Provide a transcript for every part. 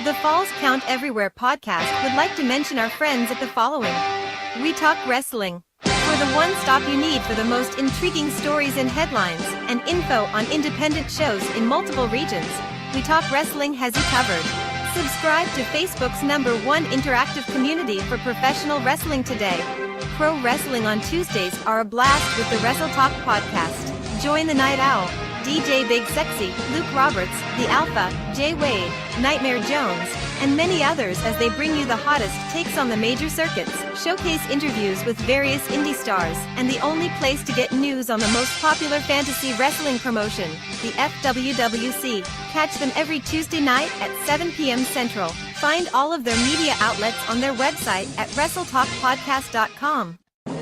The Falls Count Everywhere podcast would like to mention our friends at the following. We Talk Wrestling. For the one-stop you need for the most intriguing stories and headlines, and info on independent shows in multiple regions, We Talk Wrestling has you covered. Subscribe to Facebook's #1 interactive community for professional wrestling today. Pro wrestling on Tuesdays are a blast with the Wrestle Talk podcast. Join the Night Owl, DJ Big Sexy, Luke Roberts, The Alpha, Jay Wade, Nightmare Jones, and many others as they bring you the hottest takes on the major circuits, showcase interviews with various indie stars, and the only place to get news on the most popular fantasy wrestling promotion, the FWWC. Catch them every Tuesday night at 7 p.m. Central. Find all of their media outlets on their website at WrestleTalkPodcast.com.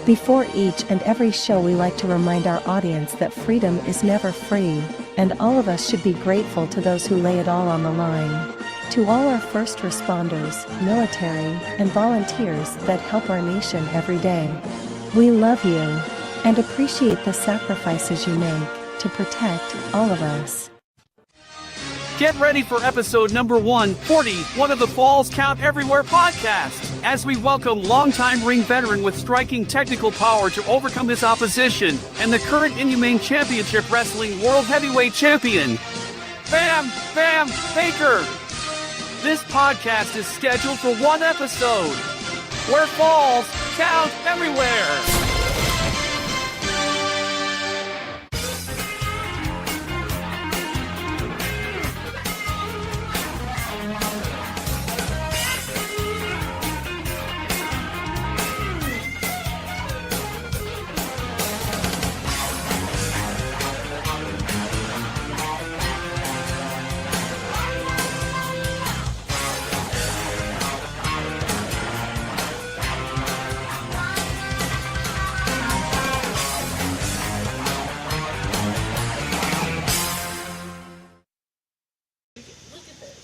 Before each and every show, we like to remind our audience that freedom is never free, and all of us should be grateful to those who lay it all on the line. To all our first responders, military, and volunteers that help our nation every day, we love you and appreciate the sacrifices you make to protect all of us. Get ready for episode number 141 of the Falls Count Everywhere podcast, as we welcome longtime ring veteran with striking technical power to overcome his opposition, and the current Inhumane Championship Wrestling World Heavyweight Champion, Bam Bam Baker. This podcast is scheduled for one episode, where falls count everywhere.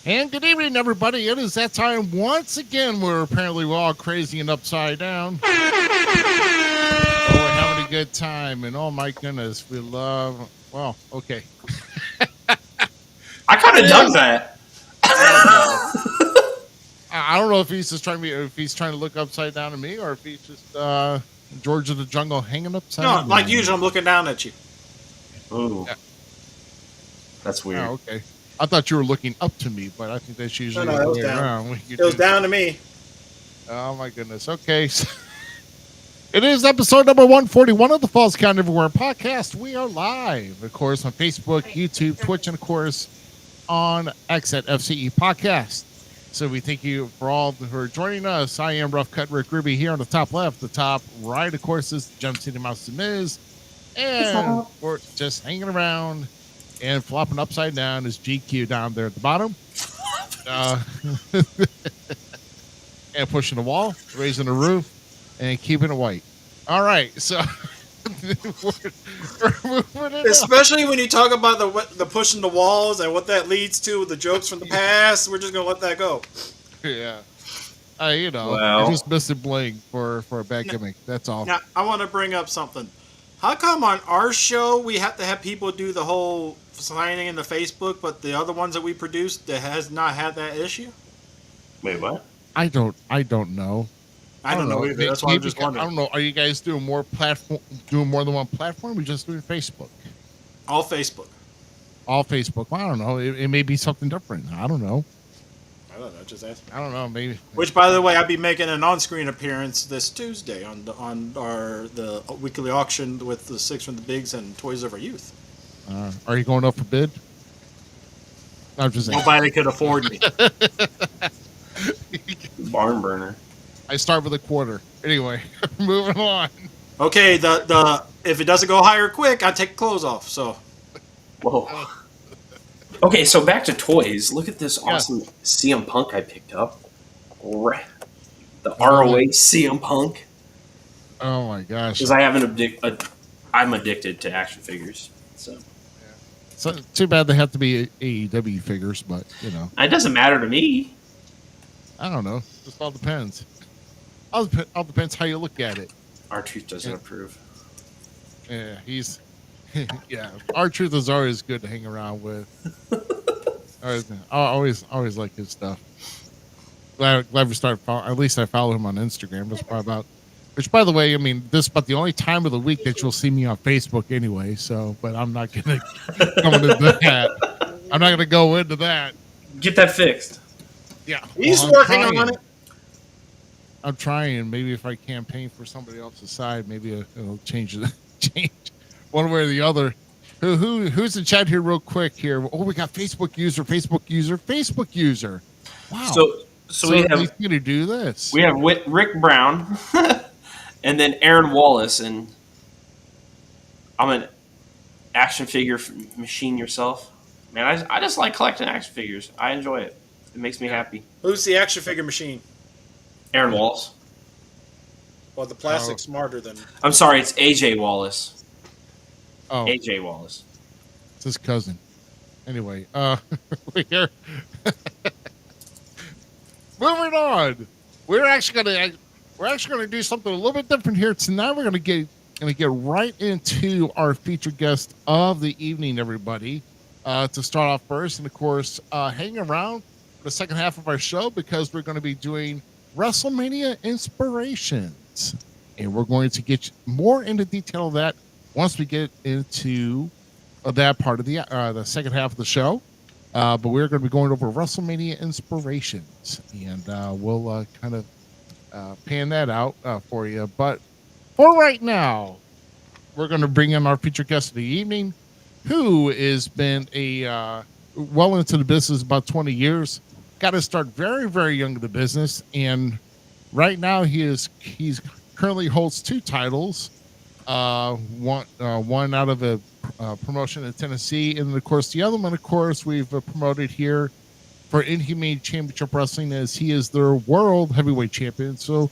And good evening, everybody. It is that time once again. We're apparently all crazy and upside down. We're having a good time, and oh my goodness, we love. Well, okay. I kind of dug that. I don't know if he's just trying to look upside down at me, or if he's just George of the Jungle hanging upside down. No, like usual, I'm looking down at you. Ooh, yeah. That's weird. Oh, okay. I thought you were looking up to me, but I think that's usually the way around. It was down to me. Oh, my goodness. Okay. It is episode number 141 of the Falls Count Everywhere podcast. We are live, of course, on Facebook, YouTube, Twitch, and, of course, on X at FCE Podcast. So we thank you for all who are joining us. I am Rough Cut Rick Ruby here on the top left. The top right, of course, is Jump City Mouse Zmiz. And we're just hanging around. And flopping upside down is GQ down there at the bottom. And pushing the wall, raising the roof, and keeping it white. All right, so we're moving it Especially when you talk about the pushing the walls and what that leads to, the jokes from the past. We're just going to let that go. Yeah. I just missed a bling for a bad gimmick. That's all. Now, I want to bring up something. How come on our show we have to have people do the whole signing in the Facebook, but the other ones that we produced that has not had that issue? Wait, what? I don't know. I don't know either. That's why I'm just wondering. I don't know. Are you guys doing more than one platform? Or are we just doing Facebook? All Facebook. All Facebook. Well, I don't know. It may be something different. I don't know. Just asking. I don't know. Maybe. Which, by the way, I'll be making an on-screen appearance this Tuesday on the weekly auction with the Six from the Bigs and Toys of Our Youth. Are you going up for bid? I'm just saying. Nobody could afford me. Barn burner. I start with a quarter. Anyway, moving on. Okay, the if it doesn't go higher quick, I take clothes off. So. Whoa. Okay, so back to toys. Look at this awesome CM Punk I picked up. The ROH CM Punk. Oh my gosh! Because I have I'm addicted to action figures. So too bad they have to be AEW figures, but you know. It doesn't matter to me. I don't know. Just all depends. All depends how you look at it. R-Truth doesn't approve. Yeah, he's. Yeah, R-Truth is always good to hang around with. I always like his stuff. Glad we started. At least I follow him on Instagram. That's probably about. Which, by the way, I mean, this is about the only time of the week that you'll see me on Facebook anyway. So, but I'm not gonna go into that. I'm not gonna go into that. Get that fixed. Yeah, He's I'm working trying. on it. I'm trying. Maybe if I campaign for somebody else's side, maybe it'll change one way or the other. Who's in chat here, real quick here? Oh, we got Facebook user. Wow. So we have he's going to do this. We have Rick Brown, and then Aaron Wallace, and I'm an action figure machine yourself. Man, I just like collecting action figures. I enjoy it. It makes me happy. Who's the action figure machine? Aaron Wallace. Well, the plastic's smarter than. I'm sorry, it's AJ Wallace. Oh, AJ Wallace. It's his cousin. Anyway, we're moving on. We're actually gonna do something a little bit different here tonight. We're gonna get right into our featured guest of the evening, everybody. To start off first, and of course, hang around for the second half of our show because we're going to be doing WrestleMania Inspirations, and we're going to get more into detail of that once we get into that part of the second half of the show. But we're going to be going over WrestleMania Inspirations, and we'll kind of pan that out for you. But for right now, we're going to bring in our featured guest of the evening, who has been well into the business about 20 years. Got to start very, very young in the business, and right now he's currently holds 2 titles. One out of a promotion in Tennessee, and of course the other one, of course, we've promoted here for Inhumane Championship Wrestling, as he is their world heavyweight champion. So,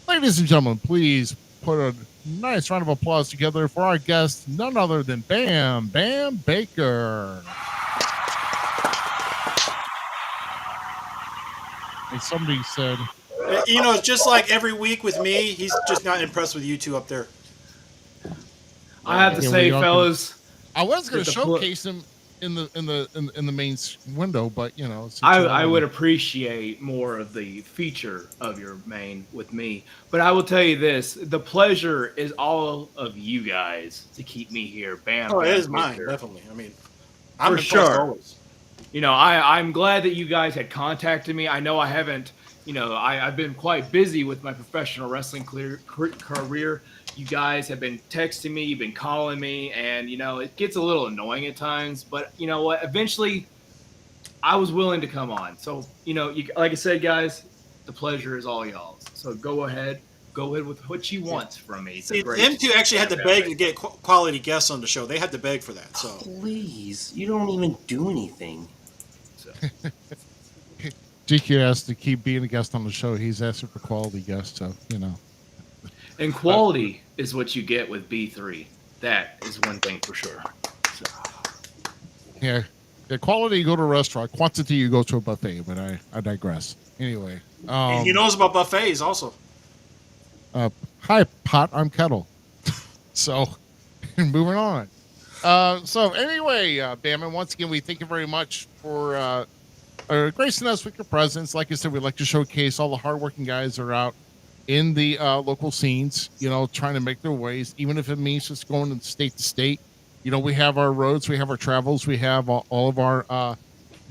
ladies and gentlemen, please put a nice round of applause together for our guest, none other than Bam Bam Baker. And somebody said, It's just like every week with me. He's just not impressed with you two up there. I have to say, fellas, I was going to showcase him in the main window, but I would appreciate more of the feature of your main with me. But I will tell you this: the pleasure is all of you guys to keep me here. Bam! Oh, it Bam, is mine, Victor. definitely. I mean, I'm for sure. always. I'm glad that you guys had contacted me. I know I haven't. I've been quite busy with my professional wrestling career. You guys have been texting me, you've been calling me, and it gets a little annoying at times. But you know what? Eventually, I was willing to come on. So like I said, guys, the pleasure is all y'all's. So go ahead with what you want from me. See, them two actually had to beg to get quality guests on the show. They had to beg for that. So please, you don't even do anything. So. DQ asked to keep being a guest on the show. He's asking for quality guests, so And quality is what you get with B3. That is one thing for sure. So. Yeah, quality, you go to a restaurant. Quantity, you go to a buffet. But I digress. Anyway. And he knows about buffets also. Hi, pot. I'm kettle. So, moving on. So anyway, Bam, and once again, we thank you very much for gracing us with your presence. Like I said, we like to showcase all the hardworking guys that are out in the local scenes, trying to make their ways, even if it means just going from state to state. We have our roads, we have our travels, we have all of our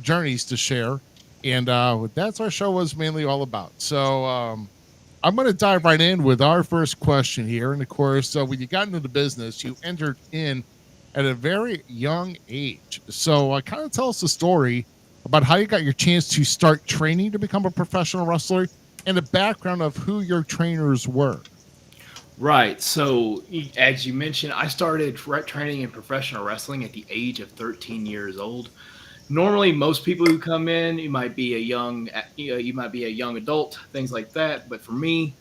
journeys to share. And that's our show was mainly all about. So I'm going to dive right in with our first question here. And of course, when you got into the business, you entered in at a very young age. So kind of tell us the story about how you got your chance to start training to become a professional wrestler and the background of who your trainers were. Right. So as you mentioned, I started training in professional wrestling at the age of 13 years old. Normally, most people who come in, you might be a young adult, things like that. But for me,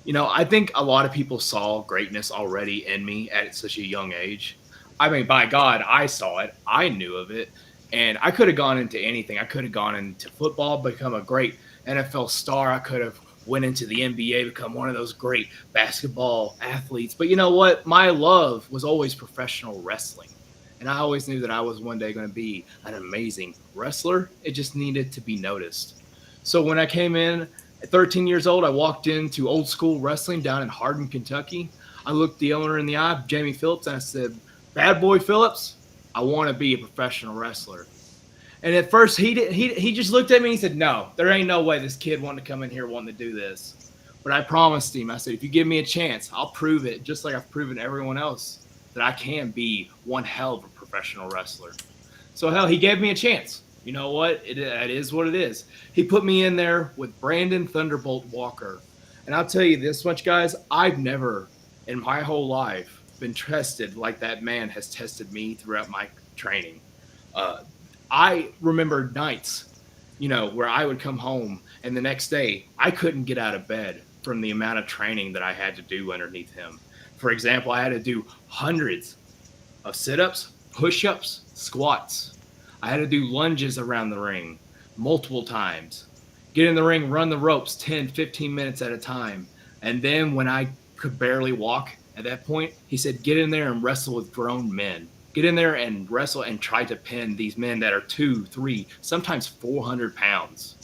I think a lot of people saw greatness already in me at such a young age. I mean, by God, I saw it. I knew of it. And I could have gone into anything. I could have gone into football, become a great NFL star. I could have went into the NBA, become one of those great basketball athletes. But you know what? My love was always professional wrestling. And I always knew that I was one day going to be an amazing wrestler. It just needed to be noticed. So when I came in at 13 years old, I walked into old school wrestling down in Hardin, Kentucky. I looked the owner in the eye, Jamie Phillips, and I said, "Bad boy Phillips, I want to be a professional wrestler." And at first, he just looked at me and he said, "No, there ain't no way this kid wanting to come in here wanting to do this." But I promised him, I said, "If you give me a chance, I'll prove it, just like I've proven to everyone else, that I can be one hell of a professional wrestler." So, hell, he gave me a chance. You know what? It is what it is. He put me in there with Brandon Thunderbolt Walker. And I'll tell you this much, guys, I've never in my whole life been tested like that man has tested me throughout my training. I remember nights, where I would come home and the next day I couldn't get out of bed from the amount of training that I had to do underneath him. For example, I had to do hundreds of sit-ups, push-ups, squats. I had to do lunges around the ring multiple times. Get in the ring, run the ropes 10, 15 minutes at a time. And then when I could barely walk at that point, he said, "Get in there and wrestle with grown men. Get in there and wrestle and try to pin these men that are 2, 3, sometimes 400 pounds."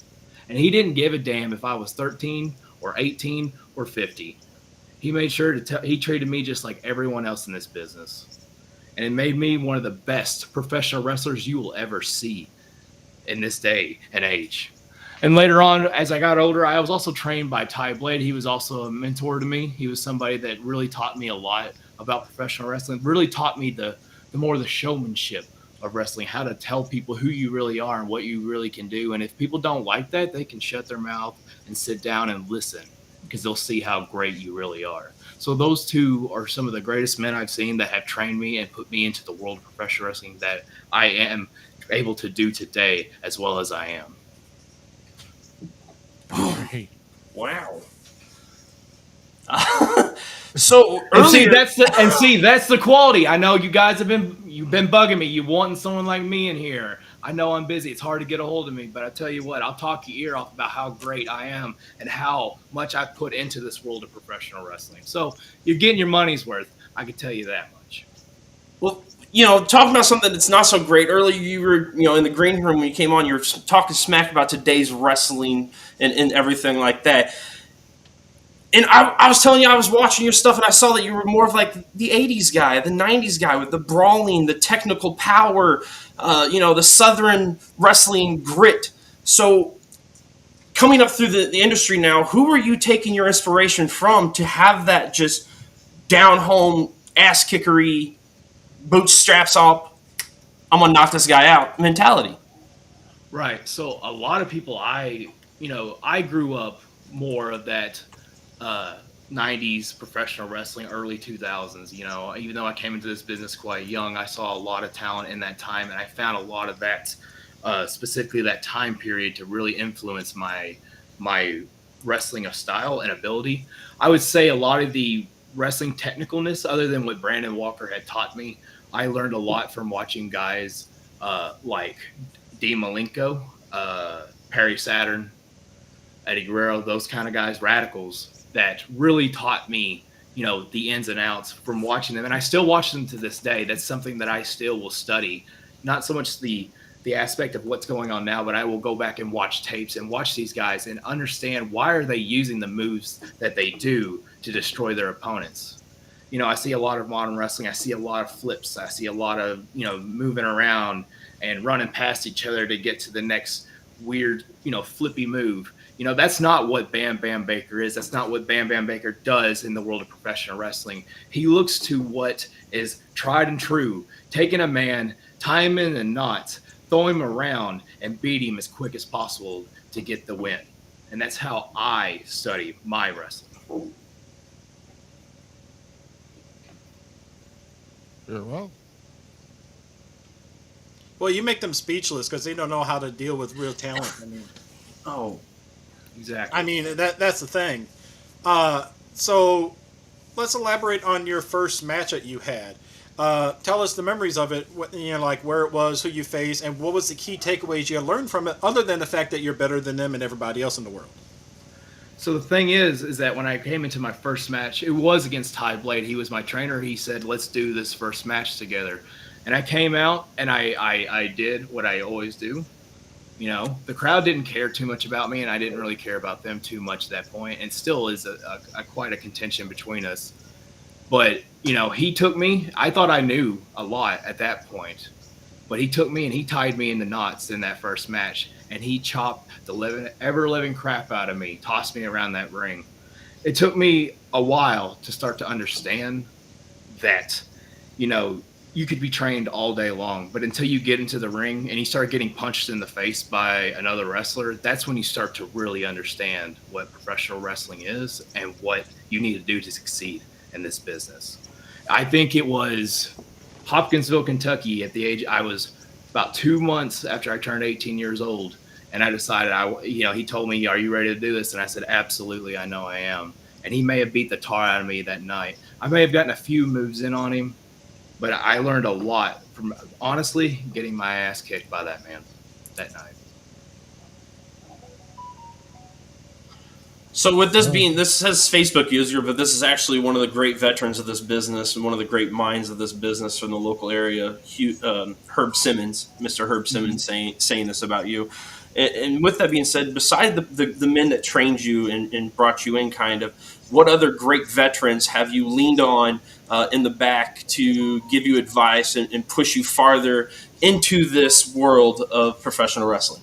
And he didn't give a damn if I was 13 or 18 or 50. He made sure he treated me just like everyone else in this business. And it made me one of the best professional wrestlers you will ever see in this day and age. And later on, as I got older, I was also trained by Ty Blade. He was also a mentor to me. He was somebody that really taught me a lot about professional wrestling, really taught me the more the showmanship of wrestling, how to tell people who you really are and what you really can do. And if people don't like that, they can shut their mouth and sit down and listen, because they'll see how great you really are. So those two are some of the greatest men I've seen that have trained me and put me into the world of professional wrestling that I am able to do today as well as I am. Wow. So earlier, that's the quality. I know you guys you've been bugging me. You wanting someone like me in here. I know I'm busy. It's hard to get a hold of me, but I tell you what, I'll talk your ear off about how great I am and how much I've put into this world of professional wrestling. So you're getting your money's worth. I can tell you that much. Well, talking about something that's not so great. Earlier, you were, in the green room when you came on, you were talking smack about today's wrestling and everything like that. And I was telling you, I was watching your stuff, and I saw that you were more of like the 80s guy, the 90s guy with the brawling, the technical power, the Southern wrestling grit. So coming up through the industry now, who are you taking your inspiration from to have that just down-home, ass-kickery, bootstraps up, I'm going to knock this guy out mentality? Right. So a lot of people, I grew up more of that 90s professional wrestling, early 2000s. Even though I came into this business quite young, I saw a lot of talent in that time, and I found a lot of that, specifically that time period, to really influence my wrestling of style and ability. I would say a lot of the wrestling technicalness, other than what Brandon Walker had taught me, I learned a lot from watching guys like Dean Malenko, Perry Saturn, Eddie Guerrero, those kind of guys, radicals, that really taught me, the ins and outs from watching them. And I still watch them to this day. That's something that I still will study. Not so much the aspect of what's going on now, but I will go back and watch tapes and watch these guys and understand why are they using the moves that they do to destroy their opponents. I see a lot of modern wrestling. I see a lot of flips. I see a lot of, moving around and running past each other to get to the next weird, flippy move. That's not what Bam Bam Baker is. That's not what Bam Bam Baker does in the world of professional wrestling. He looks to what is tried and true, taking a man, tie him in a knot, throw him around, and beat him as quick as possible to get the win. And that's how I study my wrestling. Very well. Well, you make them speechless because they don't know how to deal with real talent. Oh, exactly. That's the thing. So let's elaborate on your first match that you had. Tell us the memories of it, like where it was, who you faced, and what was the key takeaways you learned from it, other than the fact that you're better than them and everybody else in the world. So the thing is that when I came into my first match, it was against Ty Blade. He was my trainer. He said, "Let's do this first match together." And I came out and I did what I always do. You know, the crowd didn't care too much about me, and I didn't really care about them too much at that point. And still is quite a contention between us. But, you know, he took me. I thought I knew a lot at that point. But he took me and he tied me in the knots in that first match. And he chopped the ever-living crap out of me, tossed me around that ring. It took me a while to start to understand that, you know, you could be trained all day long, but until you get into the ring and you start getting punched in the face by another wrestler, that's when you start to really understand what professional wrestling is and what you need to do to succeed in this business. I think it was Hopkinsville, Kentucky. At the age, I was about 2 months after I turned 18 years old, and I decided, he told me, "Are you ready to do this?" And I said, "Absolutely, I know I am." And he may have beat the tar out of me that night. I may have gotten a few moves in on him, but I learned a lot from, honestly, getting my ass kicked by that man that night. So with this being, this says Facebook user, but this is actually one of the great veterans of this business and one of the great minds of this business from the local area, Herb Simmons, Mr. Herb Simmons, saying this about you. And with that being said, beside the men that trained you and brought you in, kind of, what other great veterans have you leaned on in the back to give you advice and push you farther into this world of professional wrestling?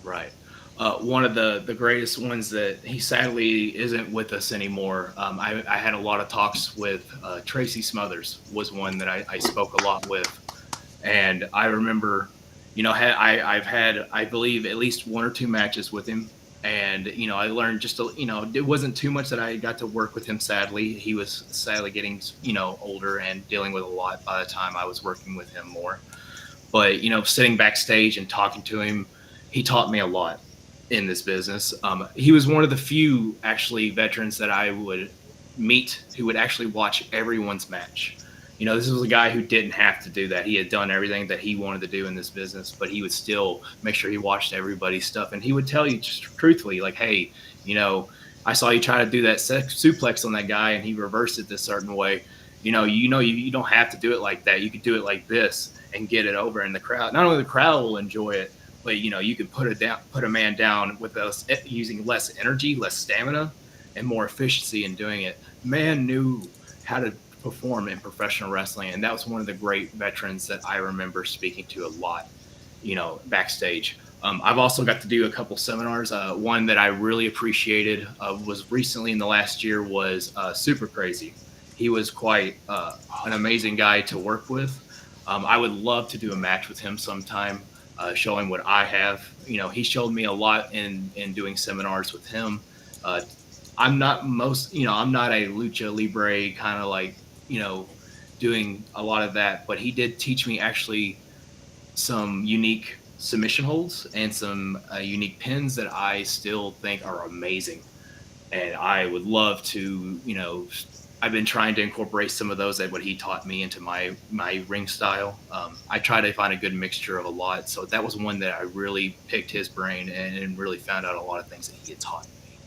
Right. One of the greatest ones that he sadly isn't with us anymore. I had a lot of talks with Tracy Smothers was one that I spoke a lot with. And I remember, you know, I've had, I believe, at least 1 or 2 matches with him. And, you know, I learned just, it wasn't too much that I got to work with him, sadly. He was sadly getting, older and dealing with a lot by the time I was working with him more. But, sitting backstage and talking to him, he taught me a lot in this business. He was one of the few, actually, veterans that I would meet who would actually watch everyone's match. This was a guy who didn't have to do that. He had done everything that he wanted to do in this business, but he would still make sure he watched everybody's stuff. And he would tell you just truthfully, like, hey, I saw you try to do that suplex on that guy and he reversed it this certain way. You don't have to do it like that. You could do it like this and get it over. And the crowd, not only the crowd will enjoy it, but, you can put a man down with us using less energy, less stamina, and more efficiency in doing it. Man knew how to perform in professional wrestling, and that was one of the great veterans that I remember speaking to a lot, backstage. I've also got to do a couple seminars. One that I really appreciated was recently in the last year was Super Crazy. He was quite an amazing guy to work with. I would love to do a match with him sometime, showing what I have. He showed me a lot in doing seminars with him. I'm not I'm not a lucha libre kind of like, doing a lot of that, but he did teach me actually some unique submission holds and some unique pins that I still think are amazing. And I would love to, I've been trying to incorporate some of those that what he taught me into my ring style. I try to find a good mixture of a lot. So that was one that I really picked his brain and really found out a lot of things that he had taught me.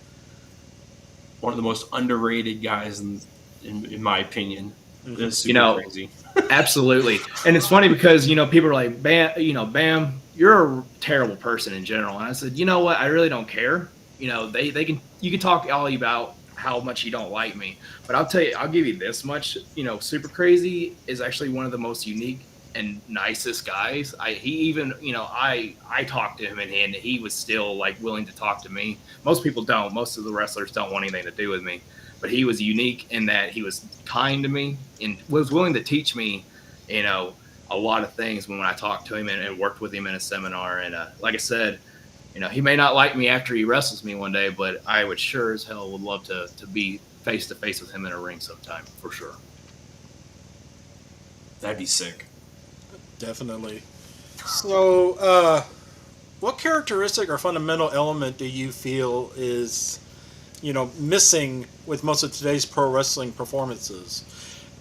One of the most underrated guys in my opinion. It's super crazy. Absolutely. And it's funny because, people are like, Bam, you're a terrible person in general. And I said, you know what? I really don't care. You can talk all about how much you don't like me, but I'll tell you, I'll give you this much, Super Crazy is actually one of the most unique and nicest guys. I talked to him and he was still like willing to talk to me. Most people don't. Most of the wrestlers don't want anything to do with me. But he was unique in that he was kind to me and was willing to teach me, a lot of things when I talked to him and worked with him in a seminar. And like I said, he may not like me after he wrestles me one day, but I would sure as hell would love to be face to face with him in a ring sometime for sure. That'd be sick. Definitely. So, what characteristic or fundamental element do you feel is missing with most of today's pro wrestling performances?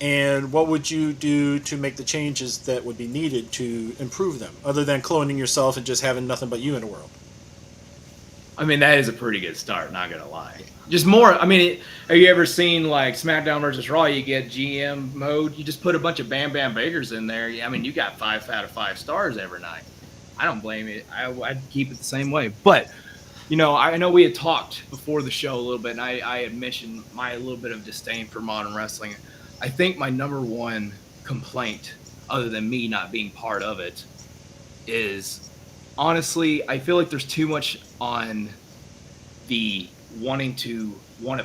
And what would you do to make the changes that would be needed to improve them, other than cloning yourself and just having nothing but you in the world? I mean, that is a pretty good start, not gonna lie. Just more. I mean, have you ever seen like SmackDown versus Raw? You get GM mode. You just put a bunch of Bam Bam Bakers in there. I mean, you got 5 out of 5 stars every night. I don't blame it. I'd keep it the same way. But I know we had talked before the show a little bit, and I had mentioned my little bit of disdain for modern wrestling. I think my number one complaint, other than me not being part of it, is honestly, I feel like there's too much on the want to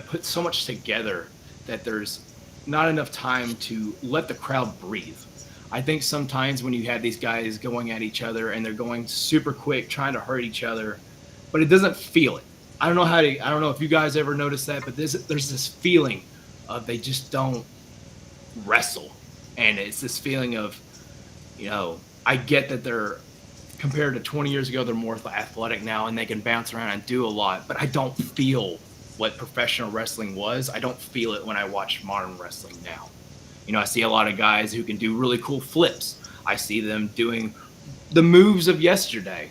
put so much together that there's not enough time to let the crowd breathe. I think sometimes when you have these guys going at each other and they're going super quick, trying to hurt each other, but it doesn't feel it. I don't know if you guys ever noticed that, but there's this feeling of they just don't wrestle. And it's this feeling of, I get that they're, compared to 20 years ago, they're more athletic now and they can bounce around and do a lot, but I don't feel what professional wrestling was. I don't feel it when I watch modern wrestling now. I see a lot of guys who can do really cool flips. I see them doing the moves of yesterday.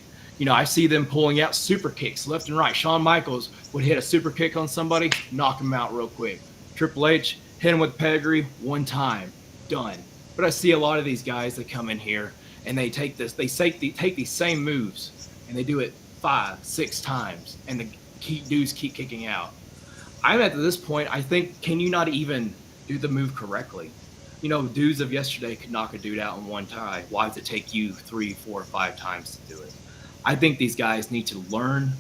I see them pulling out super kicks left and right. Shawn Michaels would hit a super kick on somebody, knock him out real quick. Triple H hit him with pedigree one time, done. But I see a lot of these guys that come in here and they take take these same moves and they do it 5, 6 times, and the dudes keep kicking out. I'm at this point, I think, can you not even do the move correctly? Dudes of yesterday could knock a dude out in one time. Why does it take you 3, 4, 5 times to do it? I think these guys need to learn,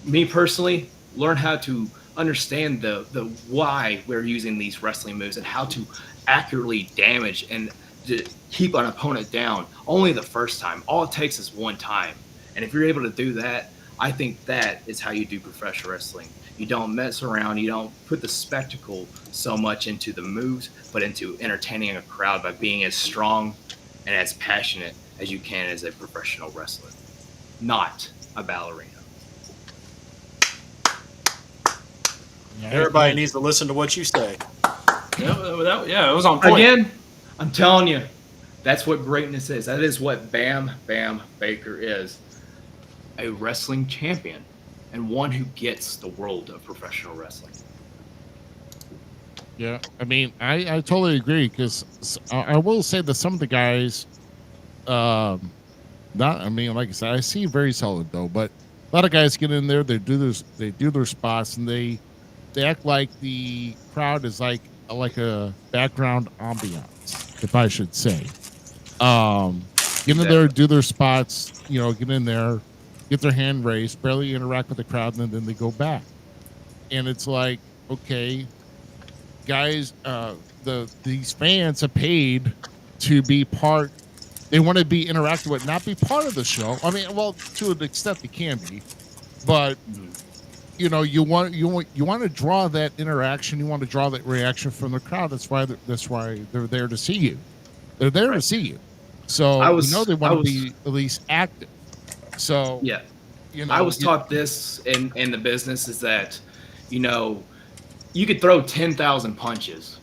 me personally, learn how to understand the why we're using these wrestling moves and how to accurately damage and to keep an opponent down only the first time. All it takes is one time. And if you're able to do that, I think that is how you do professional wrestling. You don't mess around. You don't put the spectacle so much into the moves, but into entertaining a crowd by being as strong and as passionate as you can as a professional wrestler, not a ballerina. Everybody needs to listen to what you say. Yeah, it was on point. Again, I'm telling you, that's what greatness is. That is what Bam Bam Baker is. A wrestling champion and one who gets the world of professional wrestling. Yeah, I mean, I totally agree, because I will say that some of the guys, like I said, I see very solid though, but a lot of guys get in there, they do their spots, and they act like the crowd is like a background ambiance, if I should say. Get in there, do their spots, get in there, get their hand raised, barely interact with the crowd, and then they go back. And it's like, okay, guys, these fans have paid to be part. They want to be interacted with, not be part of the show. I mean, well, to an extent they can be, but you want to draw that interaction. You want to draw that reaction from the crowd. That's why they're there to see you. They're there to see you. So they want to be at least active. So yeah, I was taught this in the business is that you could throw 10,000 punches,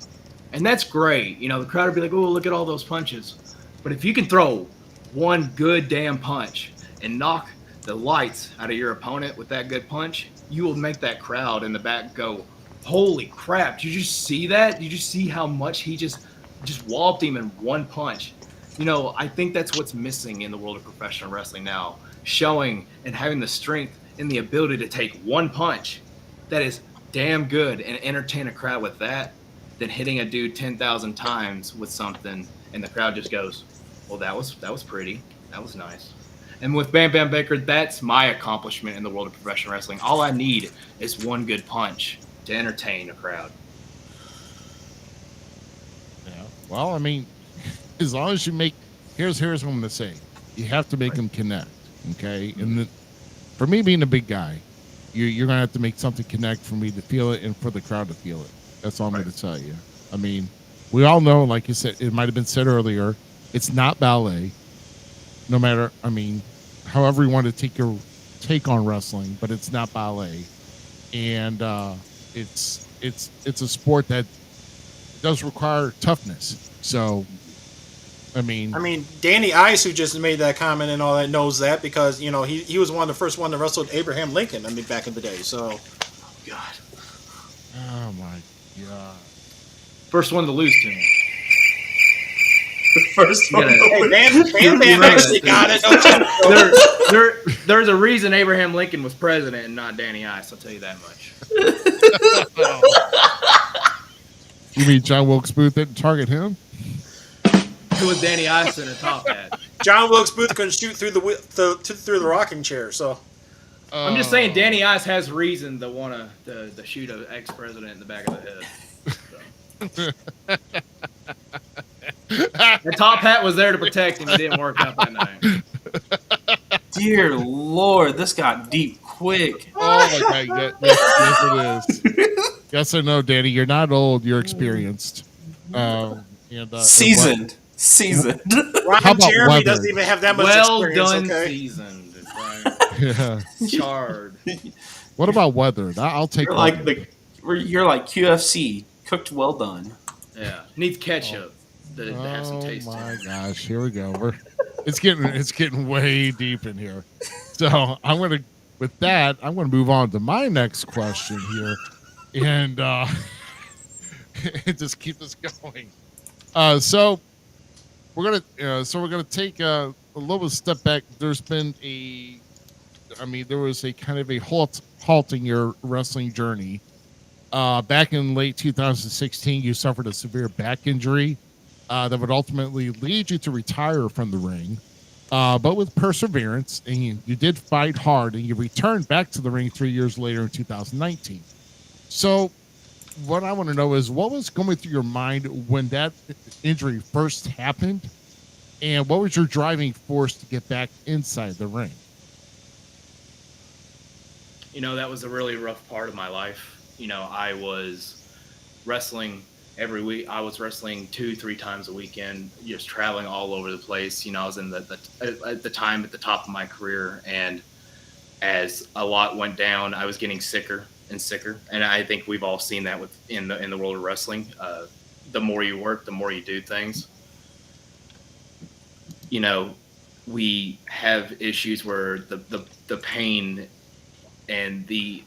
and that's great. The crowd would be like, "Oh, look at all those punches." But if you can throw one good damn punch and knock the lights out of your opponent with that good punch, you will make that crowd in the back go, "Holy crap! Did you just see that? Did you see how much he just walloped him in one punch?" I think that's what's missing in the world of professional wrestling now. Showing and having the strength and the ability to take one punch that is damn good and entertain a crowd with that, than hitting a dude 10,000 times with something and the crowd just goes, "Well, that was pretty. That was nice." And with Bam Bam Baker, that's my accomplishment in the world of professional wrestling. All I need is one good punch to entertain a crowd. Yeah. Well, I mean, as long as you make, here's what I'm going to say. You have to make them connect. Okay. And for me being a big guy, you're going to have to make something connect for me to feel it and for the crowd to feel it. That's all I'm going to tell you. I mean, we all know, like you said, it might have been said earlier, it's not ballet. No matter, however you want to take on wrestling, but it's not ballet. And it's a sport that does require toughness. So I mean, Danny Ice, who just made that comment and all that, knows that because he was one of the first one to wrestle Abraham Lincoln. Back in the day. So, God. oh my god. First one to lose to me. The first one. Hey, Bam Bam actually got it. There's a reason Abraham Lincoln was president and not Danny Ice. I'll tell you that much. You mean John Wilkes Booth didn't target him? It was Danny Ice in a top hat. John Wilkes Booth couldn't shoot through through the rocking chair. So I'm just saying, Danny Ice has reason to want to shoot an ex-president in the back of the head. So. The top hat was there to protect him. It didn't work out that night. Dear Lord, this got deep quick. Oh my god! Yes, it is. Yes or no, Danny? You're not old. You're experienced. Seasoned. Seasoned. Ryan Jeremy weather? doesn't even have that much Well experience. done, Okay. seasoned. Right? Yeah. Charred. What about weathered? I'll take. You're weathered. you're like QFC, cooked well done. Yeah, needs ketchup to have some taste. Oh my gosh! Here we go. It's getting way deep in here. So I'm gonna move on to my next question here, and just keep this going. So we're gonna take a little step back. There was a kind of a halt in your wrestling journey. Back in late 2016, you suffered a severe back injury that would ultimately lead you to retire from the ring. But with perseverance, and you did fight hard, and you returned back to the ring 3 years later in 2019. So what I want to know is, what was going through your mind when that injury first happened, and what was your driving force to get back inside the ring? That was a really rough part of my life. I was wrestling every week. I was wrestling 2-3 times a weekend, just traveling all over the place. I was at the time at the top of my career, and as a lot went down, I was getting sicker and sicker. And I think we've all seen that in the world of wrestling. The more you work, the more you do things. We have issues where the pain and the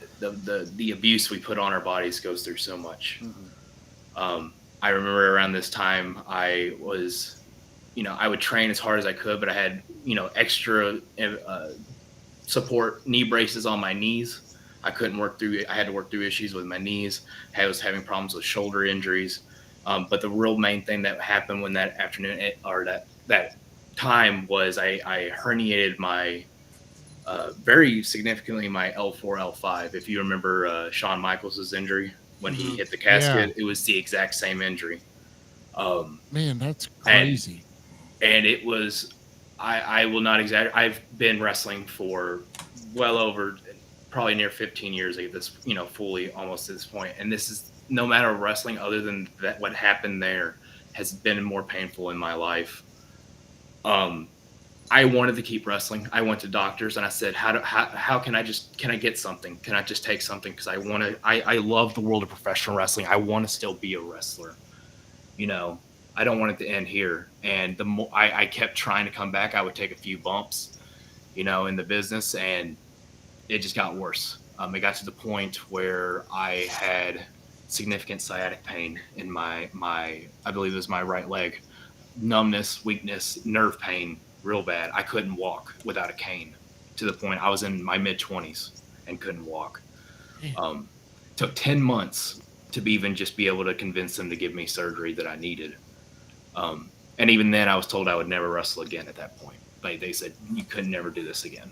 abuse we put on our bodies goes through so much. Mm-hmm. I remember around this time I was, I would train as hard as I could, but I had, extra support knee braces on my knees. I had to work through issues with my knees. I was having problems with shoulder injuries. But the real main thing that happened when that afternoon that time was I herniated my very significantly my L4, L5. If you remember Shawn Michaels' injury when he hit the casket, It was the exact same injury. Man, that's crazy. And it was, I will not exaggerate. I've been wrestling for well over probably near 15 years at this, fully almost at this point. And this is, no matter wrestling other than that, what happened there has been more painful in my life. I wanted to keep wrestling. I went to doctors and I said, how can I get something? Can I just take something? Because I love the world of professional wrestling. I want to still be a wrestler. I don't want it to end here. And the more I kept trying to come back, I would take a few bumps, in the business, and it just got worse. It got to the point where I had significant sciatic pain in my I believe it was my right leg, numbness, weakness, nerve pain, real bad. I couldn't walk without a cane, to the point I was in my mid-20s and couldn't walk. Took 10 months to be able to convince them to give me surgery that I needed. And even then I was told I would never wrestle again at that point. They said, you could never do this again.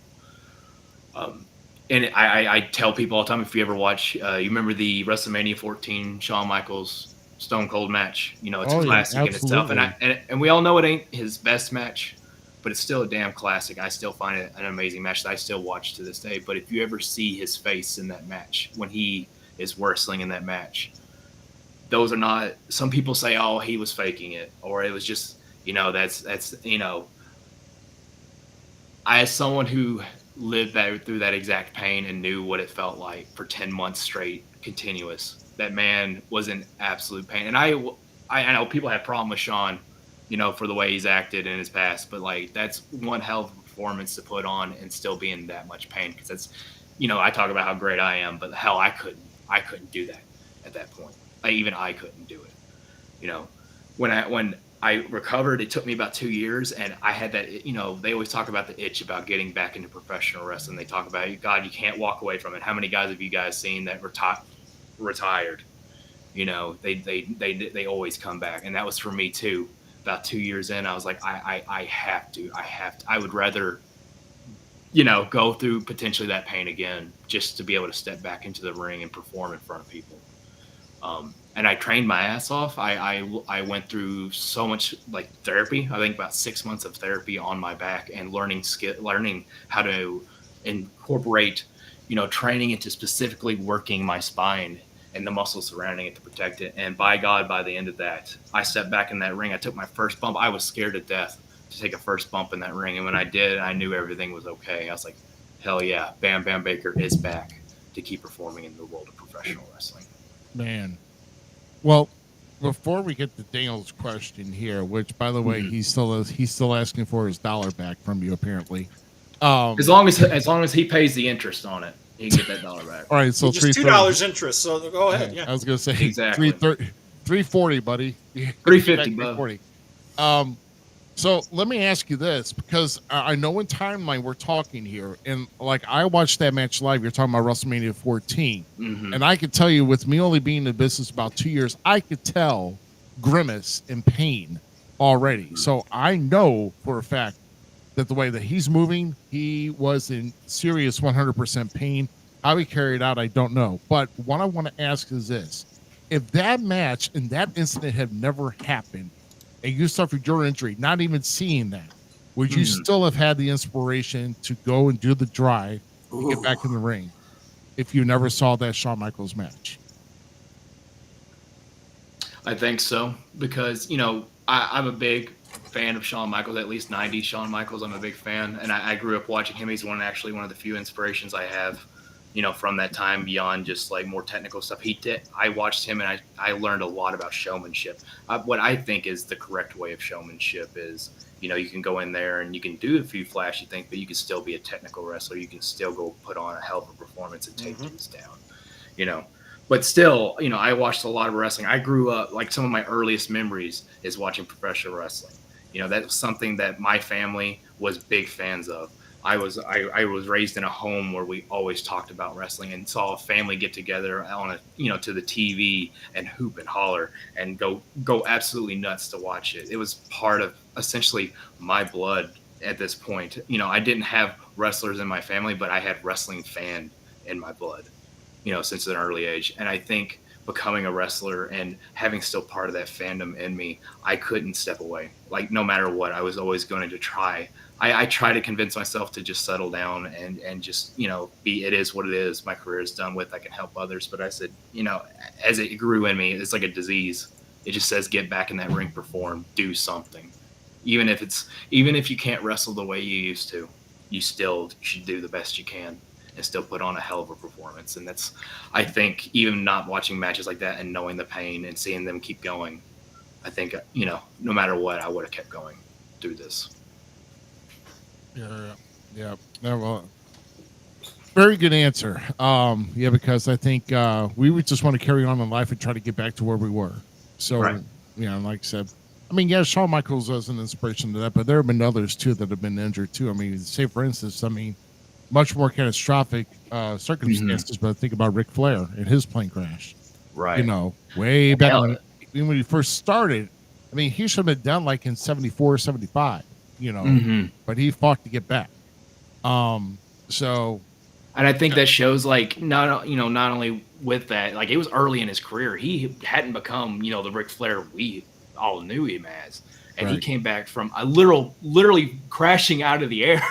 And I tell people all the time, if you ever watch, you remember the WrestleMania 14 Shawn Michaels Stone Cold match? It's a classic in itself. And we all know it ain't his best match, but it's still a damn classic. I still find it an amazing match that I still watch to this day. But if you ever see his face in that match, when he is wrestling in that match, those are not, some people say, oh, he was faking it, or it was just, that's as someone who lived through that exact pain and knew what it felt like for 10 months straight, continuous, that man was in absolute pain. And I know people have problem with Shawn for the way he's acted in his past. But like, that's one hell of a performance to put on and still be in that much pain. Because that's, I talk about how great I am, but hell, I couldn't do that at that point. Even I couldn't do it. When I recovered, it took me about 2 years, and I had that, they always talk about the itch about getting back into professional wrestling. They talk about, God, you can't walk away from it. How many guys have you guys seen that retired? They always come back. And that was for me too. About 2 years in, I was like, I have to. I would rather, go through potentially that pain again, just to be able to step back into the ring and perform in front of people. And I trained my ass off. I went through so much like therapy. I think about 6 months of therapy on my back and learning how to incorporate, training into specifically working my spine and the muscles surrounding it to protect it. And by God, by the end of that, I stepped back in that ring. I took my first bump. I was scared to death to take a first bump in that ring. And when I did, I knew everything was okay. I was like, hell yeah, Bam Bam Baker is back to keep performing in the world of professional wrestling. Man. Well, before we get to Daniel's question here, which by the way, he's still asking for his $1 back from you apparently. As long as he pays the interest on it, he can get that $1 back. All right, so just $2 interest. So go ahead. Yeah, I was gonna say exactly $340, buddy. $350, buddy. So let me ask you this, because I know in timeline we're talking here, and like I watched that match live. You're talking about WrestleMania 14, and I could tell you, with me only being in the business about 2 years, I could tell grimace and pain already. So I know for a fact that the way that he's moving, he was in serious 100% pain. How he carried out, I don't know. But what I want to ask is this: if that match and that incident had never happened, and you suffered your injury, not even seeing that, would you still have had the inspiration to go and do the drive and get back in the ring if you never saw that Shawn Michaels match? I think so, because, I'm a big fan of Shawn Michaels, at least 90s Shawn Michaels. I'm a big fan, and I grew up watching him. He's one of the few inspirations I have, from that time, beyond just like more technical stuff. I watched him, and I learned a lot about showmanship. What I think is the correct way of showmanship is, you can go in there and you can do a few flashy things, but you can still be a technical wrestler. You can still go put on a hell of a performance and take things down, But still, I watched a lot of wrestling. I grew up, like, some of my earliest memories is watching professional wrestling. That was something that my family was big fans of. I was raised in a home where we always talked about wrestling and saw a family get together on to the TV and hoop and holler and go absolutely nuts to watch it. It was part of essentially my blood at this point. I didn't have wrestlers in my family, but I had wrestling fan in my blood, since an early age. And I think becoming a wrestler and having still part of that fandom in me, I couldn't step away. Like, no matter what, I was always going to try. I try to convince myself to just settle down and just, it is what it is. My career is done with. I can help others. But I said, as it grew in me, it's like a disease. It just says, get back in that ring, perform, do something. Even if you can't wrestle the way you used to, you still should do the best you can and still put on a hell of a performance. And that's, I think, even not watching matches like that and knowing the pain and seeing them keep going, I think, no matter what, I would have kept going through this. Yeah. No, well, very good answer. Because I think we would just want to carry on in life and try to get back to where we were. So, right. Like I said, Shawn Michaels was an inspiration to that, but there have been others too that have been injured too. Say for instance, much more catastrophic circumstances, but think about Ric Flair and his plane crash. Right. Way back when he first started. He should have been done like in 74, 75. But he fought to get back. So, and I think that shows, like, not only with that, like, it was early in his career. He hadn't become, the Ric Flair we all knew him as, and he came back from a literally crashing out of the air,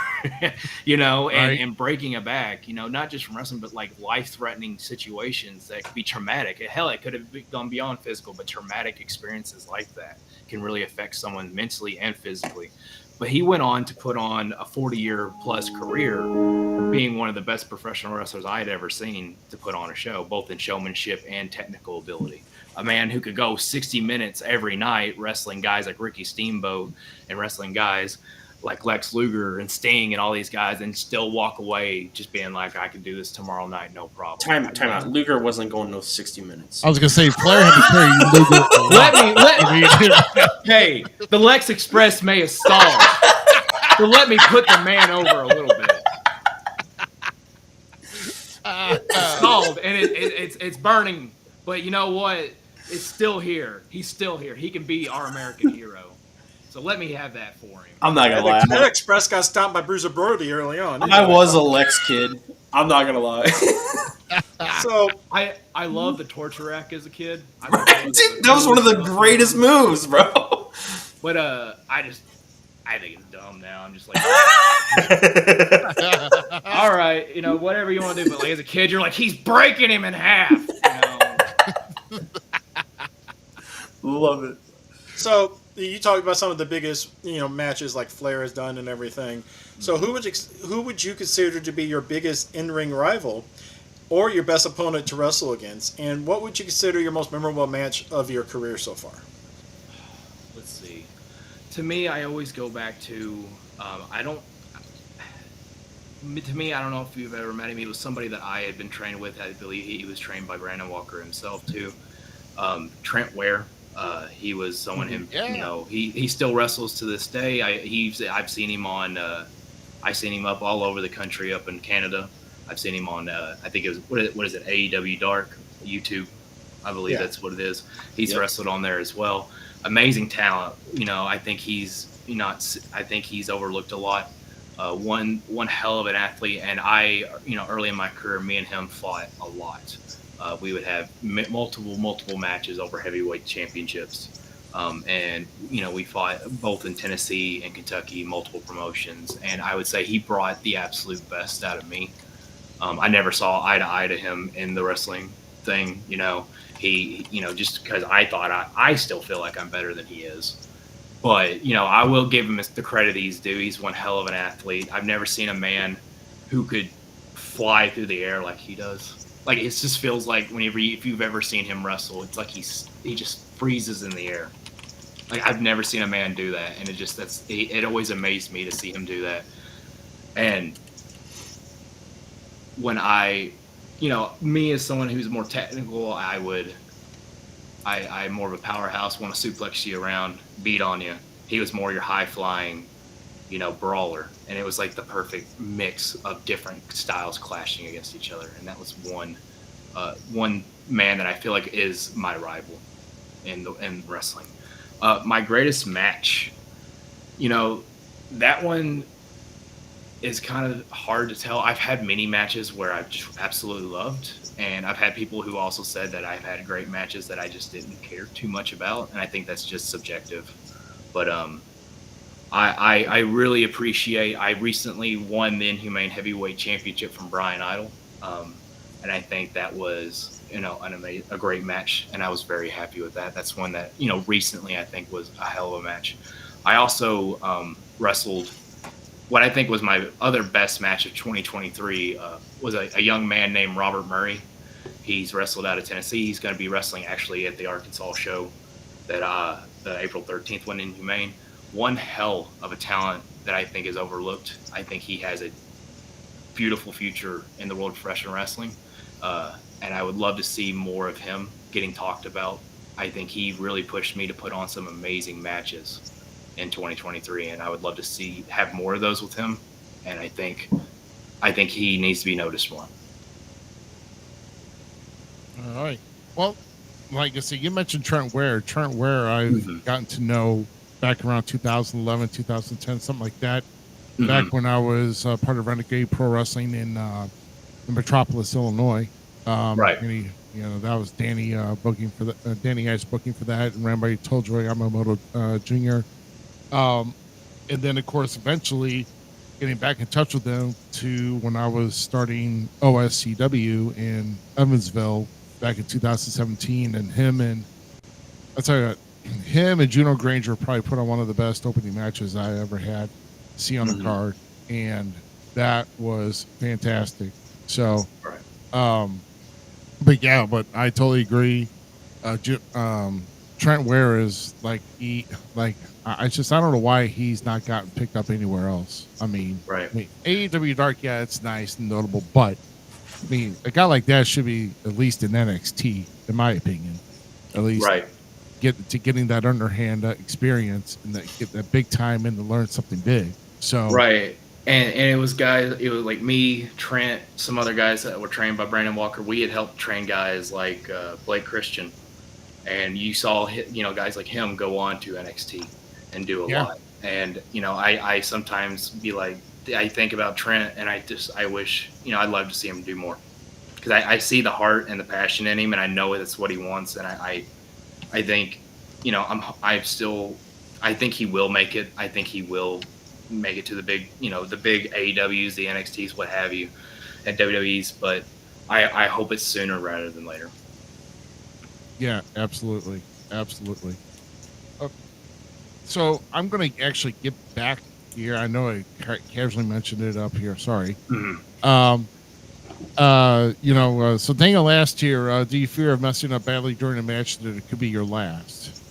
and breaking a back, not just from wrestling, but like life-threatening situations that could be traumatic. Hell, it could have gone beyond physical, but traumatic experiences like that can really affect someone mentally and physically. But he went on to put on a 40-year-plus career, being one of the best professional wrestlers I had ever seen to put on a show, both in showmanship and technical ability. a man who could go 60 minutes every night wrestling guys like Ricky Steamboat and wrestling guys like Lex Luger and Sting and all these guys, and still walk away just being like, I could do this tomorrow night, no problem. Time out. Luger wasn't going no 60 minutes. I was gonna say Flair had to carry Luger. Hey, the Lex Express may have stalled, but let me put the man over a little bit. Stalled, and it's burning, but you know what? It's still here. He's still here. He can be our American hero. So let me have that for him. I'm not gonna lie. That Express got stopped by Bruiser Brody early on. I was a Lex kid. I'm not gonna lie. So I love the torture rack as a kid. Dude, that was one of the greatest moves, bro. But I think it's dumb now. I'm just like, all right, you know, whatever you want to do. But like as a kid, you're like, he's breaking him in half. You know? Love it. So you talked about some of the biggest, matches like Flair has done and everything. So who would you consider to be your biggest in-ring rival, or your best opponent to wrestle against? And what would you consider your most memorable match of your career so far? Let's see. To me, I always go back to I don't know if you've ever met him. He was somebody that I had been trained with. I believe he was trained by Brandon Walker himself too. Trent Ware. He was someone he still wrestles to this day. I've seen him on I've seen him up all over the country, up in Canada. I've seen him on I think it was what is it, AEW Dark, YouTube, I believe that's what it is. He's wrestled on there as well. Amazing talent. I think he's overlooked a lot. One hell of an athlete, and early in my career, me and him fought a lot. We would have multiple matches over heavyweight championships. And we fought both in Tennessee and Kentucky, multiple promotions. And I would say he brought the absolute best out of me. I never saw eye to eye to him in the wrestling thing. He, just because I still feel like I'm better than he is. But, I will give him the credit he's due. He's one hell of an athlete. I've never seen a man who could fly through the air like he does. Like, it just feels like if you've ever seen him wrestle, it's like he just freezes in the air. Like, I've never seen a man do that, and it always amazed me to see him do that. And when me as someone who's more technical, I'm more of a powerhouse, want to suplex you around, beat on you. He was more your high flying, brawler, and it was like the perfect mix of different styles clashing against each other. And that was one man that I feel like is my rival in wrestling. My greatest match, that one is kind of hard to tell. I've had many matches where I've just absolutely loved, and I've had people who also said that I've had great matches that I just didn't care too much about, and I think that's just subjective. But I really appreciate. I recently won the Inhumane Heavyweight Championship from Brian Idol, and I think that was a great match, and I was very happy with that. That's one that recently I think was a hell of a match. I also wrestled. What I think was my other best match of 2023 was a young man named Robert Murray. He's wrestled out of Tennessee. He's going to be wrestling actually at the Arkansas show that the April 13th one in Inhumane. One hell of a talent that I think is overlooked. I think he has a beautiful future in the world of professional wrestling, and I would love to see more of him getting talked about. I think he really pushed me to put on some amazing matches in 2023, and I would love to have more of those with him. And I think he needs to be noticed more. All right. Well, like I said, you mentioned Trent Ware. Trent Ware, I've gotten to know back around 2011, 2010, something like that. Back when I was part of Renegade Pro Wrestling in Metropolis, Illinois. Right. And that was Danny booking for Danny Ice booking for that, and ran by Tojoy Yamamoto Jr. And then, of course, eventually getting back in touch with them to when I was starting OSCW in Evansville back in 2017. And I'll tell you what, him and Juno Granger probably put on one of the best opening matches I ever had see on the card. And that was fantastic. So, but I totally agree. Trent Ware is like I don't know why he's not gotten picked up anywhere else. Right. AEW Dark, yeah, it's nice and notable, but a guy like that should be at least in NXT, in my opinion. At least Right. getting that underhand experience and get that big time in to learn something big. So Right. And it was like me, Trent, some other guys that were trained by Brandon Walker. We had helped train guys like Blake Christian, and you saw guys like him go on to NXT and do a lot. And I sometimes be like, I think about Trent, and I wish I'd love to see him do more, because I see the heart and the passion in him, and I know that's what he wants, and I think I think he will make it. I think he will make it to the big AEWs, the NXTs, what have you, and WWEs. But I hope it's sooner rather than later. Yeah, absolutely. So I'm going to actually get back here. I know I casually mentioned it up here. Sorry. Mm-hmm. So Daniel asked here, do you fear of messing up badly during a match that it could be your last?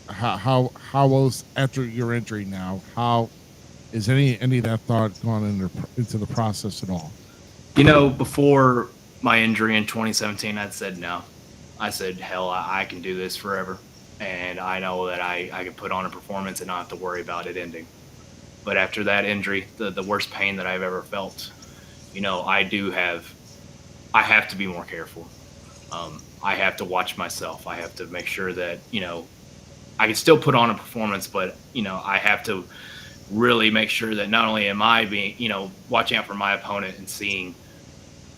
How was after your injury now? How is any of that thought gone into the process at all? Before my injury in 2017, I'd said no. I said, hell, I can do this forever. And I know that I can put on a performance and not have to worry about it ending. But after that injury, the worst pain that I've ever felt, I have to be more careful. I have to watch myself. I have to make sure that, I can still put on a performance, but, I have to really make sure that not only am I being, watching out for my opponent and seeing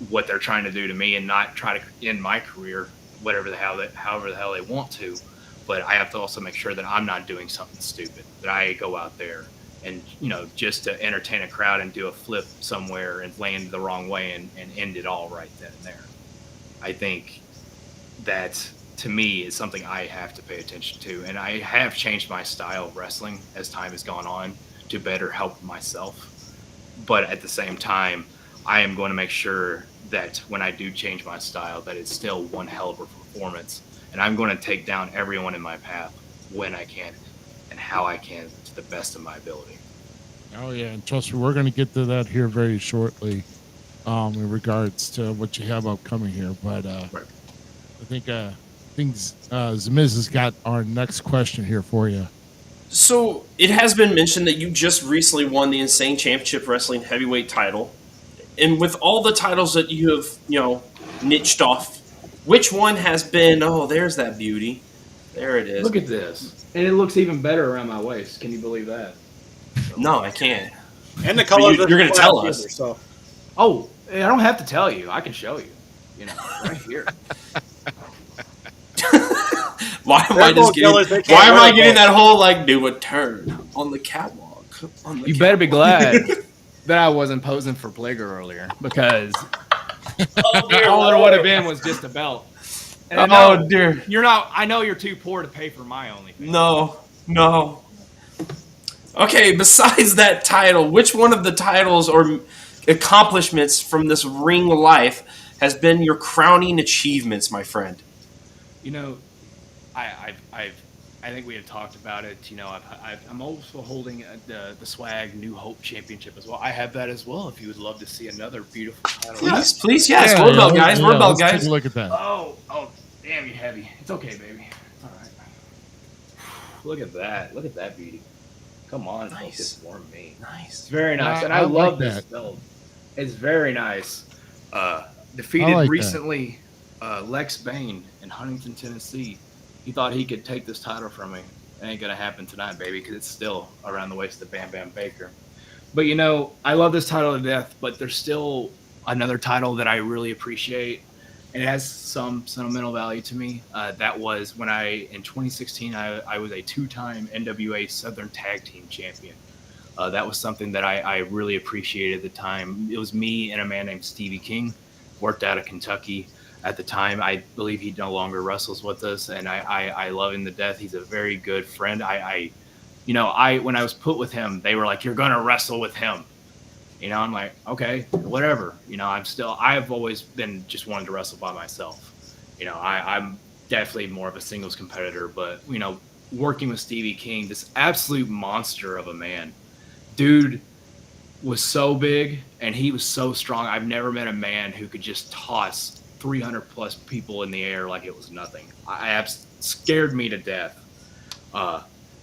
what they're trying to do to me and not try to end my career, however the hell they want to, but I have to also make sure that I'm not doing something stupid, that I go out there and, just to entertain a crowd and do a flip somewhere and land the wrong way and end it all right then and there. I think that, to me, is something I have to pay attention to. And I have changed my style of wrestling as time has gone on to better help myself. But at the same time, I am going to make sure that when I do change my style, that it's still one hell of a performance. And I'm going to take down everyone in my path when I can and how I can to the best of my ability. Oh, yeah. And trust me, we're going to get to that here very shortly in regards to what you have upcoming here. But right. I think Zmiz has got our next question here for you. So it has been mentioned that you just recently won the Insane Championship Wrestling Heavyweight title. And with all the titles that you have, niched off, which one has been, oh, there's that beauty. There it is. Look at this. And it looks even better around my waist. Can you believe that? No, I can't. And the color you're going to tell us. So. Oh, I don't have to tell you. I can show you. Right here. Why am I getting that whole, do a turn on the catwalk? You better be glad that I wasn't posing for Plager earlier, because all there would have been was just a belt. And dear. I know you're too poor to pay for my OnlyFans. No. Okay, besides that title, which one of the titles or accomplishments from this ring life has been your crowning achievements, my friend? I think we had talked about it. I'm also holding the Swag New Hope Championship as well. I have that as well. If you would love to see another beautiful title, please, yes. Gold belt, guys. Gold belt, guys. Take a look at that. Oh, damn, you're heavy. It's okay, baby. All right. Look at that. Look at that beauty. Come on, nice. For me. Nice. It's very nice, and I love this belt. It's very nice. Defeated recently Lex Bain in Huntington, Tennessee. He thought he could take this title from me. It ain't gonna happen tonight, baby, because it's still around the waist of Bam Bam Baker. But I love this title to death. But there's still another title that I really appreciate, and it has some sentimental value to me. That was when in 2016, I was a 2-time NWA Southern Tag Team Champion. That was something that I really appreciated at the time. It was me and a man named Stevie King, worked out of Kentucky. At the time, I believe he no longer wrestles with us, and I love him to death. He's a very good friend. When I was put with him, they were like, "You're gonna wrestle with him." I'm like, okay, whatever. I've always been just wanting to wrestle by myself. definitely more of a singles competitor. But, working with Stevie King, this absolute monster of a man. Dude was so big and he was so strong. I've never met a man who could just toss 300 plus people in the air like it was nothing. Scared me to death.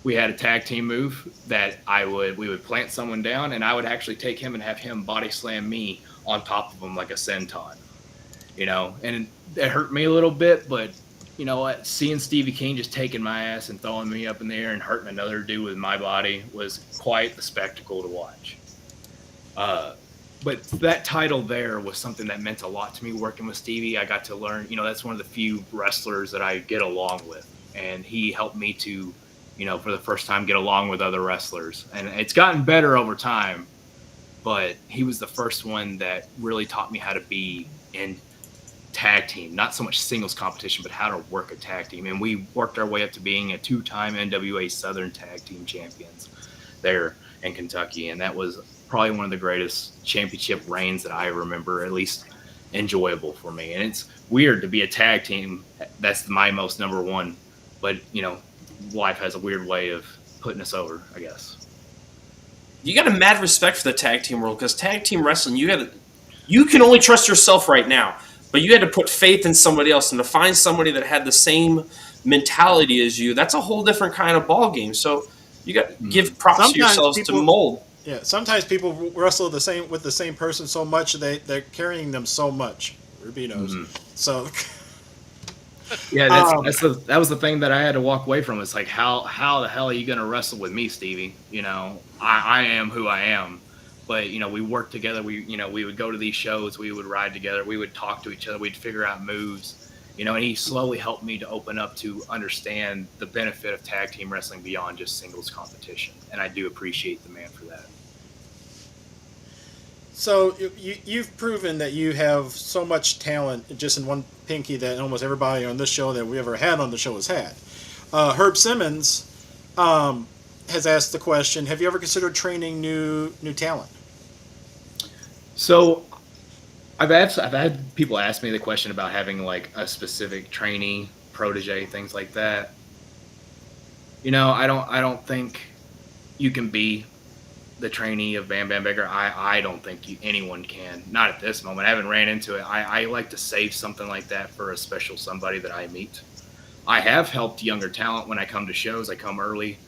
We had a tag team move that we would plant someone down, and I would actually take him and have him body slam me on top of him like a senton. And it hurt me a little bit, but you know what? Seeing Stevie King just taking my ass and throwing me up in the air and hurting another dude with my body was quite the spectacle to watch. But that title there was something that meant a lot to me working with Stevie. I got to learn, that's one of the few wrestlers that I get along with. And he helped me to, for the first time get along with other wrestlers. And it's gotten better over time, but he was the first one that really taught me how to be in tag team, not so much singles competition, but how to work a tag team. And we worked our way up to being a 2-time NWA Southern Tag Team champions there in Kentucky. And that was probably one of the greatest championship reigns that I remember, at least enjoyable for me. And it's weird to be a tag team. That's my most number one. But, life has a weird way of putting us over, I guess. You got a mad respect for the tag team world, because tag team wrestling, you can only trust yourself right now. But you had to put faith in somebody else, and to find somebody that had the same mentality as you, that's a whole different kind of ball game. So you got to give props to yourselves to mold. Yeah, sometimes people wrestle with the same person so much they're carrying them so much. Rubinos. So yeah, that was the thing that I had to walk away from. It's like, how the hell are you going to wrestle with me, Stevie? I am who I am. But, we worked together. We would go to these shows. We would ride together. We would talk to each other. We'd figure out moves. And he slowly helped me to open up to understand the benefit of tag team wrestling beyond just singles competition. And I do appreciate the man for that. So you've proven that you have so much talent just in one pinky that almost everybody on this show that we ever had on the show has had. Herb Simmons has asked the question, have you ever considered training new talent? So I've had people ask me the question about having like a specific trainee, protege, things like that. I don't think you can be the trainee of Bam Bam Bigelow. I don't think anyone can. Not at this moment. I haven't ran into it. I like to save something like that for a special somebody that I meet. I have helped younger talent when I come to shows. I come early.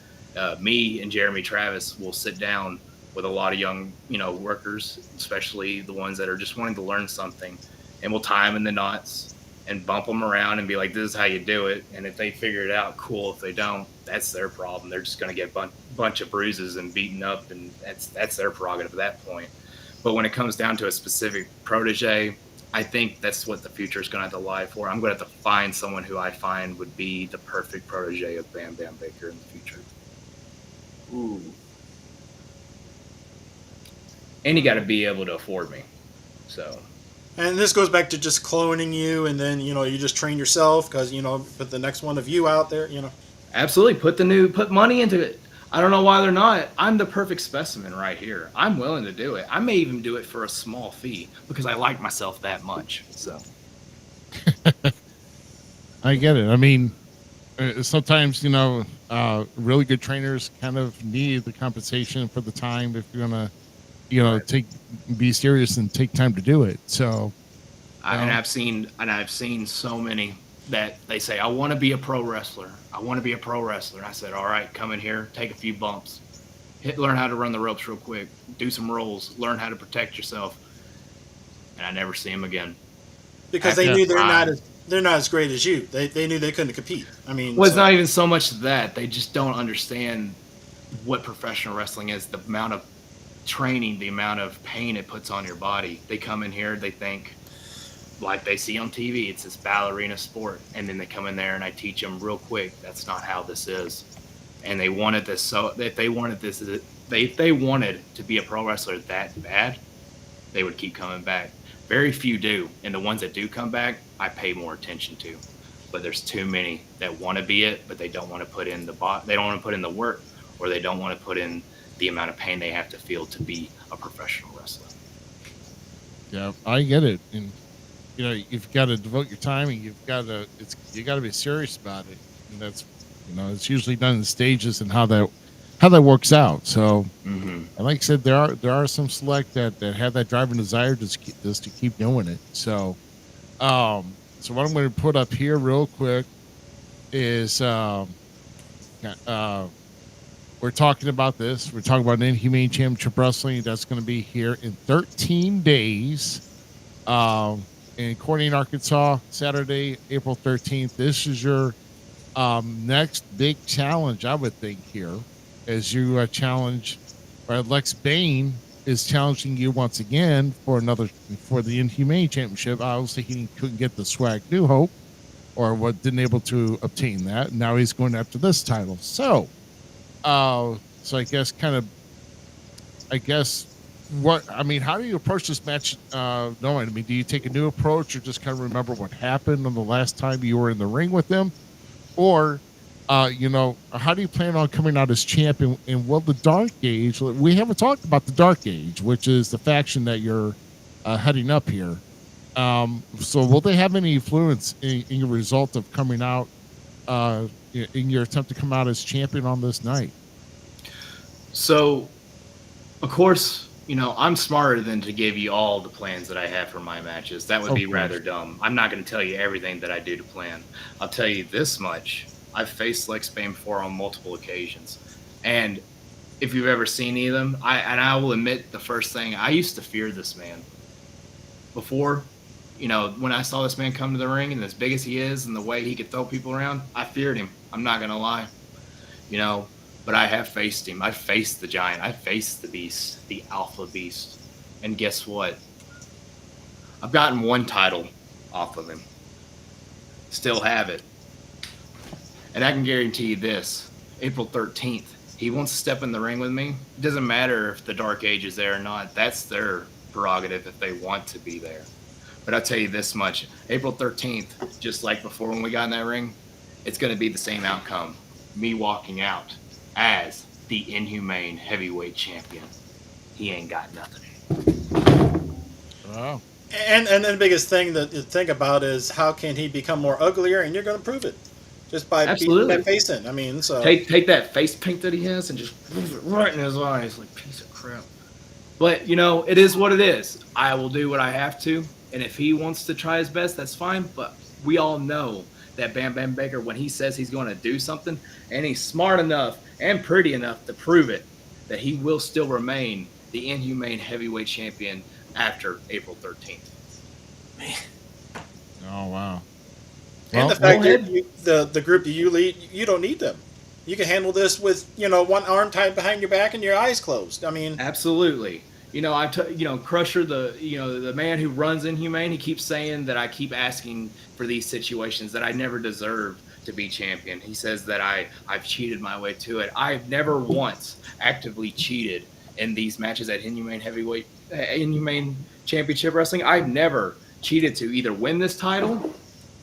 Me and Jeremy Travis will sit down with a lot of young, workers, especially the ones that are just wanting to learn something, and we'll tie them in the knots and bump them around and be like, this is how you do it. And if they figure it out, cool. If they don't, that's their problem. They're just going to get a bunch of bruises and beaten up, and that's their prerogative at that point. But when it comes down to a specific protege, I think that's what the future is going to have to lie for. I'm going to have to find someone who I find would be the perfect protege of Bam Bam Baker in the future. Ooh. And you got to be able to afford me. So. And this goes back to just cloning you, and then you just train yourself because put the next one of you out there. Absolutely, put money into it. I don't know why they're not. I'm the perfect specimen right here. I'm willing to do it. I may even do it for a small fee because I like myself that much. So. I get it. I mean, sometimes really good trainers kind of need the compensation for the time if you're gonna. Be serious and take time to do it. So, and I've seen so many that they say, I want to be a pro wrestler. I want to be a pro wrestler. And I said, all right, come in here, take a few bumps, learn how to run the ropes real quick, do some rolls, learn how to protect yourself. And I never see them again. Because they knew they're not as great as you. They knew they couldn't compete. I mean, it's not even so much that they just don't understand what professional wrestling is, the amount of training, the amount of pain it puts on your body. They come in here, they think like they see on TV, it's this ballerina sport, and then they come in there and I teach them real quick, that's not how this is. And they wanted this, so if they wanted to be a pro wrestler that bad, they would keep coming back. Very few do, and the ones that do come back, I pay more attention to. But there's too many that want to be it, but they don't want to put in they don't want to put in the work, or they don't want to put in the amount of pain they have to feel to be a professional wrestler. Yeah, I get it. And you've got to devote your time, and you got to be serious about it. And that's, it's usually done in stages and how that works out. So, and like I said, there are some select that have that drive and desire just to keep doing it. So, so what I'm going to put up here real quick is, we're talking about this. We're talking about Inhumane Championship Wrestling. That's going to be here in 13 days. In Corning, Arkansas, Saturday, April 13th. This is your next big challenge, I would think, here, as you challenge. Lex Bain is challenging you once again for the Inhumane Championship. Obviously, he couldn't get the Swag New Hope, or didn't able to obtain that. Now he's going after this title. So I guess how do you approach this match? Do you take a new approach, or just kind of remember what happened on the last time you were in the ring with him? Or, how do you plan on coming out as champion? And will the Dark Age, we haven't talked about the Dark Age, which is the faction that you're heading up here. So will they have any influence in your result of coming out, in your attempt to come out as champion on this night? So, of course, I'm smarter than to give you all the plans that I have for my matches. That would be rather dumb. I'm not going to tell you everything that I do to plan. I'll tell you this much. I've faced Lex Bain before on multiple occasions. And if you've ever seen any of them, I will admit the first thing, I used to fear this man. Before, when I saw this man come to the ring, and as big as he is and the way he could throw people around, I feared him. I'm not going to lie. But I have faced him. I faced the giant. I faced the beast, the alpha beast. And guess what? I've gotten one title off of him. Still have it. And I can guarantee you this. April 13th, he wants to step in the ring with me. It doesn't matter if the Dark Age is there or not. That's their prerogative if they want to be there. But I'll tell you this much. April 13th, just like before when we got in that ring, it's going to be the same outcome. Me walking out as the Inhumane Heavyweight Champion. He ain't got nothing. Wow. And then the biggest thing that you think about is how can he become more uglier, and you're going to prove it just by beating that face in. So take that face paint that he has and just move it right in his eyes like piece of crap. But it is what it is. I will do what I have to, and if he wants to try his best, that's fine. But we all know that Bam Bam Baker, when he says he's going to do something, and he's smart enough and pretty enough to prove it, that he will still remain the Inhumane Heavyweight Champion after April 13th. Man. Oh, wow. And the fact that the group that you lead, you don't need them. You can handle this with, one arm tied behind your back and your eyes closed. Absolutely. Crusher, the man who runs Inhumane, he keeps saying that I keep asking for these situations, that I never deserve to be champion. He says that I've cheated my way to it. I've never once actively cheated in these matches at Inhumane Championship Wrestling. I've never cheated to either win this title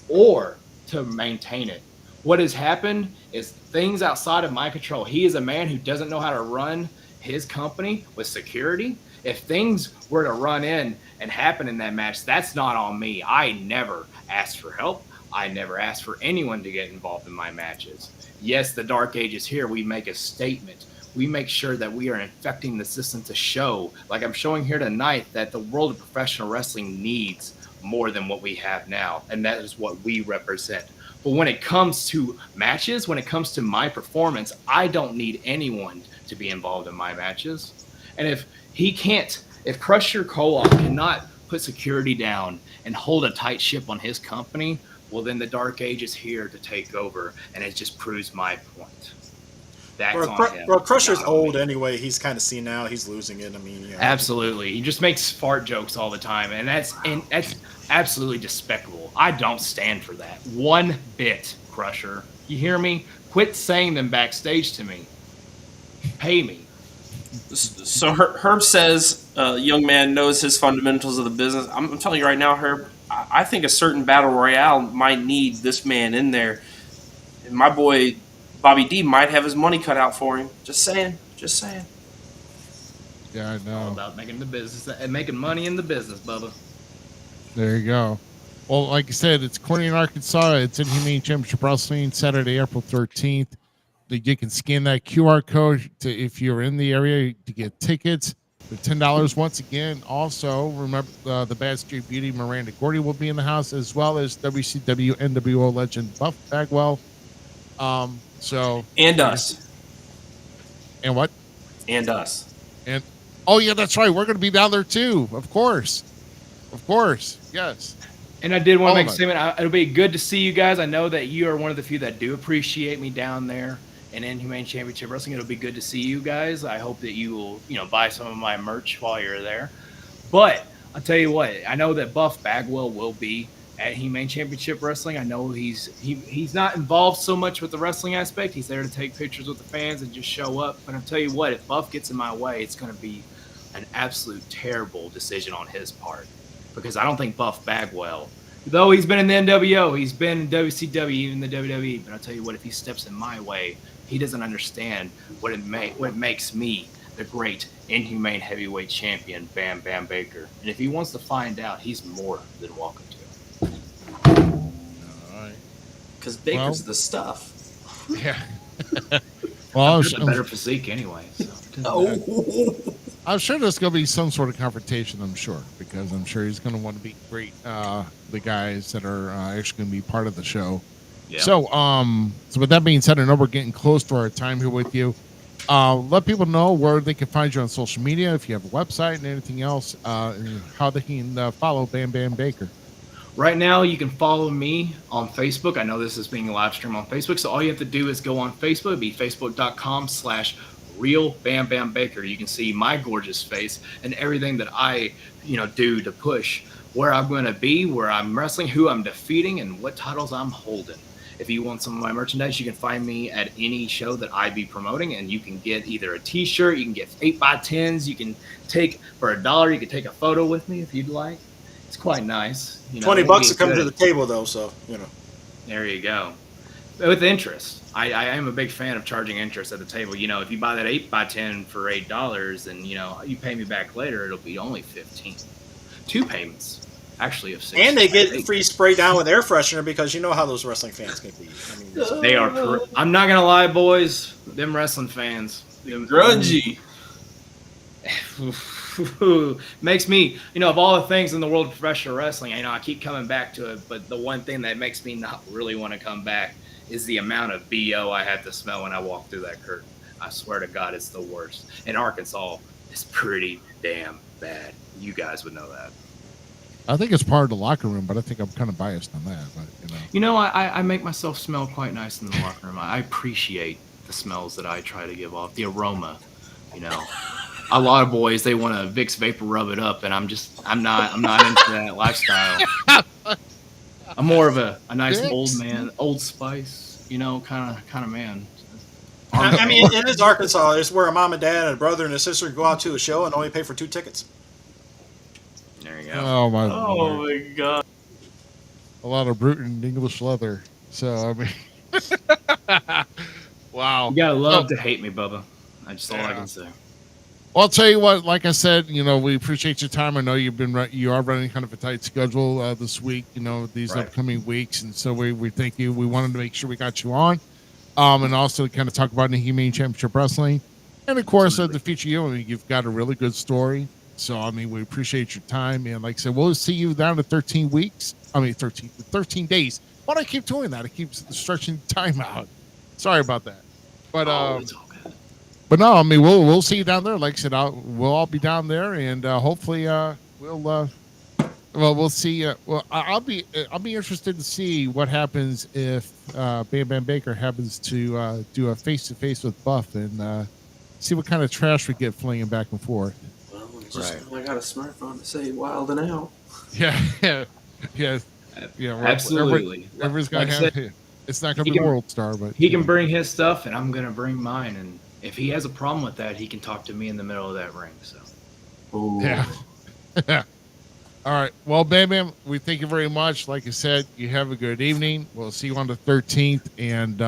or to maintain it. What has happened is things outside of my control. He is a man who doesn't know how to run his company with security. If things were to run in and happen in that match, that's not on me. I never asked for help. I never asked for anyone to get involved in my matches. Yes, the Dark Age is here. We make a statement. We make sure that we are infecting the system to show, like I'm showing here tonight, that the world of professional wrestling needs more than what we have now. And that is what we represent. But when it comes to matches, when it comes to my performance, I don't need anyone to be involved in my matches. And if Crusher Koloff cannot put security down and hold a tight ship on his company, well, then the Dark Age is here to take over, and it just proves my point. That's on him. Well, Crusher's old anyway. He's kind of senile. He's losing it. Absolutely. He just makes fart jokes all the time, and that's absolutely despicable. I don't stand for that one bit, Crusher. You hear me? Quit saying them backstage to me. Pay me. So Herb says young man knows his fundamentals of the business. I'm telling you right now, Herb, I think a certain battle royale might need this man in there. And my boy Bobby D might have his money cut out for him. Just saying. Yeah, I know. All about making the business and making money in the business, Bubba. There you go. Well, like I said, it's Corning, Arkansas. It's Inhumane Championship Wrestling, Saturday, April 13th. You can scan that QR code if you're in the area to get tickets. They're $10 once again. Also, remember the Bad Street Beauty Miranda Gordy will be in the house, as well as WCW NWO legend Buff Bagwell. And us. And what? And us. And oh yeah, that's right. We're going to be down there too. Of course. Yes. And I did want to make a statement. It'll be good to see you guys. I know that you are one of the few that do appreciate me down there in Inhumane Championship Wrestling. It'll be good to see you guys. I hope that you will, buy some of my merch while you're there. But I'll tell you what, I know that Buff Bagwell will be at Inhumane Championship Wrestling. I know he's not involved so much with the wrestling aspect. He's there to take pictures with the fans and just show up. But I'll tell you what, if Buff gets in my way, it's going to be an absolute terrible decision on his part. Because I don't think Buff Bagwell, though he's been in the NWO, he's been in WCW, even the WWE, but I'll tell you what, if he steps in my way, he doesn't understand what makes me the great Inhumane heavyweight champion, Bam Bam Baker. And if he wants to find out, he's more than welcome to. All right. Because Baker's the stuff. Yeah. Well, I've got a better physique anyway. So I'm sure there's going to be some sort of confrontation, I'm sure, because I'm sure he's going to want to beat the guys that are actually going to be part of the show. Yeah. So with that being said, I know we're getting close to our time here with you. Let people know where they can find you on social media, if you have a website and anything else, and how they can follow Bam Bam Baker. Right now, you can follow me on Facebook. I know this is being live streamed on Facebook, so all you have to do is go on Facebook. It'd be facebook.com/Real Bam Bam Baker. You can see my gorgeous face and everything that I, do to push where I'm going to be, where I'm wrestling, who I'm defeating, and what titles I'm holding. If you want some of my merchandise, you can find me at any show that I be promoting, and you can get either a T-shirt, you can get 8x10s, you can take for $1, you can take a photo with me if you'd like. It's quite nice. $20 to come to the table, though, so There you go. With interest. I am a big fan of charging interest at the table. If you buy that 8x10 for $8, and you pay me back later, it'll be only $15. 2 payments, actually, of 6. And they get free spray down with air freshener because you know how those wrestling fans can be. They are. I'm not gonna lie, boys. Them wrestling fans, grungy. Makes me, of all the things in the world of professional wrestling, I keep coming back to it, but the one thing that makes me not really want to come back is the amount of BO I have to smell when I walk through that curtain. I swear to God, it's the worst. In Arkansas, it's pretty damn bad. You guys would know that. I think it's part of the locker room, but I think I'm kind of biased on that. But I make myself smell quite nice in the locker room. I appreciate the smells that I try to give off, the aroma. A lot of boys, they want to Vicks Vapor rub it up, and I'm not into that lifestyle. I'm more of a nice Vicks? old man, Old Spice, kind of man. I mean, it is Arkansas. It's where a mom and dad and a brother and a sister go out to a show and only pay for 2 tickets. There you go. Oh my God! A lot of Bruton English leather. So I mean, wow. You gotta love to hate me, Bubba. That's all I can say. Well, I'll tell you what. Like I said, we appreciate your time. I know you are running kind of a tight schedule this week. These upcoming weeks, and so we thank you. We wanted to make sure we got you on, and also kind of talk about the Inhumane Championship Wrestling, and of course the future you. You've got a really good story. So we appreciate your time, and like I said, we'll see you down to 13 weeks. 13 days. Why do I keep doing that? I keep stretching time out. Sorry about that. But it's all good. But no, we'll see you down there. Like I said, we'll all be down there, and hopefully we'll see. I'll be interested to see what happens if Bam Bam Baker happens to do a face-to-face with Buff, and see what kind of trash we get flinging back and forth. I got a smartphone to say wild and out. Yeah. Absolutely. Everyone's gonna have. It's not gonna be World Star, but he can bring his stuff, and I'm gonna bring mine. And if he has a problem with that, he can talk to me in the middle of that ring. So. Ooh. Yeah. All right. Well, Bam Bam, we thank you very much. Like I said, you have a good evening. We'll see you on the 13th, and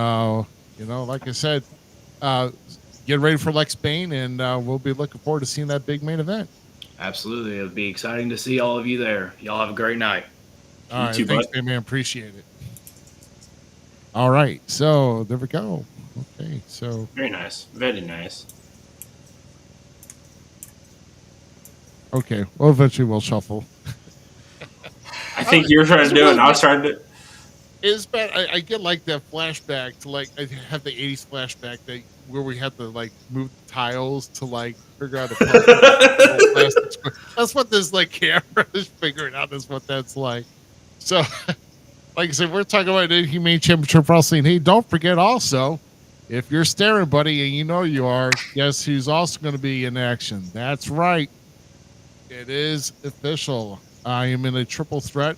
like I said, get ready for Lex Bain, and we'll be looking forward to seeing that big main event. Absolutely. It'll be exciting to see all of you there. Y'all have a great night. All right, too, thanks, bud. man. Appreciate it. All right, so there we go. Okay, so Very nice. Very nice. okay, well, eventually we'll shuffle. I think you were trying to do it, and I was trying to. It's bad. I get like that flashback to like I have the '80s flashback that where we had to like move the tiles to like figure out a plastic square. That's what this like camera is figuring out. Is what that's like. So, like I said, we're talking about Inhumane Championship Wrestling. Hey, don't forget also, if you're staring, buddy, and you know you are, guess who's also going to be in action? That's right. It is official. I am in a triple threat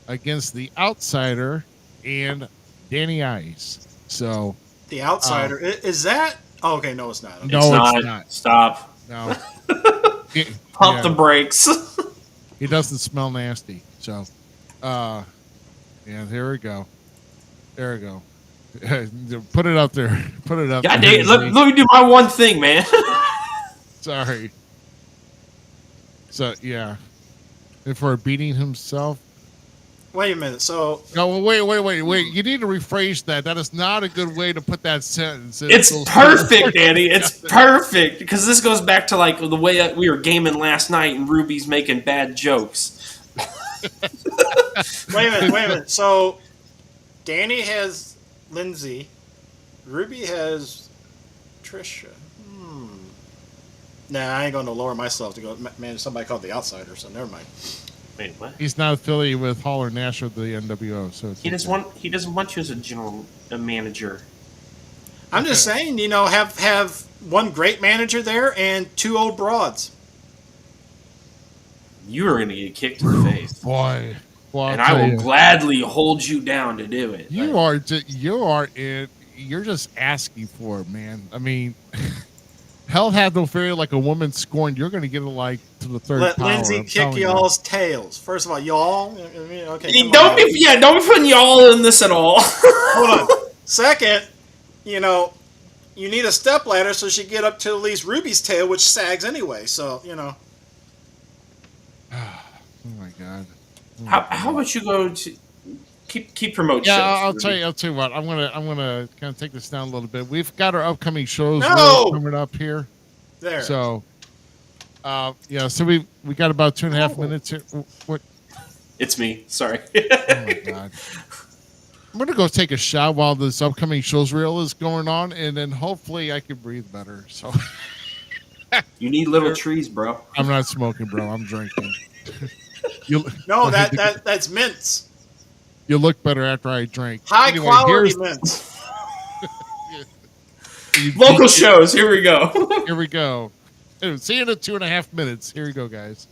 against the Outsider and Danny Ice. So The Outsider. Is that? Oh, okay, no, it's not. Okay. no, it's not. Stop. No. Pump the brakes. He doesn't smell nasty. So, yeah, there we go. There we go. Put it up there. Put it up. God there. dang it. Let me do my one thing, man. Sorry. So, yeah. And for beating himself. Wait a minute. So No, wait. You need to rephrase that. That is not a good way to put that sentence. It's perfect, Danny. It's perfect. Because this goes back to like the way we were gaming last night and Ruby's making bad jokes. wait a minute. So Danny has Lindsay. Ruby has Trisha. Nah, I ain't going to lower myself to go manage somebody called the Outsider, so never mind. Wait, what? He's not affiliated with Hall or Nash or the NWO, so it's He doesn't want you as a manager. I'm just saying, have one great manager there and two old broads. You are going to get kicked in the face. Boy, and I will gladly hold you down to do it. You're just asking for it, man. I mean, hell had no fear like a woman scorned. You're going to get it like to the third Let power. Lindsay kick y'all's tails. First of all, y'all. Okay. Don't be putting y'all in this at all. Hold on. Second, you need a step ladder so she get up to at least Ruby's tail, which sags anyway. So Oh my God. How about you go to keep promoting? Yeah, shows, I'll tell you what. I'm gonna kind of take this down a little bit. We've got our upcoming shows coming up here. There. So, yeah. So we got about 2.5 minutes here. What? It's me. Sorry. Oh my God. I'm gonna go take a shot while this upcoming shows reel is going on, and then hopefully I can breathe better. So. You need little trees, bro. I'm not smoking, bro. I'm drinking. That's mints. You look better after I drink. High quality mints. Local shows. Here we go. Here we go. See you in 2.5 minutes. Here we go, guys.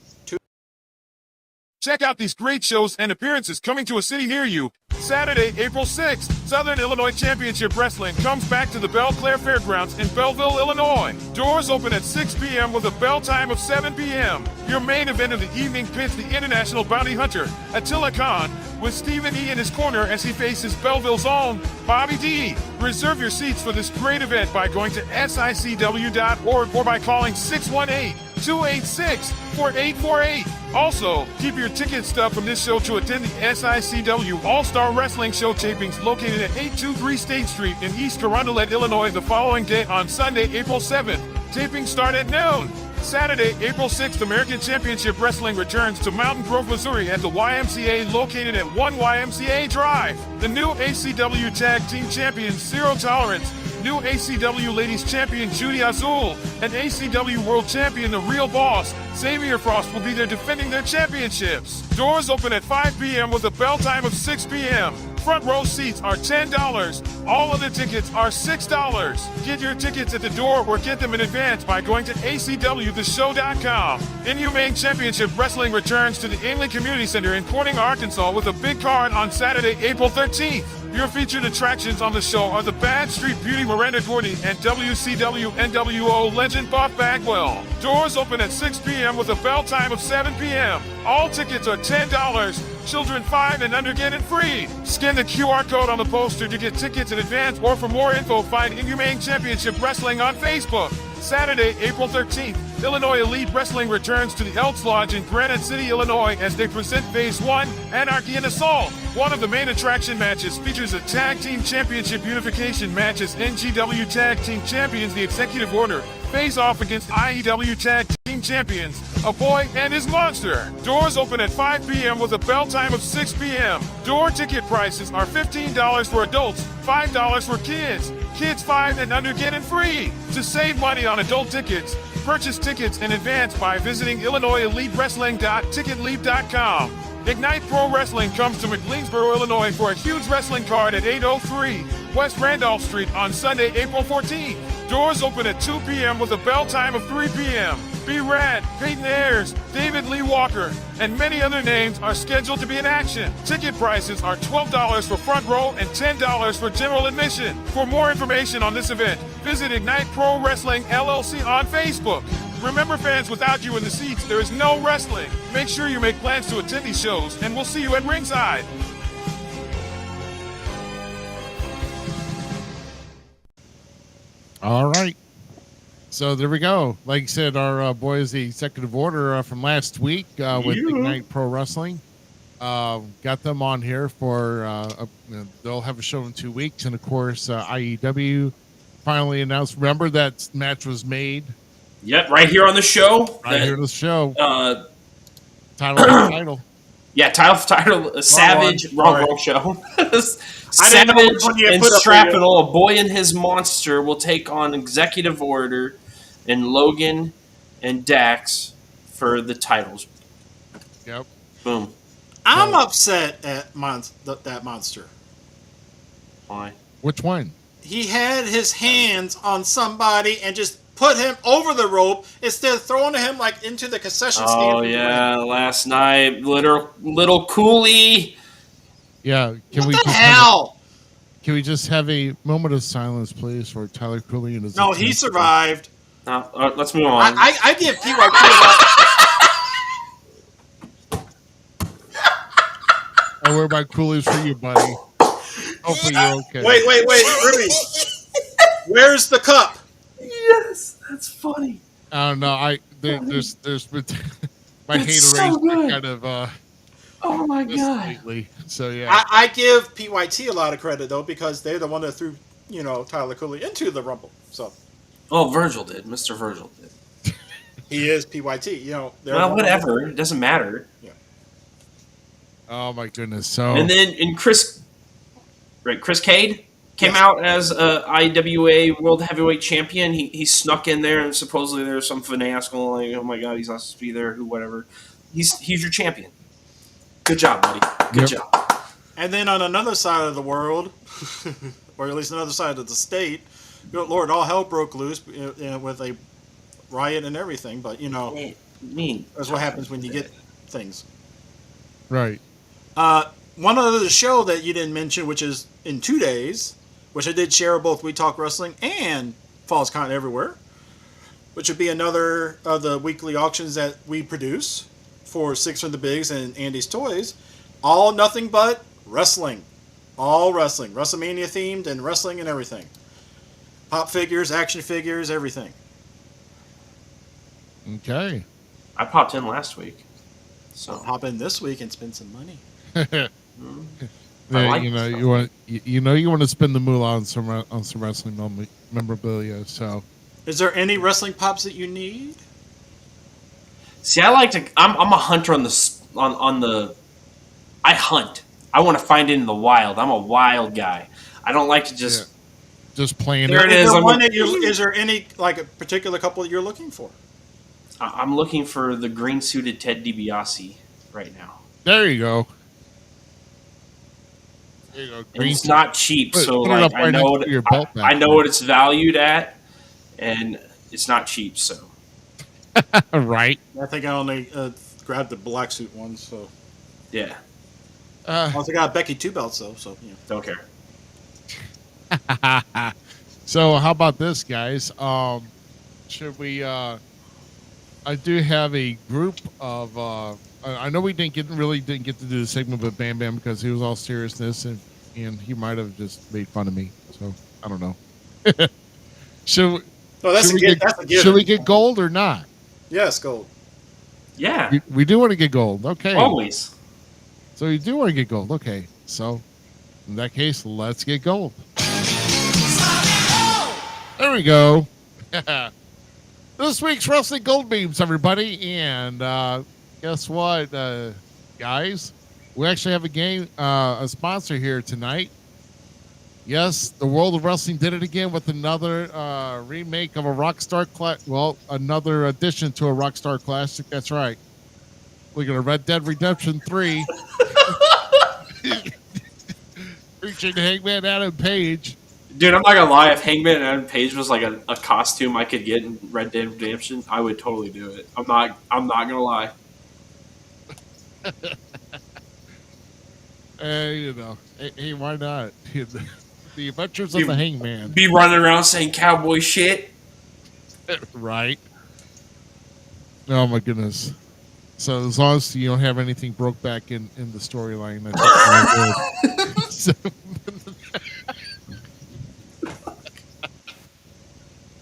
Check out these great shows and appearances coming to a city near you. Saturday, April 6th, Southern Illinois Championship Wrestling comes back to the Belle Claire Fairgrounds in Belleville, Illinois. Doors open at 6 p.m. with a bell time of 7 p.m. Your main event of the evening pits the international bounty hunter, Attila Khan, with Stephen E. in his corner as he faces Belleville's own Bobby D. Reserve your seats for this great event by going to sicw.org or by calling 618-286-4848. Also, keep your ticket stub from this show to attend the SICW All-Star Wrestling Show tapings located at 823 State Street in East Carondelet, Illinois the following day on Sunday, April 7th. Tapings start at noon. Saturday, April 6th, American Championship Wrestling returns to Mountain Grove, Missouri at the YMCA located at 1 YMCA Drive. The new ACW Tag Team Champions Zero Tolerance, new ACW Ladies Champion Judy Azul, and ACW World Champion The Real Boss, Xavier Frost will be there defending their championships. Doors open at 5 p.m. with a bell time of 6 p.m. Front row seats are $10. All other tickets are $6. Get your tickets at the door or get them in advance by going to acwtheshow.com. Inhumane Championship Wrestling returns to the Ainley Community Center in Corning, Arkansas with a big card on Saturday, April 13th. Your featured attractions on the show are the Bad Street Beauty Miranda Gordy and WCW NWO legend Bob Bagwell. Doors open at 6 p.m. with a bell time of 7 p.m. All tickets are $10. Children 5 and under get it free. Scan the QR code on the poster to get tickets in advance or for more info find Inhumane Championship Wrestling on Facebook. Saturday, April 13th, Illinois Elite Wrestling returns to the Elks Lodge in Granite City, Illinois as they present Phase 1, Anarchy and Assault. One of the main attraction matches features a Tag Team Championship unification match as NGW Tag Team Champions, the Executive Order, face off against IEW Tag Team Champions, a boy and his monster. Doors open at 5 p.m. with a bell time of 6 p.m. Door ticket prices are $15 for adults, $5 for kids. Kids 5 and under get it free. To save money on adult tickets, purchase tickets in advance by visiting IllinoisEliteWrestling.ticketleap.com. Ignite Pro Wrestling comes to McLeansboro, Illinois for a huge wrestling card at 803 West Randolph Street on Sunday, April 14th. Doors open at 2 p.m. with a bell time of 3 p.m. B. Rad, Peyton Ayers, David Lee Walker, and many other names are scheduled to be in action. Ticket prices are $12 for front row and $10 for general admission. For more information on this event, visit Ignite Pro Wrestling LLC on Facebook. Remember, fans, without you in the seats, there is no wrestling. Make sure you make plans to attend these shows, and we'll see you at ringside. All right. So there we go. Like I said, our boys, the Executive Order from last week with Ignite Pro Wrestling. Got them on here for, they'll have a show in 2 weeks. And of course, IEW finally announced. Remember that match was made? Yep, right here on the show. Right here on the show. Title. Yeah, title, Savage, wrong show. Savage and put up Shrapnel, a boy and his monster, will take on Executive Order and Logan and Dax for the titles. Yep. Boom. I'm upset at that monster. Why? Which one? He had his hands on somebody and just put him over the rope instead of throwing him like into the concession stand. Oh yeah, last night, little Cooley. Yeah. What the hell? Can we just have a moment of silence, please, for Tyler Cooley and his? No, he survived. Let's move on. I give PYT. I wear my Coolies for you, buddy. Hopefully you're okay. Wait, Ruby. Where's the cup? Yes, that's funny. I don't know. There's my That's hater so race good. kind of Oh my god. lately. So yeah. I give PYT a lot of credit though because they're the one that threw Tyler Cooley into the Rumble. So. Oh, Virgil did. Mr. Virgil did. He is PYT. Well, whatever. It doesn't matter. Yeah. Oh my goodness. So And Chris Cade came out as a IWA World Heavyweight Champion. He snuck in there, and supposedly there's some finascal, like, oh my god, he's not supposed to be there, whatever. He's your champion. Good job, buddy. Good job. And then on another side of the world, or at least another side of the state, good Lord, all hell broke loose with a riot and everything. But that's what happens when you get things. right. One other show that you didn't mention, which is in 2 days, which I did share both We Talk Wrestling and Falls Count Everywhere, which would be another of the weekly auctions that we produce for Six from the Bigs and Andy's Toys. All nothing but wrestling. All wrestling. WrestleMania themed and wrestling and everything. Pop figures, action figures, everything. Okay. I popped in last week. So Hop in this week and spend some money. Yeah, you want to spend the moolah on some wrestling memorabilia. So, is there any wrestling pops that you need? see, I like to. I'm a hunter on the. I hunt. I want to find it in the wild. I'm a wild guy. I don't like to just playing. There it is. Is there any like a particular couple that you're looking for? I'm looking for the green suited Ted DiBiase right now. There you go. And it's not cheap, so put it up like, right next to your belt I know what it's valued at, and it's not cheap. So, right. I think I only grabbed the black suit one. So, yeah. I also got Becky 2 belts though. So, Don't care. So how about this, guys? Should we? I do have a group of. I know we didn't get to do the segment with Bam Bam because he was all seriousness and he might have just made fun of me. So I don't know. So No, that's a given. Should we get gold or not? Yes, gold. Yeah, We do want to get gold. Okay. always. So you do want to get gold. Okay. So in that case, let's get gold. There we go. This week's Wrestling Gold Beams, everybody. And guess what, guys? We actually have a sponsor here tonight. Yes, the World of Wrestling did it again with another remake of a Rockstar another addition to a Rockstar Classic. That's right. Look at Red Dead Redemption 3. Featuring Hangman Adam Page. Dude, I'm not gonna lie. If Hangman and Adam Page was like a costume I could get in Red Dead Redemption, I would totally do it. I'm not gonna lie. Hey, why not? The Adventures of the Hangman. Be running around saying cowboy shit. Right. Oh my goodness. So as long as you don't have anything broke back in the storyline, that's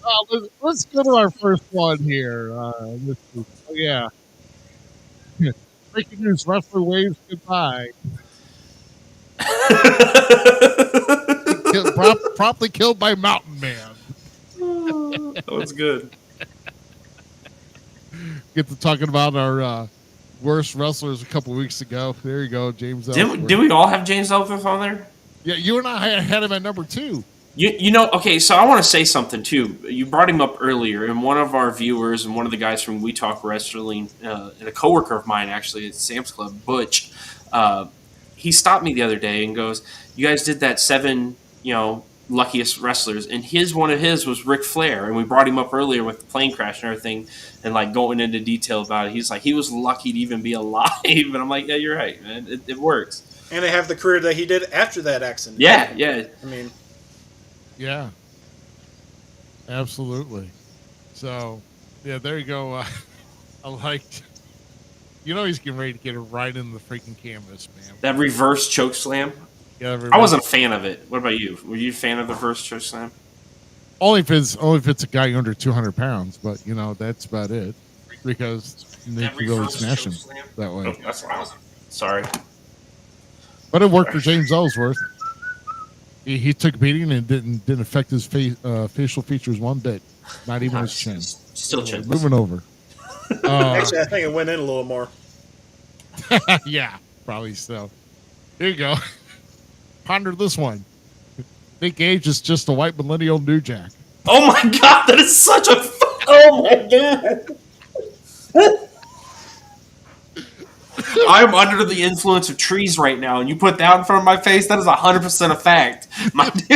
all good. So, let's go to our first one here. Breaking news: Wrestler waves goodbye. Promptly killed by Mountain Man. That was good. Get to talking about our worst wrestlers a couple weeks ago. There you go, James. Did we all have James Ellsworth on there? Yeah, you and I had him at number 2. You know, okay, so I want to say something too. You brought him up earlier, and one of our viewers and one of the guys from We Talk Wrestling, and a coworker of mine actually at Sam's Club, Butch, he stopped me the other day and goes, "You guys did that 7, luckiest wrestlers," and one of his was Ric Flair, and we brought him up earlier with the plane crash and everything, and like going into detail about it. He's like, he was lucky to even be alive, and I'm like, yeah, you're right, man. It works. And to have the career that he did after that accident. Yeah. I mean, yeah, absolutely. So, yeah, there you go. I liked. He's getting ready to get it right in the freaking canvas, man. That reverse choke slam. Yeah, I wasn't a fan of it. What about you? Were you a fan of the reverse choke slam? Only if it's a guy under 200 pounds, but that's about it. Because they can really smash him that way. Oh, that's awesome. Sorry. But it worked for James Ellsworth. He took a beating and didn't affect his facial features one bit. Not even his chin. Still chin. Moving over. actually, I think it went in a little more. Yeah, probably so. Here you go. Ponder this one. Nick Gage is just a white millennial New Jack. Oh my god, that is such a. Oh my god. I'm under the influence of trees right now, and you put that in front of my face. That is 100% a fact, my dude.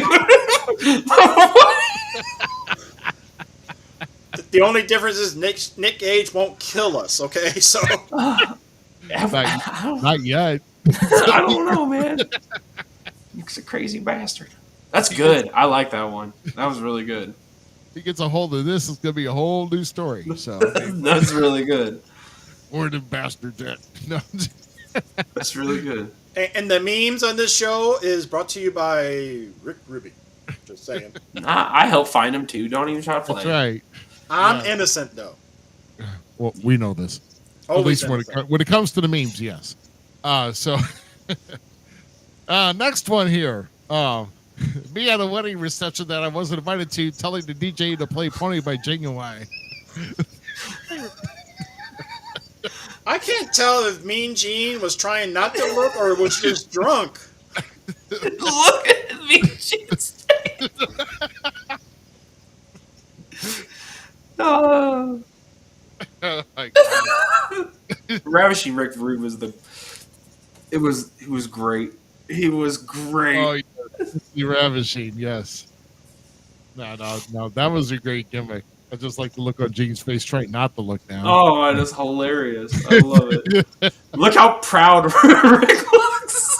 The only difference is Nick Gage won't kill us. Okay, so Not yet. I don't know, man. Nick's a crazy bastard. That's good. I like that one. That was really good. If he gets a hold of this, it's going to be a whole new story. So That's really good. Or the bastard that. No. That's really good. and the memes on this show is brought to you by Rick Ruby. Just saying. I helped find him too. Don't even try to play. That's right. I'm innocent though. Well, we know this. Always At least when it comes to the memes, yes. Next one here. Me at a wedding reception that I wasn't invited to, telling the DJ to play Pony by Genuine. I can't tell if Mean Gene was trying not to look or was just drunk. Look at me, Jesus. Oh. Oh my God. Ravishing Rick Rude was he was great. He was great. Oh, yeah. You're ravishing, yes. No, that was a great gimmick. I just like the look on Gene's face trying not to look now. Oh, that is hilarious. I love it. Look how proud Rick looks.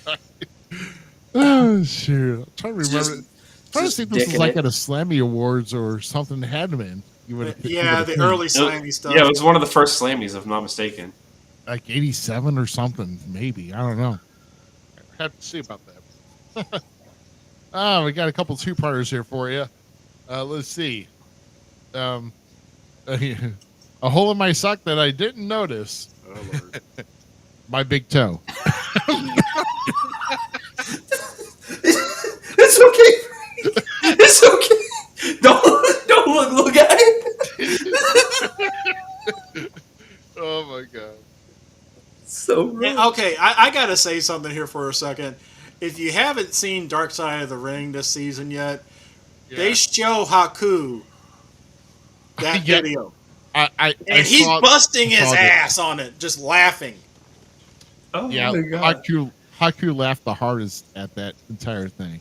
Right. Oh, shoot. I'm trying to remember. I'm trying to think this was like at a Slammy Awards or something that had him in. The early Slammy stuff. Yeah, it was one of the first Slammies, if I'm not mistaken. Like 87 or something, maybe. I don't know. I have to see about that. Oh, we got a couple two-parters here for you. Let's see. A hole in my sock that I didn't notice. Oh, Lord. My big toe. It's okay. It's okay. Don't look at it. Oh my god. So rude. Okay, I gotta say something here for a second. If you haven't seen Dark Side of the Ring this season yet, they show Haku that Yeah. video. I He's saw- busting his saw it. ass on it, just laughing. Oh Yeah, my god. Haku laughed the hardest at that entire thing.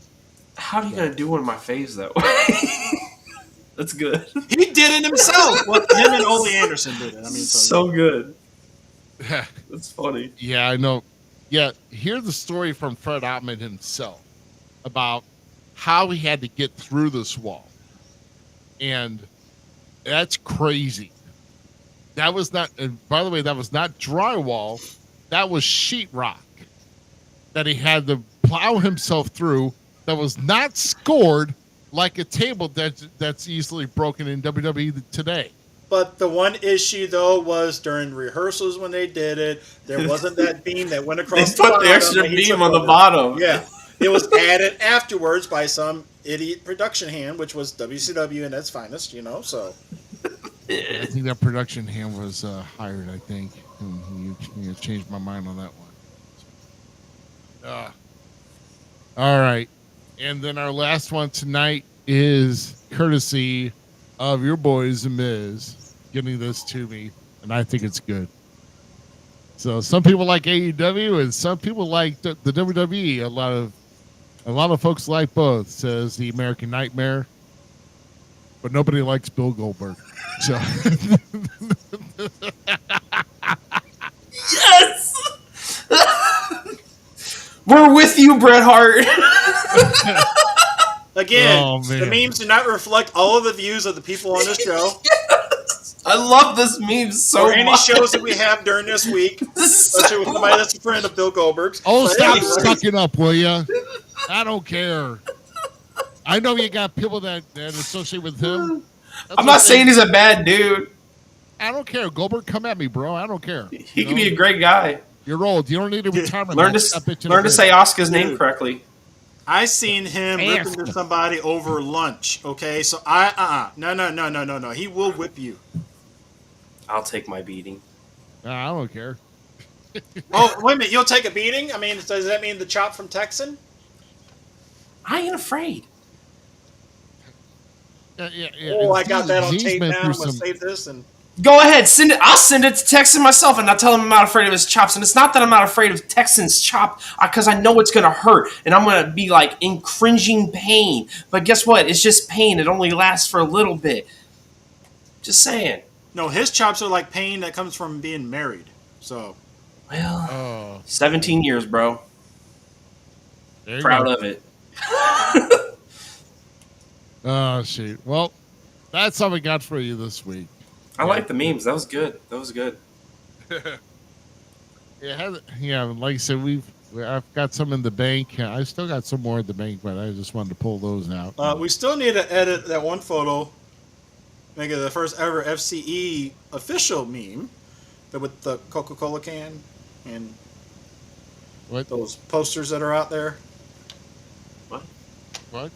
How are you gonna do one of my faves that way? That's good. He did it himself. Well, him and Ole Anderson did it. I mean, So good. That's funny. Yeah, I know. Yeah, hear the story from Fred Ottman himself about how he had to get through this wall. And that's crazy. That was not, and by the way, that was not drywall. That was sheetrock that he had to plow himself through that was not scored like a table that's easily broken in WWE today. But the one issue though was during rehearsals when they did it, there wasn't that beam that went They across. put the bottom extra that he beam took on the over. bottom. Yeah, it was added afterwards by some idiot production hand, which was WCW and its finest. So I think that production hand was hired, I think. And you changed my mind on that one. All right. And then our last one tonight is courtesy of your boys, Zmiz, getting this to me, and I think it's good. So some people like AEW, and some people like the WWE. A lot of folks like both. Says the American Nightmare, but nobody likes Bill Goldberg. So Yes. We're with you, Bret Hart. again, Oh, man. the memes do not reflect all of the views of the people on this show I love this meme so or any much. shows that we have during this week. Especially with somebody that's a friend of Bill Goldberg's. oh, But stop anyway, sucking up, will you? I don't care. I know you got people that associate with him. That's I'm not okay. saying he's a bad dude. I don't care. Goldberg, come at me, bro. I don't care. He could be a great guy. You're old. You don't need a retirement. Learn match. Stop bitching to learn to about say it. Asuka's name correctly. I seen him rip into somebody over lunch. Okay, so no. He will whip you. I'll take my beating. Nah, I don't care. Oh, wait a minute. You'll take a beating? I mean, does that mean the chop from Texan? I ain't afraid. Yeah. Oh, I got that on Z's tape been now. I'm through going to some- save this. And Go ahead, send it. I'll send it to Texan myself, and I'll tell him I'm not afraid of his chops. And it's not that I'm not afraid of Texan's chop, because I know it's gonna hurt, and I'm gonna be like in cringing pain. But guess what? It's just pain. It only lasts for a little bit. Just saying. no, his chops are like pain that comes from being married. So, Well, Oh, 17 years, bro. there you Proud go. of it. Oh, shoot. Well, that's all we got for you this week. I like the memes. That was good. That was good. Yeah, like I said, I've got some in the bank. I still got some more in the bank, but I just wanted to pull those out. we still need to edit that one photo, make it the first ever FCE official meme, but with the Coca-Cola can and What? those posters that are out there. What?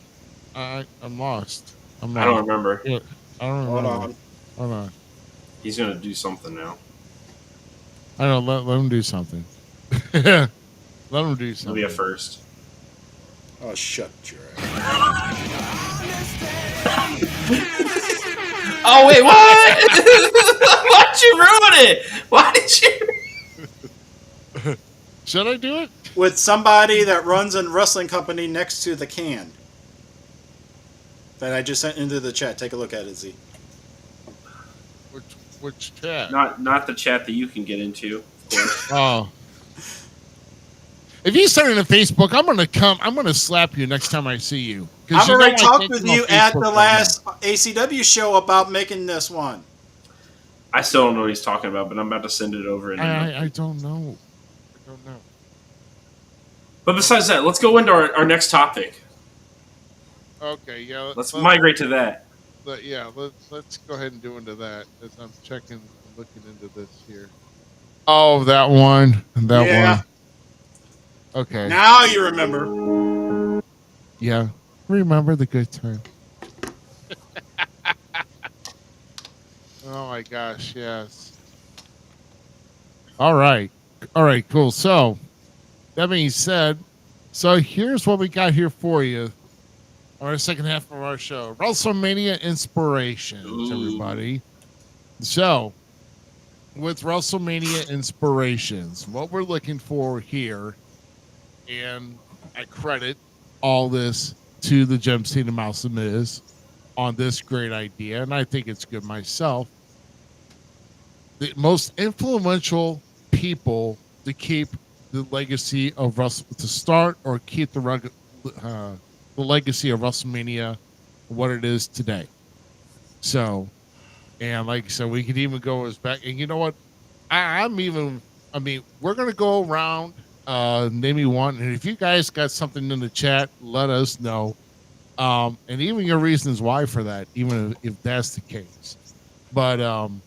I'm lost. I don't remember. Yeah, I don't Hold remember. on. Hold on. He's gonna do something now. I don't know. Let him do something. Let him do It'll something. be a first. Oh, shut your ass. Oh wait, what? Why'd you ruin it? Why did you? Should I do it? With somebody that runs a wrestling company next to the can. That I just sent into the chat. Take a look at it, Z. Which chat? Not the chat that you can get into. Of course. Oh. If you send it to Facebook, I'm gonna slap you next time I see you. 'Cause I've you know already I talked can't with go on you at Facebook the right last ACW show about making this one. I still don't know what he's talking about, but I'm about to send it over. And now. I don't know. But besides that, let's go into our next topic. Okay, yeah. Let's migrate to that. Let's go ahead and do into that as I'm checking, looking into this here. Oh, that one. That Yeah. one. Okay. Now you remember. Yeah. Remember the good time. Oh my gosh, yes. All right. All right, cool. So that being said, so here's what we got here for you. Our second half of our show. WrestleMania Inspirations, everybody. So with WrestleMania Inspirations, what we're looking for here, and I credit all this to the Gem Scene and Mouse and Miz on this great idea, and I think it's good myself. The most influential people to keep the legacy of to start or keep the legacy of WrestleMania what it is today. So, and like I said, we could even go as back. And you know what? I mean, we're gonna go around, name me one, and if you guys got something in the chat, let us know. And even your reasons why for that, even if that's the case. But I'm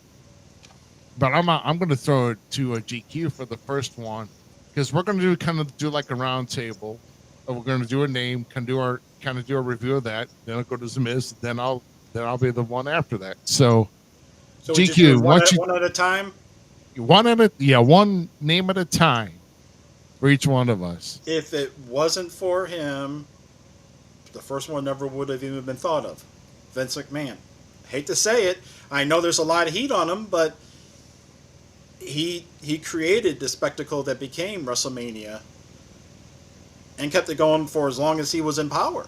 going to throw it to a GQ for the first one, because we're going to do like a round table. We're going to do a name, do a review of that. Then I'll go to Zmiz. Then I'll be the one after that. So GQ, one at a time. One name at a time for each one of us. If it wasn't for him, the first one never would have even been thought of. Vince McMahon. Hate to say it. I know there's a lot of heat on him, but he created the spectacle that became WrestleMania and kept it going for as long as he was in power.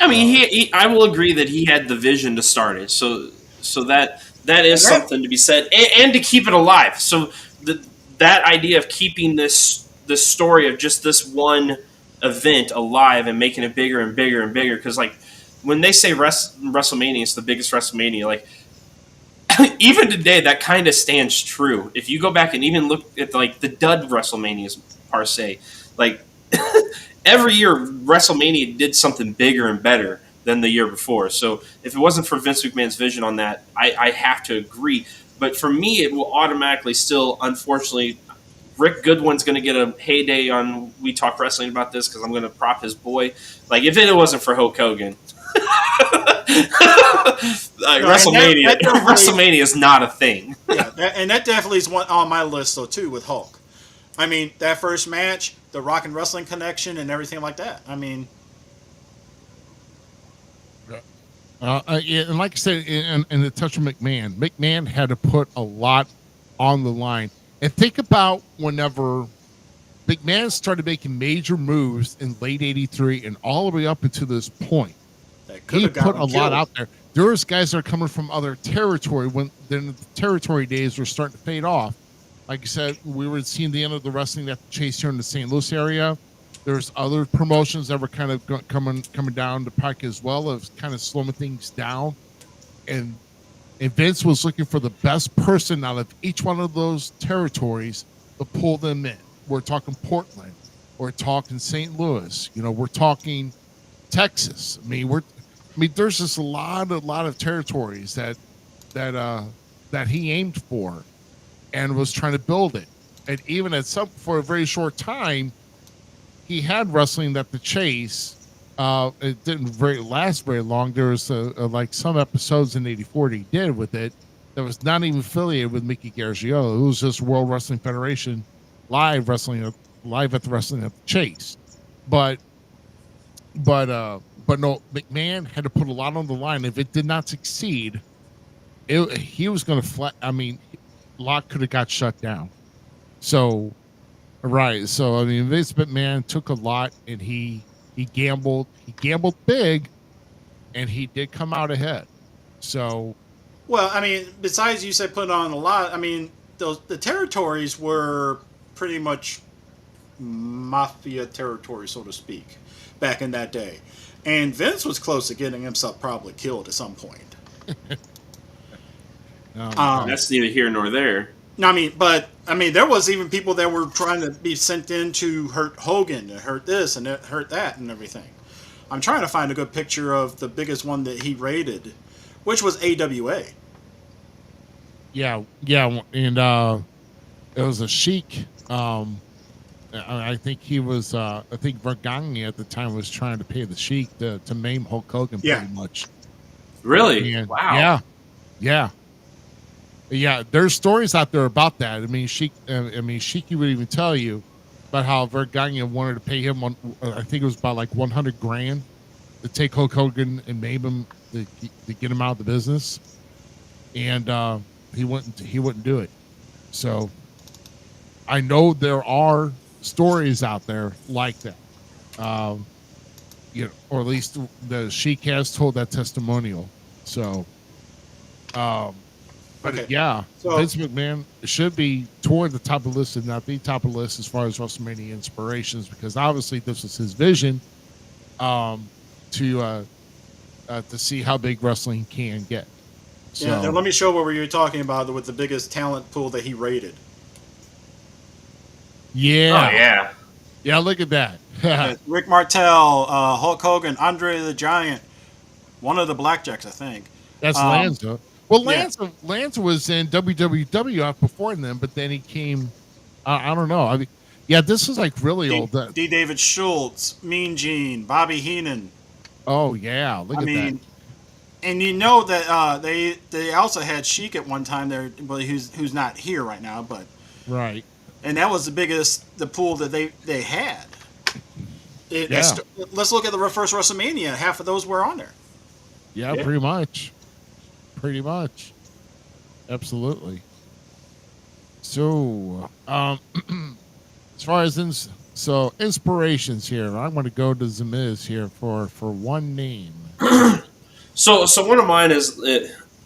I mean, I will agree that he had the vision to start it. So that is something to be said, and to keep it alive. So that idea of keeping this story of just this one event alive and making it bigger and bigger and bigger, because like when they say WrestleMania is the biggest WrestleMania, like even today that kind of stands true. If you go back and even look at like the dud WrestleManias per se, like every year WrestleMania did something bigger and better than the year before. So if it wasn't for Vince McMahon's vision on that, I have to agree. But for me, it will automatically still, unfortunately, Rick Goodwin's going to get a heyday on We Talk Wrestling about this, because I'm going to prop his boy. Like, if it wasn't for Hulk Hogan, WrestleMania is not a thing. Yeah, and that definitely is one on my list, though, too, with Hulk. I mean, that first match, the Rock and Wrestling connection, and everything like that. I mean... and like I said, in the touch of McMahon had to put a lot on the line. And think about whenever McMahon started making major moves in late '83 and all the way up until this point. He put a lot out there. There's guys that are coming from other territory when then the territory days were starting to fade off. Like I said, we were seeing the end of the wrestling at the Chase here in the St. Louis area. There's other promotions that were kind of coming down the pike as well, of kind of slowing things down. And Vince was looking for the best person out of each one of those territories to pull them in. We're talking Portland. We're talking St. Louis. We're talking Texas. There's just a lot of territories that he aimed for and was trying to build it. And even for a very short time, he had wrestling at the Chase. It didn't last very long. There was like some episodes in '84 he did with it that was not even affiliated with Mickey Gargiulo. It was just World Wrestling Federation live at the wrestling at the Chase. But no, McMahon had to put a lot on the line. If it did not succeed, he was going to Locke could have got shut down. So, right. So, Vince McMahon took a lot, and he gambled big, and he did come out ahead. So, well, besides you said put on a lot, the territories were pretty much mafia territory, so to speak, back in that day. And Vince was close to getting himself probably killed at some point. That's neither here nor there. But there was even people that were trying to be sent in to hurt Hogan, to hurt this and hurt that and everything. I'm trying to find a good picture of the biggest one that he rated, which was AWA. Yeah, and it was a Sheik. I think he was. I think Vergani at the time was trying to pay the Sheik to maim Hulk Hogan pretty much. Really? And, Wow. Yeah. There's stories out there about that. I mean, Sheik would even tell you about how Vergani wanted to pay him I think it was about like $100,000 to take Hulk Hogan and maim him to get him out of the business, and he wouldn't do it. So I know there are stories out there like that, or at least the Sheik has told that testimonial. So, but Okay. yeah, So- Vince McMahon should be toward the top of the list, and not the top of the list as far as WrestleMania Inspirations, because obviously this was his vision, to see how big wrestling can get. So, Yeah, and let me show what you were talking about with the biggest talent pool that he rated. yeah, Oh yeah. yeah, look at that. Rick Martel, Hulk Hogan, Andre the Giant, one of the Blackjacks, I think. That's Lanza. Well, yeah. Lanza was in WWF before them, but then he came. I don't know. I mean, yeah, this is like really old. D. David Schultz, Mean Gene, Bobby Heenan. Oh yeah, look at that. And you know that they also had Sheik at one time there, but who's not here right now. But Right. and that was the pool that they had. Yeah. Let's look at the first WrestleMania. Half of those were on there. Yeah, Yeah. pretty much. Pretty much. Absolutely. So, as far as inspirations here, I'm going to go to Zmiz here for one name. So one of mine is,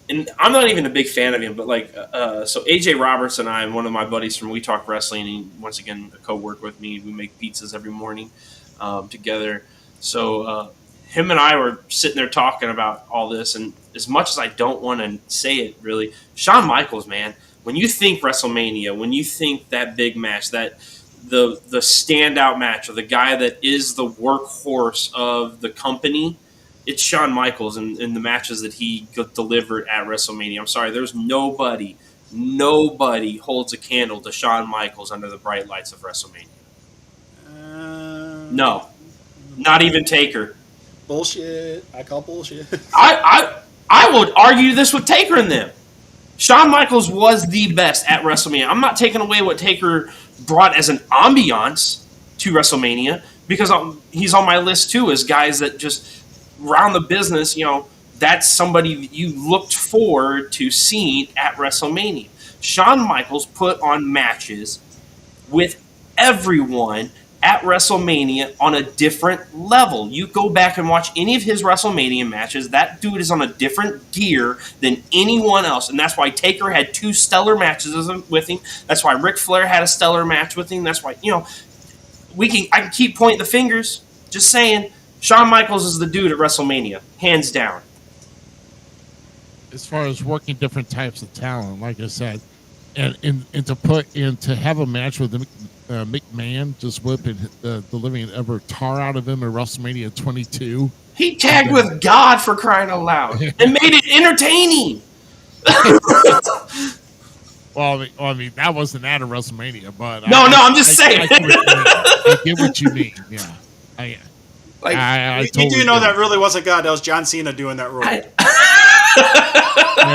and I'm not even a big fan of him, but so AJ Roberts and I, and one of my buddies from We Talk Wrestling, he, once again, a co-work with me. We make pizzas every morning together. So him and I were sitting there talking about all this, and as much as I don't want to say it, really, Shawn Michaels, man, when you think WrestleMania, when you think that big match, that the standout match, or the guy that is the workhorse of the company, it's Shawn Michaels and the matches that he delivered at WrestleMania. I'm sorry, there's nobody holds a candle to Shawn Michaels under the bright lights of WrestleMania. No, not even Taker. Bullshit. I call bullshit. I would argue this with Taker and them. Shawn Michaels was the best at WrestleMania. I'm not taking away what Taker brought as an ambiance to WrestleMania, because he's on my list too as guys that just round the business, that's somebody that you looked forward to seeing at WrestleMania. Shawn Michaels put on matches with everyone at WrestleMania on a different level. You go back and watch any of his WrestleMania matches, that dude is on a different gear than anyone else. And that's why Taker had 2 stellar matches with him. That's why Ric Flair had a stellar match with him. That's why, I can keep pointing the fingers, just saying, Shawn Michaels is the dude at WrestleMania, hands down. As far as working different types of talent, like I said, and to have a match with McMahon, just whipping the living ever tar out of him at WrestleMania 22. He tagged with God, for crying out loud, and made it entertaining. Well, I mean, that wasn't at a WrestleMania, but I'm just saying. I get what you mean. Yeah, I You totally do know get that it. really wasn't God. That was John Cena doing that role. Yeah,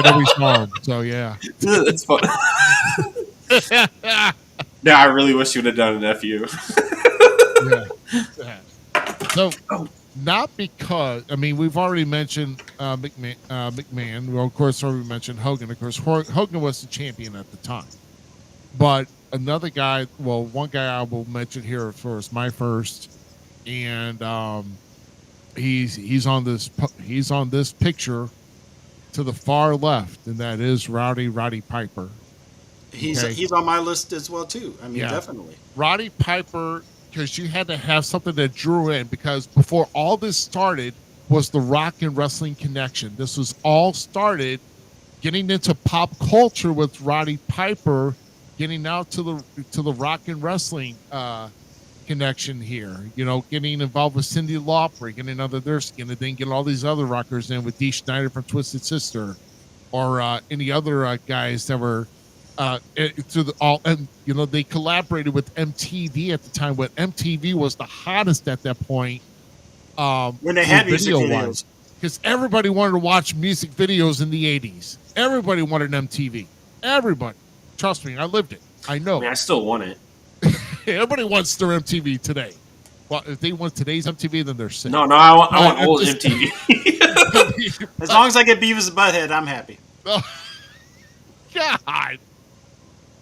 that we saw him. So yeah, That's fun. Now I really wish you would have done an FU. yeah. So, not because we've already mentioned McMahon. Well, of course, already mentioned Hogan. Of course, Hogan was the champion at the time. But another guy, one guy I will mention here first, my first, and he's on this picture to the far left, and that is Roddy Piper. He's on my list as well too. Definitely. Roddy Piper, because you had to have something that drew in, because before all this started was the rock and wrestling connection. This was all started getting into pop culture with Roddy Piper, getting out to the rock and wrestling connection here. You know, getting involved with Cyndi Lauper, getting under their skin, and then getting all these other rockers in with Dee Snider from Twisted Sister, or any other guys that were through the all. And you know, they collaborated with MTV at the time. When MTV was the hottest at that point. When they had music videos, because everybody wanted to watch music videos in the 80s. Everybody wanted MTV. Everybody. Trust me, I lived it. I know. I mean, I still want it. Everybody wants their MTV today. Well, if they want today's MTV, then they're sick. No, I want old MTV. As long as I get Beavis and Butthead, I'm happy. Oh, God.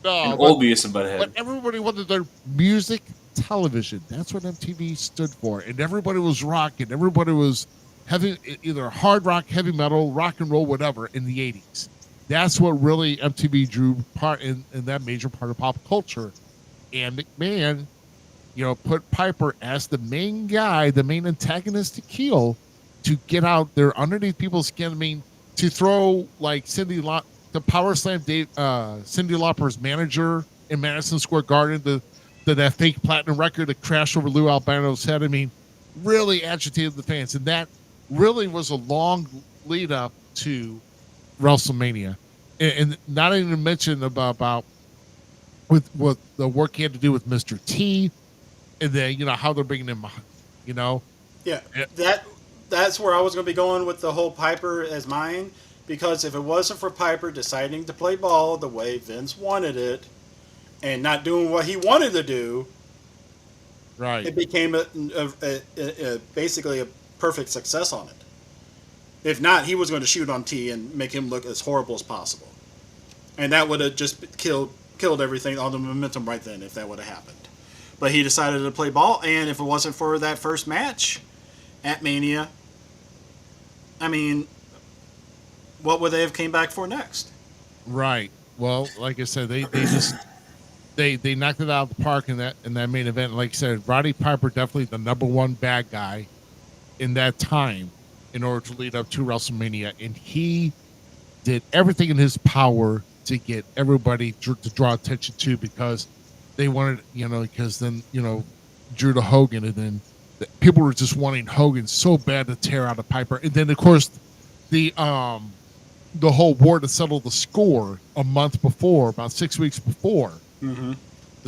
No, old Beavis and Butthead. But everybody wanted their music television. That's what MTV stood for. And everybody was rocking. Everybody was having either hard rock, heavy metal, rock and roll, whatever in the 80s. That's what really MTV drew part in that major part of pop culture. And McMahon, you know, put Piper as the main guy, the main antagonist to Keel, to get out there underneath people's skin. I mean, to throw like the power slam Cyndi Lauper's manager in Madison Square Garden, that fake platinum record that crashed over Lou Albano's head. I mean, really agitated the fans. And that really was a long lead up to WrestleMania. And not even to mention about with what the work he had to do with Mr. T, and then, you know, how they're bringing him, you know. Yeah, that's where I was going to be going with the whole Piper as mine, because if it wasn't for Piper deciding to play ball the way Vince wanted it and not doing what he wanted to do, right, it became basically a perfect success on it. If not, he was going to shoot on T and make him look as horrible as possible. And that would have just killed everything, all the momentum right then, if that would have happened. But he decided to play ball, and if it wasn't for that first match at Mania, I mean, what would they have came back for next? Right. Well, like I said, they just they knocked it out of the park in that main event. Like I said, Roddy Piper definitely the number one bad guy in that time in order to lead up to WrestleMania, and he did everything in his power to get everybody to draw attention to, because they wanted, you know, because then, you know, Drew to Hogan, and then people were just wanting Hogan so bad to tear out of Piper. And then, of course, the whole war to settle the score a month before, about 6 weeks before, the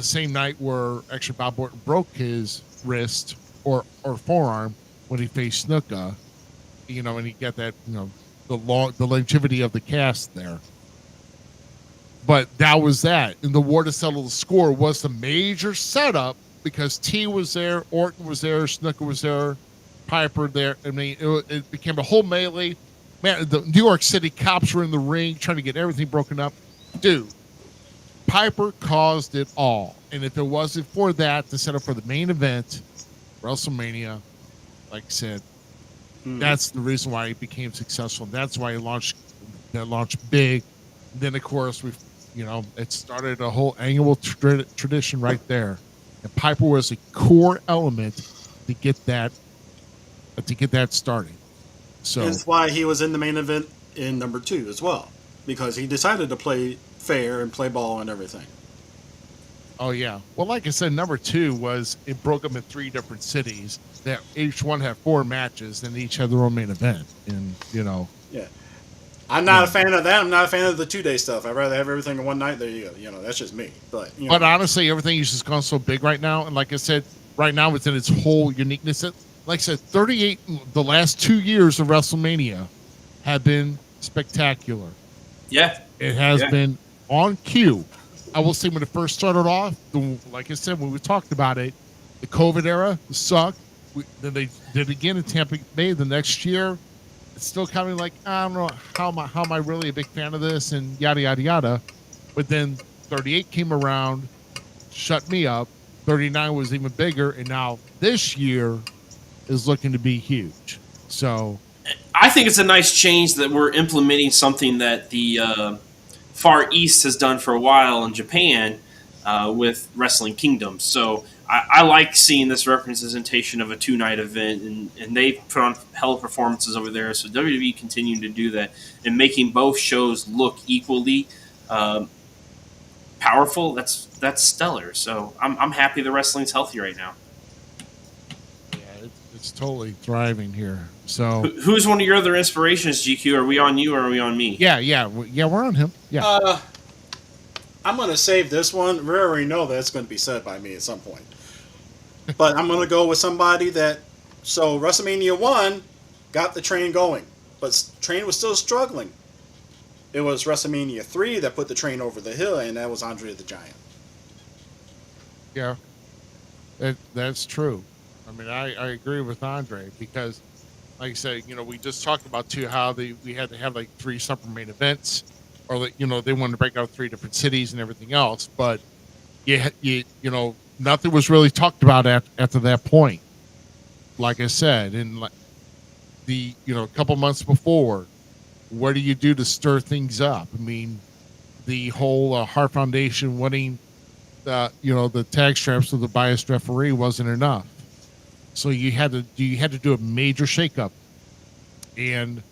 same night where actually Bob Orton broke his wrist or forearm when he faced Snuka, you know, and he got that, you know, the longevity of the cast there. But that was that. And the war to settle the score was the major setup, because T was there, Orton was there, Snuka was there, Piper there. I mean, it became a whole melee. Man, the New York City cops were in the ring trying to get everything broken up. Dude, Piper caused it all. And if it wasn't for that, to set up for the main event, WrestleMania, like I said, that's the reason why he became successful. That's why he launched big. Then, of course, it started a whole annual tradition right there. And Piper was a core element to get that started. So that's why he was in the main event in number 2 as well, because he decided to play fair and play ball and everything. Oh yeah. Well, like I said, number 2 was it broke up in 3 different cities that each one had 4 matches and each had their own main event. And yeah. I'm not a fan of that. I'm not a fan of the 2-day stuff. I'd rather have everything in one night. There you go. That's just me. But honestly, everything has just gone so big right now. And like I said, right now it's in its whole uniqueness. Like I said, 38, the last 2 years of WrestleMania have been spectacular. Yeah. It has been on cue. I will say when it first started off, like I said, when we talked about it, the COVID era sucked. Then they did it again in Tampa Bay the next year. It's still kind of like, I don't know, how am I really a big fan of this, and yada, yada, yada. But then 38 came around, shut me up. 39 was even bigger, and now this year is looking to be huge. So I think it's a nice change that we're implementing something that the Far East has done for a while in Japan with Wrestling Kingdom. So I like seeing this representation of a 2-night event, and they put on hell of performances over there. So WWE continuing to do that and making both shows look equally powerful. That's stellar. So I'm happy the wrestling's healthy right now. It's totally thriving here. So Who's one of your other inspirations, GQ? Are we on you or are we on me? yeah, we're on him. Yeah. I'm going to save this one. We already know that it's going to be said by me at some point. But I'm going to go with somebody that. So WrestleMania 1 got the train going, but train was still struggling. It was WrestleMania 3 that put the train over the hill, and that was Andre the Giant. Yeah. That's true. I mean, I agree with Andre because, like I said, we just talked about too how we had to have like 3 separate main events, or like they wanted to break out 3 different cities and everything else, but nothing was really talked about after that point. Like I said, and like a couple months before, what do you do to stir things up? I mean, the whole Hart Foundation winning the tag straps with the biased referee wasn't enough. So you had to do a major shakeup, and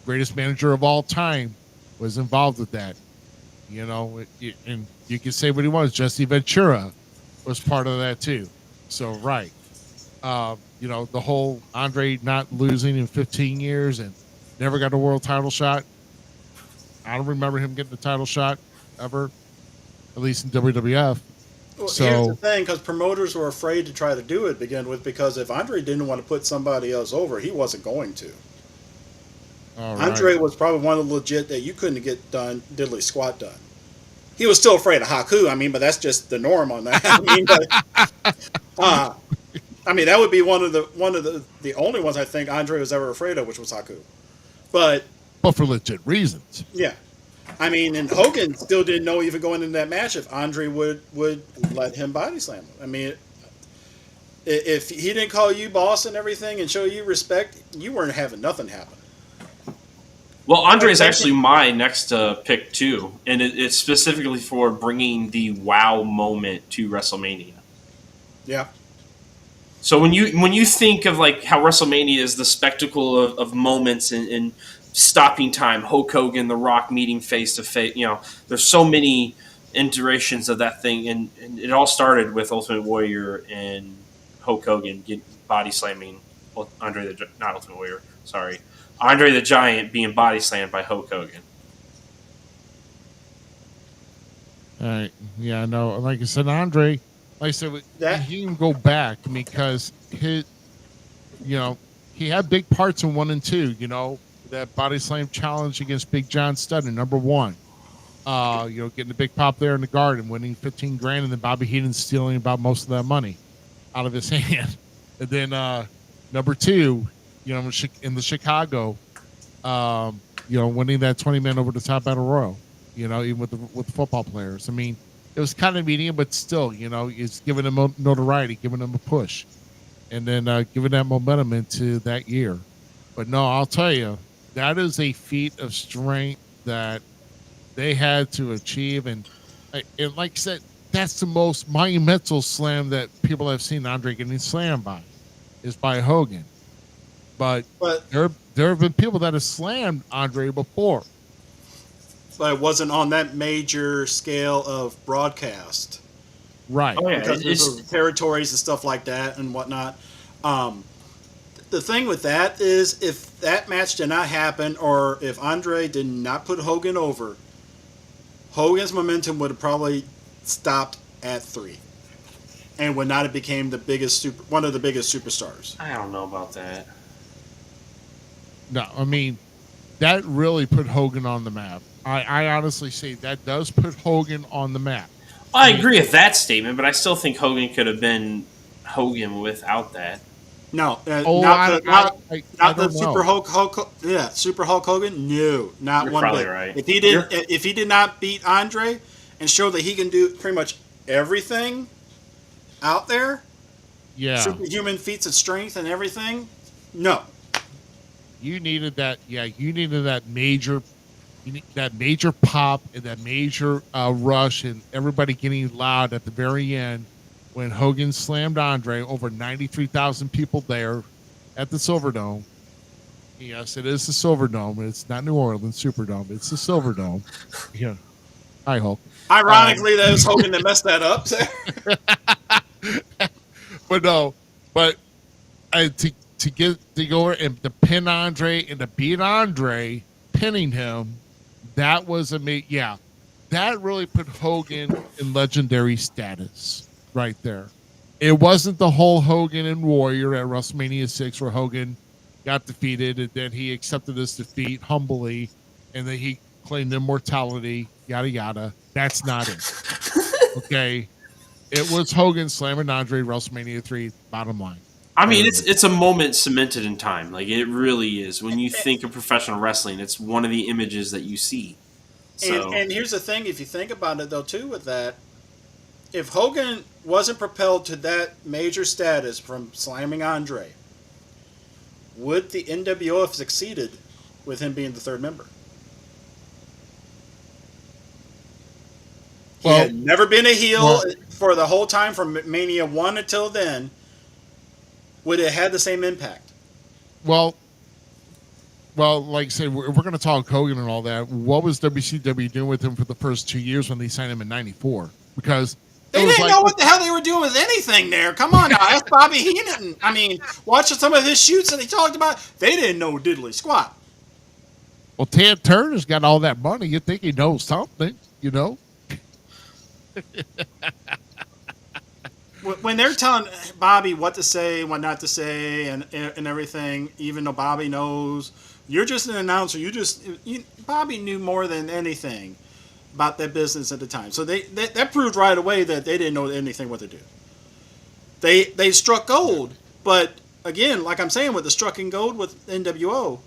greatest manager of all time was involved with that. And you can say what he wants. Jesse Ventura was part of that too. So right, the whole Andre not losing in 15 years and never got a world title shot. I don't remember him getting a title shot ever, at least in WWF. Well, here's the thing, because promoters were afraid to try to do it to begin with, because if Andre didn't want to put somebody else over, he wasn't going to. Andre was probably one of the legit that you couldn't get diddly squat done. He was still afraid of Haku. I mean, but that's just the norm on that. I mean, that would be one of the only ones I think Andre was ever afraid of, which was Haku. But for legit reasons. Yeah. I mean, and Hogan still didn't know even going into that match if Andre would let him body slam him. I mean, if he didn't call you boss and everything and show you respect, you weren't having nothing happen. Well, Andre is actually my next pick too, and it's specifically for bringing the wow moment to WrestleMania. Yeah. So when you think of like how WrestleMania is the spectacle of moments and stopping time, Hulk Hogan, The Rock meeting face to face, there's so many iterations of that thing, and it all started with Ultimate Warrior and Hulk Hogan body slamming Andre the Giant being body slammed by Hulk Hogan. All right. Yeah, no, like I said, Andre, like I said, he can go back because he had big parts in 1 and 2, that body slam challenge against Big John Studd in number 1. Getting the big pop there in the garden, winning $15,000, and then Bobby Heenan stealing about most of that money out of his hand. And then number 2, in the Chicago, winning that 20-man over the top battle royal, even with the football players. I mean, it was kind of medium, but still, it's giving them notoriety, giving them a push, and then giving that momentum into that year. But no, I'll tell you, that is a feat of strength that they had to achieve. And like I said, that's the most monumental slam that people have seen Andre getting slammed by, is by Hogan. But there have been people that have slammed Andre before. But it wasn't on that major scale of broadcast. Right. Oh, yeah. Because of territories and stuff like that and whatnot. The thing with that is, if that match did not happen, or if Andre did not put Hogan over, Hogan's momentum would have probably stopped at 3, and would not have became one of the biggest superstars. I don't know about that. No, I mean, that really put Hogan on the map. I honestly say that does put Hogan on the map. I agree with that statement, but I still think Hogan could have been Hogan without that. No, not the Super Hulk. Yeah, Super Hulk Hogan. No, not You're one probably bit. right. If he did not beat Andre and show that he can do pretty much everything out there, superhuman feats of strength and everything, no. You needed that. Yeah, you needed that major pop and that major rush, and everybody getting loud at the very end. When Hogan slammed Andre, over 93,000 people there at the Silverdome. Yes, it is the Silverdome. It's not New Orleans Superdome. It's the Silverdome. Yeah. Hi, Hulk. Ironically, that was Hogan that messed that up. But to go and to pin Andre and to beat Andre, pinning him, that was yeah, that really put Hogan in legendary status right there. It wasn't the whole Hogan and Warrior at WrestleMania 6 where Hogan got defeated and then he accepted his defeat humbly and then he claimed immortality, yada yada. That's not it. Okay. It was Hogan slamming Andre WrestleMania 3, bottom line. I mean, it's a moment cemented in time. Like, it really is. When you think of professional wrestling, it's one of the images that you see. So. And here's the thing, if you think about it, though, too, with that, if Hogan wasn't propelled to that major status from slamming Andre, would the NWO have succeeded with him being the third member? He had never been a heel for the whole time from Mania 1 until then. Would it have the same impact? Well, like I said, we're going to talk Hogan and all that. What was WCW doing with him for the first 2 years when they signed him in '94? Because they didn't know what the hell they were doing with anything there. Come on now, ask Bobby Heenan. I mean, watching some of his shoots that he talked about, they didn't know diddly squat. Well, Ted Turner's got all that money. You'd think he knows something, you know? When they're telling Bobby what to say, what not to say, and everything, even though Bobby knows, you're just an announcer. Bobby knew more than anything about that business at the time. So that proved right away that they didn't know anything what to do. They struck gold, but again, like I'm saying, with the striking gold with NWO,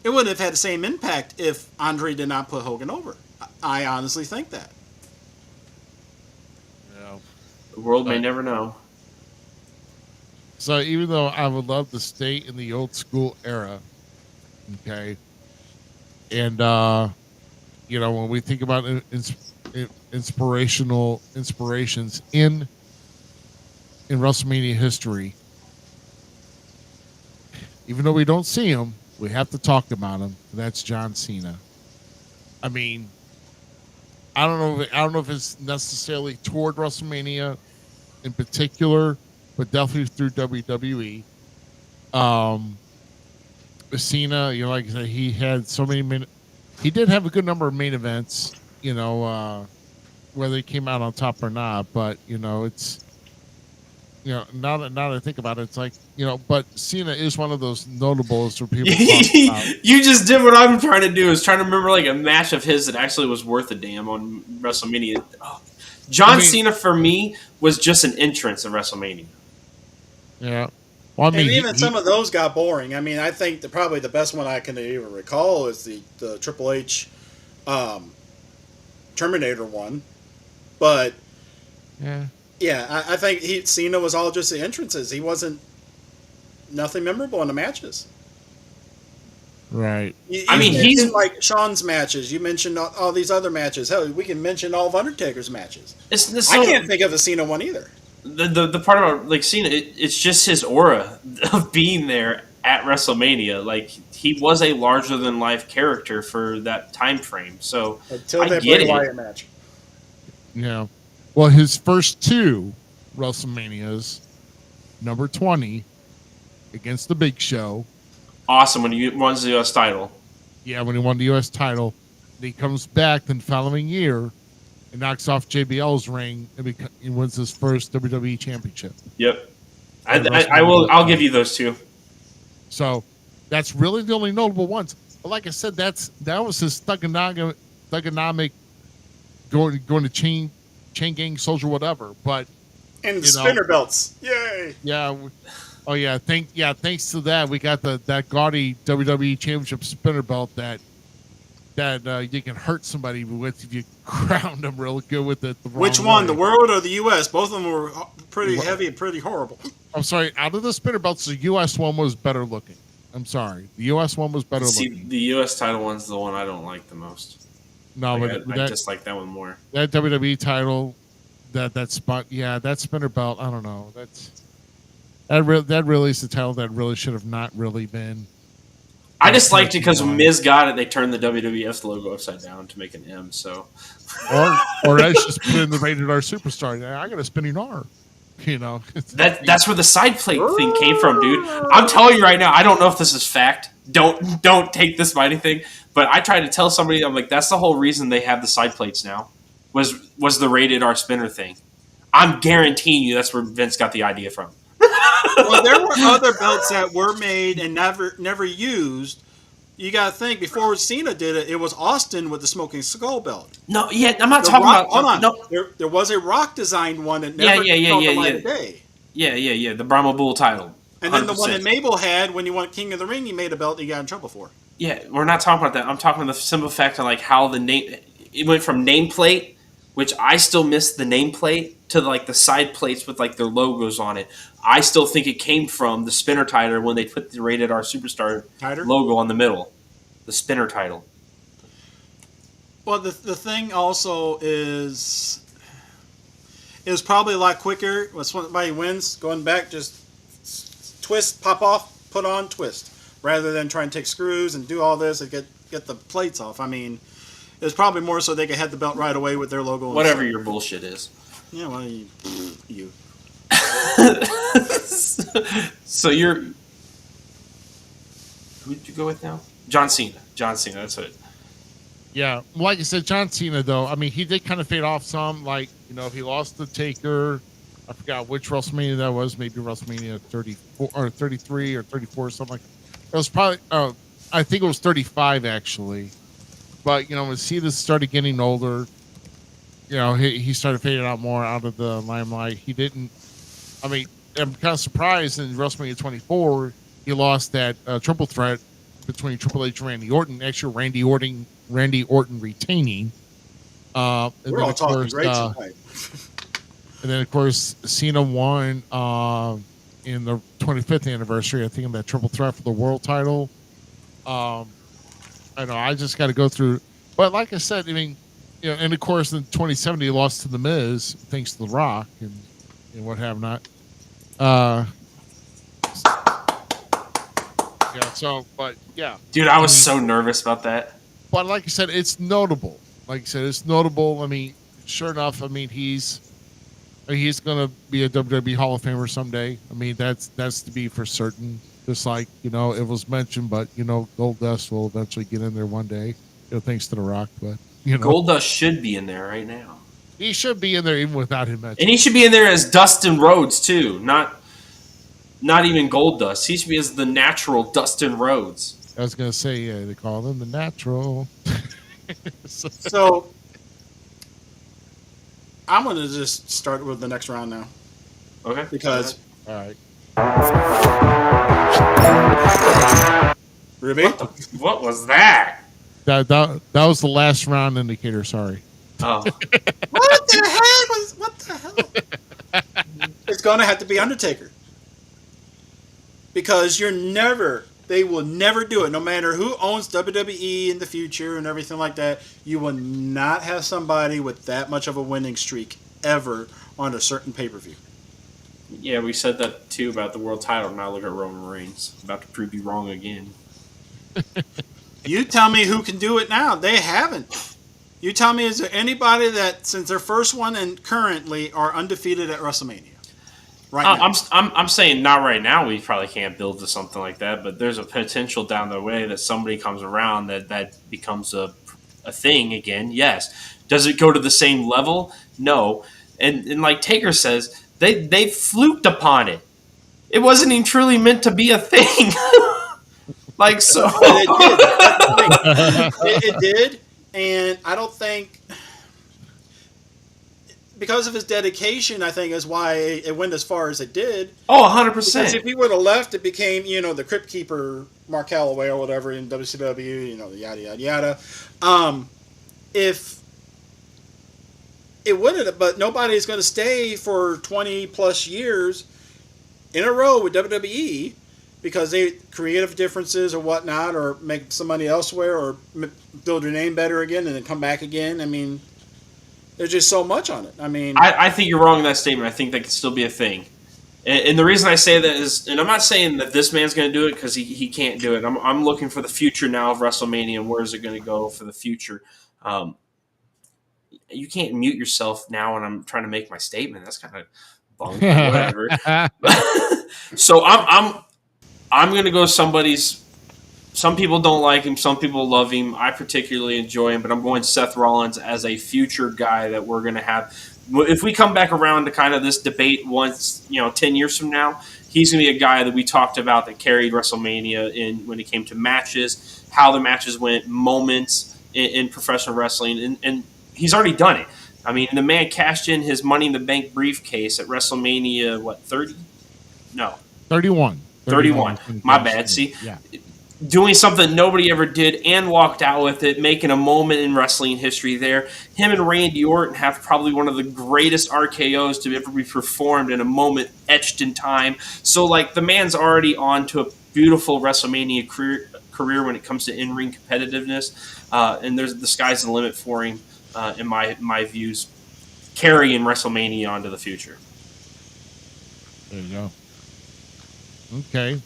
it wouldn't have had the same impact if Andre did not put Hogan over. I honestly think that. The world may never know. So even though I would love to stay in the old school era, okay, and when we think about inspirations in WrestleMania history, even though we don't see him, we have to talk about him. And that's John Cena. I mean, I don't know if it's necessarily toward WrestleMania in particular, but definitely through WWE. Cena, like I said, he had so many he did have a good number of main events, whether he came out on top or not. But it's now that I think about it, it's like but Cena is one of those notables where people talk about. You just did what I'm trying to do, is trying to remember like a match of his that actually was worth a damn on WrestleMania. Oh. John Cena for me was just an entrance at WrestleMania. Yeah. Well, I mean, and even some of those got boring. I mean, I think probably the best one I can even recall is the Triple H Terminator one. But yeah, I think Cena was all just the entrances. He wasn't nothing memorable in the matches. Right. He's like Shawn's matches. You mentioned all these other matches. Hell, we can mention all of Undertaker's matches. I can't think of a Cena one either. The part about like Cena, it's just his aura of being there at WrestleMania. Like, he was a larger than life character for that time frame. So until that Bray Wyatt match. Yeah. Well, his first two WrestleManias, number 20 against the Big Show. Awesome when he won the U.S. title. Yeah, when he won the U.S. title. He comes back the following year and knocks off JBL's ring and he wins his first WWE championship. Yep. I'll give you those two. So that's really the only notable ones. But like I said, that was his thugonomic going to chain gang soldier, whatever. But and the spinner belts. Yay. Yeah. Oh yeah, thanks to that we got that gaudy WWE Championship spinner belt that you can hurt somebody with if you crown them real good with it. Which one, the World or the U.S.? Both of them were pretty heavy and pretty horrible. I'm sorry. Out of the spinner belts, the U.S. one was better looking. I'm sorry, the U.S. one was better looking. The U.S. title one's the one I don't like the most. No, like, I just like that one more. That WWE title, that spot, that spinner belt. I don't know. That really is the title that really should have not really been. I just liked it because when Miz got it, they turned the WWF logo upside down to make an M. So, or I just put in the Rated R Superstar. I got a spinning R. You know, That's where the side plate thing came from, dude. I'm telling you right now, I don't know if this is fact. Don't take this by anything. But I tried to tell somebody, I'm like, that's the whole reason they have the side plates now. Was the rated R spinner thing. I'm guaranteeing you that's where Vince got the idea from. Well, there were other belts that were made and never used. You got to think, before Cena did it, it was Austin with the Smoking Skull belt. No, yeah, I'm not The talking Rock, about. hold on. No, There was a Rock designed one that never Yeah. saw the light of day. Yeah. The Brahma Bull title. And then the one 100%. that Mabel had when you won King of the Ring, he made a belt that he got in trouble for. Yeah, we're not talking about that. I'm talking about the simple fact of like how the name it went from nameplate, which I still miss the nameplate, to like the side plates with like their logos on it. I still think it came from the spinner title when they put the Rated R Superstar Tighter? logo on the middle. The spinner title. Well, the thing also is, it was probably a lot quicker. When somebody wins, going back, just twist, pop off, put on, twist, rather than trying to take screws and do all this and get the plates off. I mean, it was probably more so they could have the belt right away with their logo. Whatever your bullshit is. Yeah, well, you. So you're. Who'd you go with now? John Cena. That's it. Yeah, like you said, John Cena, though, I mean, he did kind of fade off some. Like, you know, he lost the Taker. I forgot which WrestleMania that was. Maybe WrestleMania 34 or 33 or 34 or something like that. It was probably, I think it was 35, actually. But, you know, when Cena started getting older, you know, he started fading out more out of the limelight. He didn't, I mean, I'm kind of surprised in WrestleMania 24, he lost that triple threat between Triple H and Randy Orton. Actually, Randy Orton retaining. And We're then, all of talking course, great tonight. and then, of course, Cena won in the 25th anniversary, I think, in that triple threat for the world title. I know, I just got to go through. But like I said, I mean, you know, and of course, in 2070, he lost to The Miz, thanks to The Rock and what have not. Yeah, so, but yeah. Dude, I was so nervous about that. But like I said, it's notable. Like I said, it's notable. I mean, sure enough, I mean, he's going to be a WWE Hall of Famer someday. I mean, that's to be for certain. Just like, you know, it was mentioned, but, you know, Goldust will eventually get in there one day, you know, thanks to The Rock. But, you know, Goldust should be in there right now. he should be in there even without him mentioned. And he should be in there as Dustin Rhodes, too. Not even Goldust. He should be as the natural Dustin Rhodes. I was going to say, yeah, they call him the natural. So, I'm going to just start with the next round now. Okay. Because, All right. Ruby? What was that? That was the last round indicator. Sorry. Oh. What the hell? It's going to have to be Undertaker. Because they will never do it. No matter who owns WWE in the future and everything like that, you will not have somebody with that much of a winning streak ever on a certain pay-per-view. Yeah, we said that too about the world title. Now look at Roman Reigns. About to prove you wrong again. You tell me who can do it now. They haven't. You tell me, is there anybody that, since their first one and currently, are undefeated at WrestleMania? Right now. I'm saying not right now. We probably can't build to something like that, but there's a potential down the way that somebody comes around that becomes a thing again. Yes. Does it go to the same level? No. And like Taker says, they fluked upon it. It wasn't even truly meant to be a thing. Like so. It did, and I don't think. Because of his dedication, I think is why it went as far as it did. Oh, 100%. Because if he would have left, it became, you know, the Crypt Keeper Mark Calloway or whatever in WCW, you know, yada, yada, yada. If it wouldn't, but nobody's going to stay for 20 plus years in a row with WWE because they creative differences or whatnot, or make some money elsewhere, or build their name better again and then come back again. I mean, there's just so much on it. I mean, I think you're wrong in that statement. I think that could still be a thing. And the reason I say that is, and I'm not saying that this man's going to do it because he can't do it. I'm looking for the future now of WrestleMania and where is it going to go for the future. You can't mute yourself now when I'm trying to make my statement. That's kind of Funk, whatever. So I'm gonna go somebody's. Some people don't like him. Some people love him. I particularly enjoy him, but I'm going Seth Rollins as a future guy that we're going to have. If we come back around to kind of this debate once, 10 years from now, he's going to be a guy that we talked about that carried WrestleMania in when it came to matches, how the matches went, moments in professional wrestling, and he's already done it. I mean, the man cashed in his Money in the Bank briefcase at WrestleMania, 30? No. 31. 31. My bad. See? Yeah. Doing something nobody ever did and walked out with it, making a moment in wrestling history there. Him and Randy Orton have probably one of the greatest RKOs to ever be performed in a moment etched in time. So, the man's already on to a beautiful WrestleMania career when it comes to in-ring competitiveness. And the sky's the limit for him, in my views, carrying WrestleMania onto the future. There you go. Okay.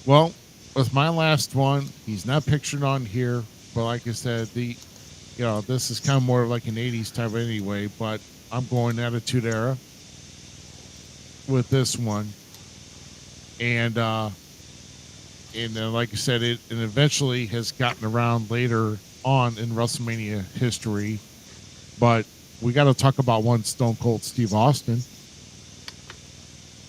Well, with my last one, he's not pictured on here, but like I said, this is kind of more like an 80s type anyway, but I'm going Attitude Era with this one. And like I said, it eventually has gotten around later on in WrestleMania history, but we got to talk about one Stone Cold Steve Austin.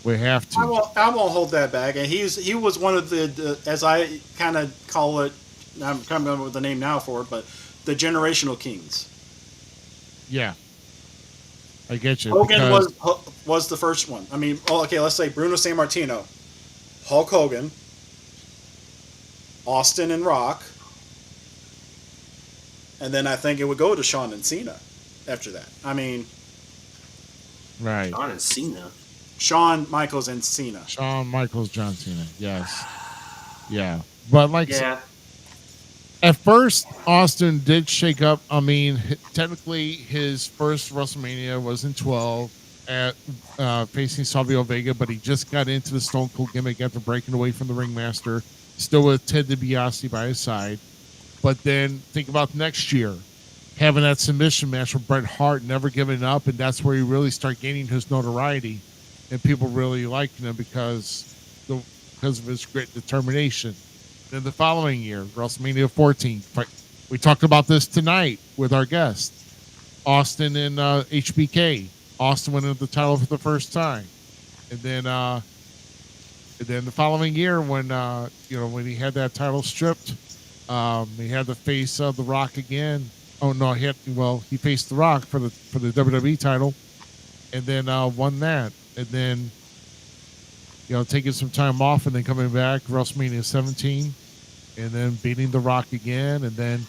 We have to. I won't hold that back. And he was one of the as I kind of call it, I'm coming up with the name now for it, but the generational kings. Yeah. I get you. Hogan was the first one. I mean, okay, let's say Bruno Sammartino, Hulk Hogan, Austin and Rock, and then I think it would go to Shawn and Cena after that. I mean, right. Shawn and Cena. Shawn Michaels and Cena. Shawn Michaels, John Cena. Yes. Yeah. But at first, Austin did shake up. I mean, technically, his first WrestleMania was in 12 at facing Savio Vega, but he just got into the Stone Cold gimmick after breaking away from the ringmaster, still with Ted DiBiase by his side. But then think about next year, having that submission match with Bret Hart, never giving up, and that's where he really started gaining his notoriety. And people really liking him because of his great determination. Then the following year, WrestleMania 14, we talked about this tonight with our guest, Austin and HBK. Austin winning the title for the first time, and then the following year when he had that title stripped, he had to face The Rock again. Oh no, he faced The Rock for the WWE title, and then won that. And then, taking some time off and then coming back, WrestleMania 17, and then beating The Rock again, and then,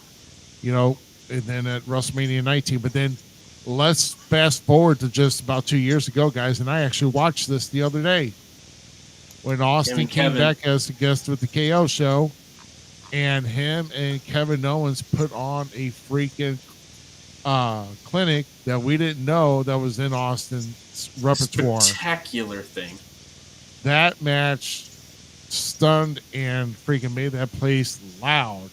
and then at WrestleMania 19. But then let's fast forward to just about 2 years ago, guys, and I actually watched this the other day when Austin came back as a guest with the KO show, and him and Kevin Owens put on a freaking clinic that we didn't know that was in Austin's repertoire. Spectacular thing. That match stunned and freaking made that place loud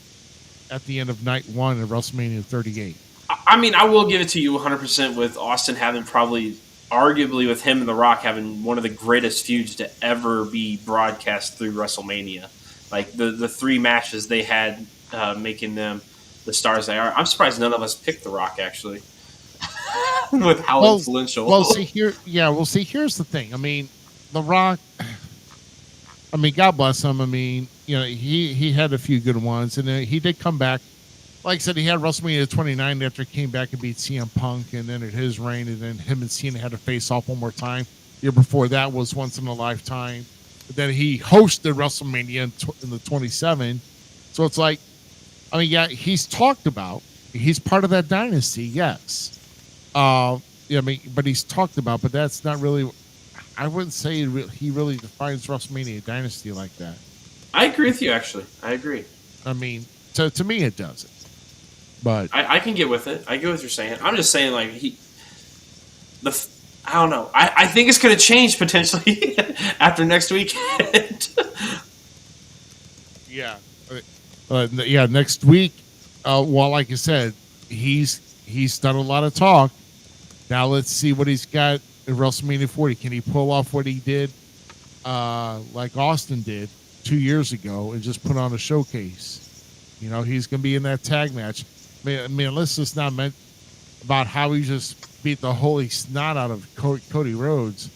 at the end of night one of WrestleMania 38. I mean, I will give it to you 100% with Austin having probably, arguably with him and The Rock having one of the greatest feuds to ever be broadcast through WrestleMania. Like the three matches they had, making them the stars they are. I'm surprised none of us picked The Rock, actually. With how influential. Here's the thing. I mean, The Rock, I mean, God bless him. I mean, he had a few good ones, and he did come back. Like I said, he had WrestleMania 29 after he came back and beat CM Punk, and then at his reign, and then him and Cena had to face off one more time. The year before that was Once in a Lifetime. But then he hosted WrestleMania in the 27. So it's like, I mean, yeah, he's talked about. He's part of that dynasty, yes. But he's talked about, but that's not really. I wouldn't say he really defines WrestleMania dynasty like that. I agree with you, actually. I agree. I mean, to me, it doesn't. But I can get with it. I get what you're saying. I'm just saying, I don't know. I think it's going to change potentially after next weekend. Yeah. Next week. Like I said, he's done a lot of talk. Now let's see what he's got in WrestleMania 40? Can he pull off what he did, like Austin did 2 years ago, and just put on a showcase? You know, he's going to be in that tag match. I mean, let's just not mention about how he just beat the holy snot out of Cody Rhodes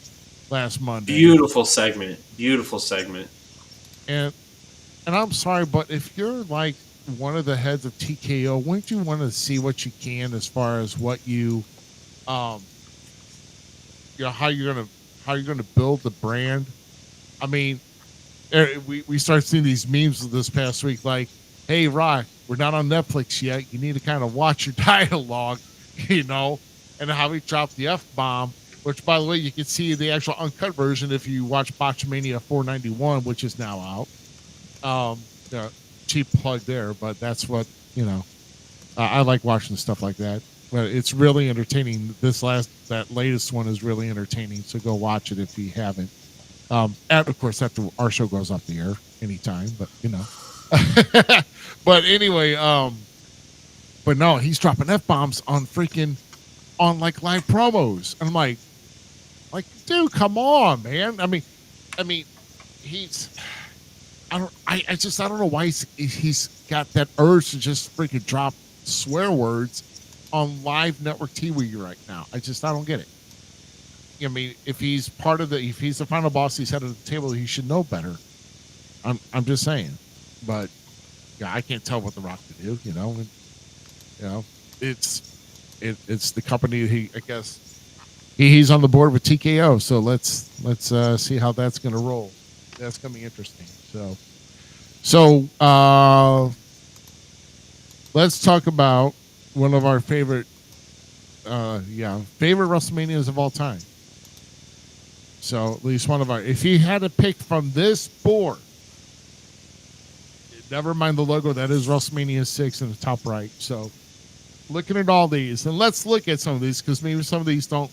last Monday. Beautiful segment. Beautiful segment. And I'm sorry, but if you're like one of the heads of TKO, wouldn't you want to see what you can as far as what you how you're gonna build the brand? I mean, we start seeing these memes this past week, like, "Hey, Rock, we're not on Netflix yet. You need to kind of watch your dialogue," you know, and how he dropped the F-bomb, which, by the way, you can see the actual uncut version if you watch Botchamania 491, which is now out. Cheap plug there, but that's what, I like watching stuff like that. But it's really entertaining. That latest one is really entertaining, so go watch it if you haven't. And of course, after our show goes off the air anytime, but but anyway, but no, he's dropping F-bombs on like live promos. And I'm like, dude, come on, man. I mean, I don't know why he's got that urge to just freaking drop swear words on live network TV right now. I don't get it. I mean, if he's the final boss, he's head of the table, he should know better. I'm just saying, but yeah, I can't tell what The Rock to do. It's the company. I guess he's on the board with TKO. So let's see how that's going to roll. That's going to be interesting. So let's talk about one of our favorite WrestleManias of all time. So at least one of our, if you had to pick from this board, never mind the logo, that is WrestleMania 6 in the top right. So looking at all these, and let's look at some of these, because maybe some of these don't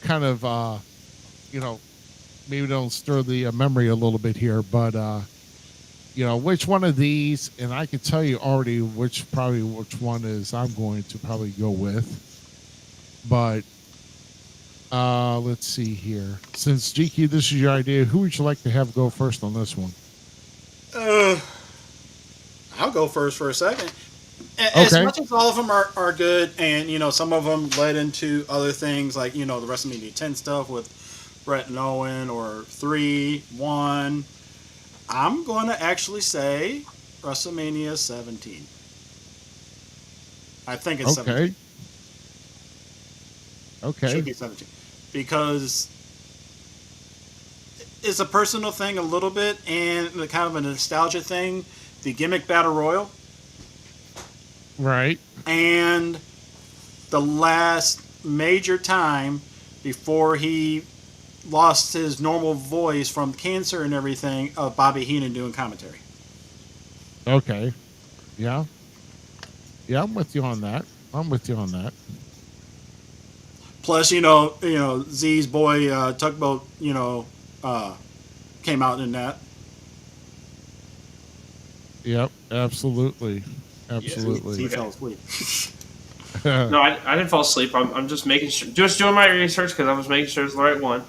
kind of, maybe don't stir the memory a little bit here, but which one of these, and I can tell you already which one is I'm going to probably go with. But let's see here. Since GQ, this is your idea, who would you like to have go first on this one? I'll go first for a second. As much as all of them are good, and some of them led into other things like the WrestleMania 10 stuff with Brett and Owen, or 3, 1. I'm going to actually say WrestleMania 17. I think it's 17. Okay. Should be 17. Because it's a personal thing a little bit, and kind of a nostalgia thing. The gimmick battle royal. Right. And the last major time before he lost his normal voice from cancer and everything, of Bobby Heenan doing commentary. Okay. Yeah. Yeah, I'm with you on that. Plus, Z's boy Tugboat, came out in that. Yep, absolutely. Absolutely. He fell asleep. No, I didn't fall asleep. I'm just making sure, just doing my research, because I was making sure it's the right one.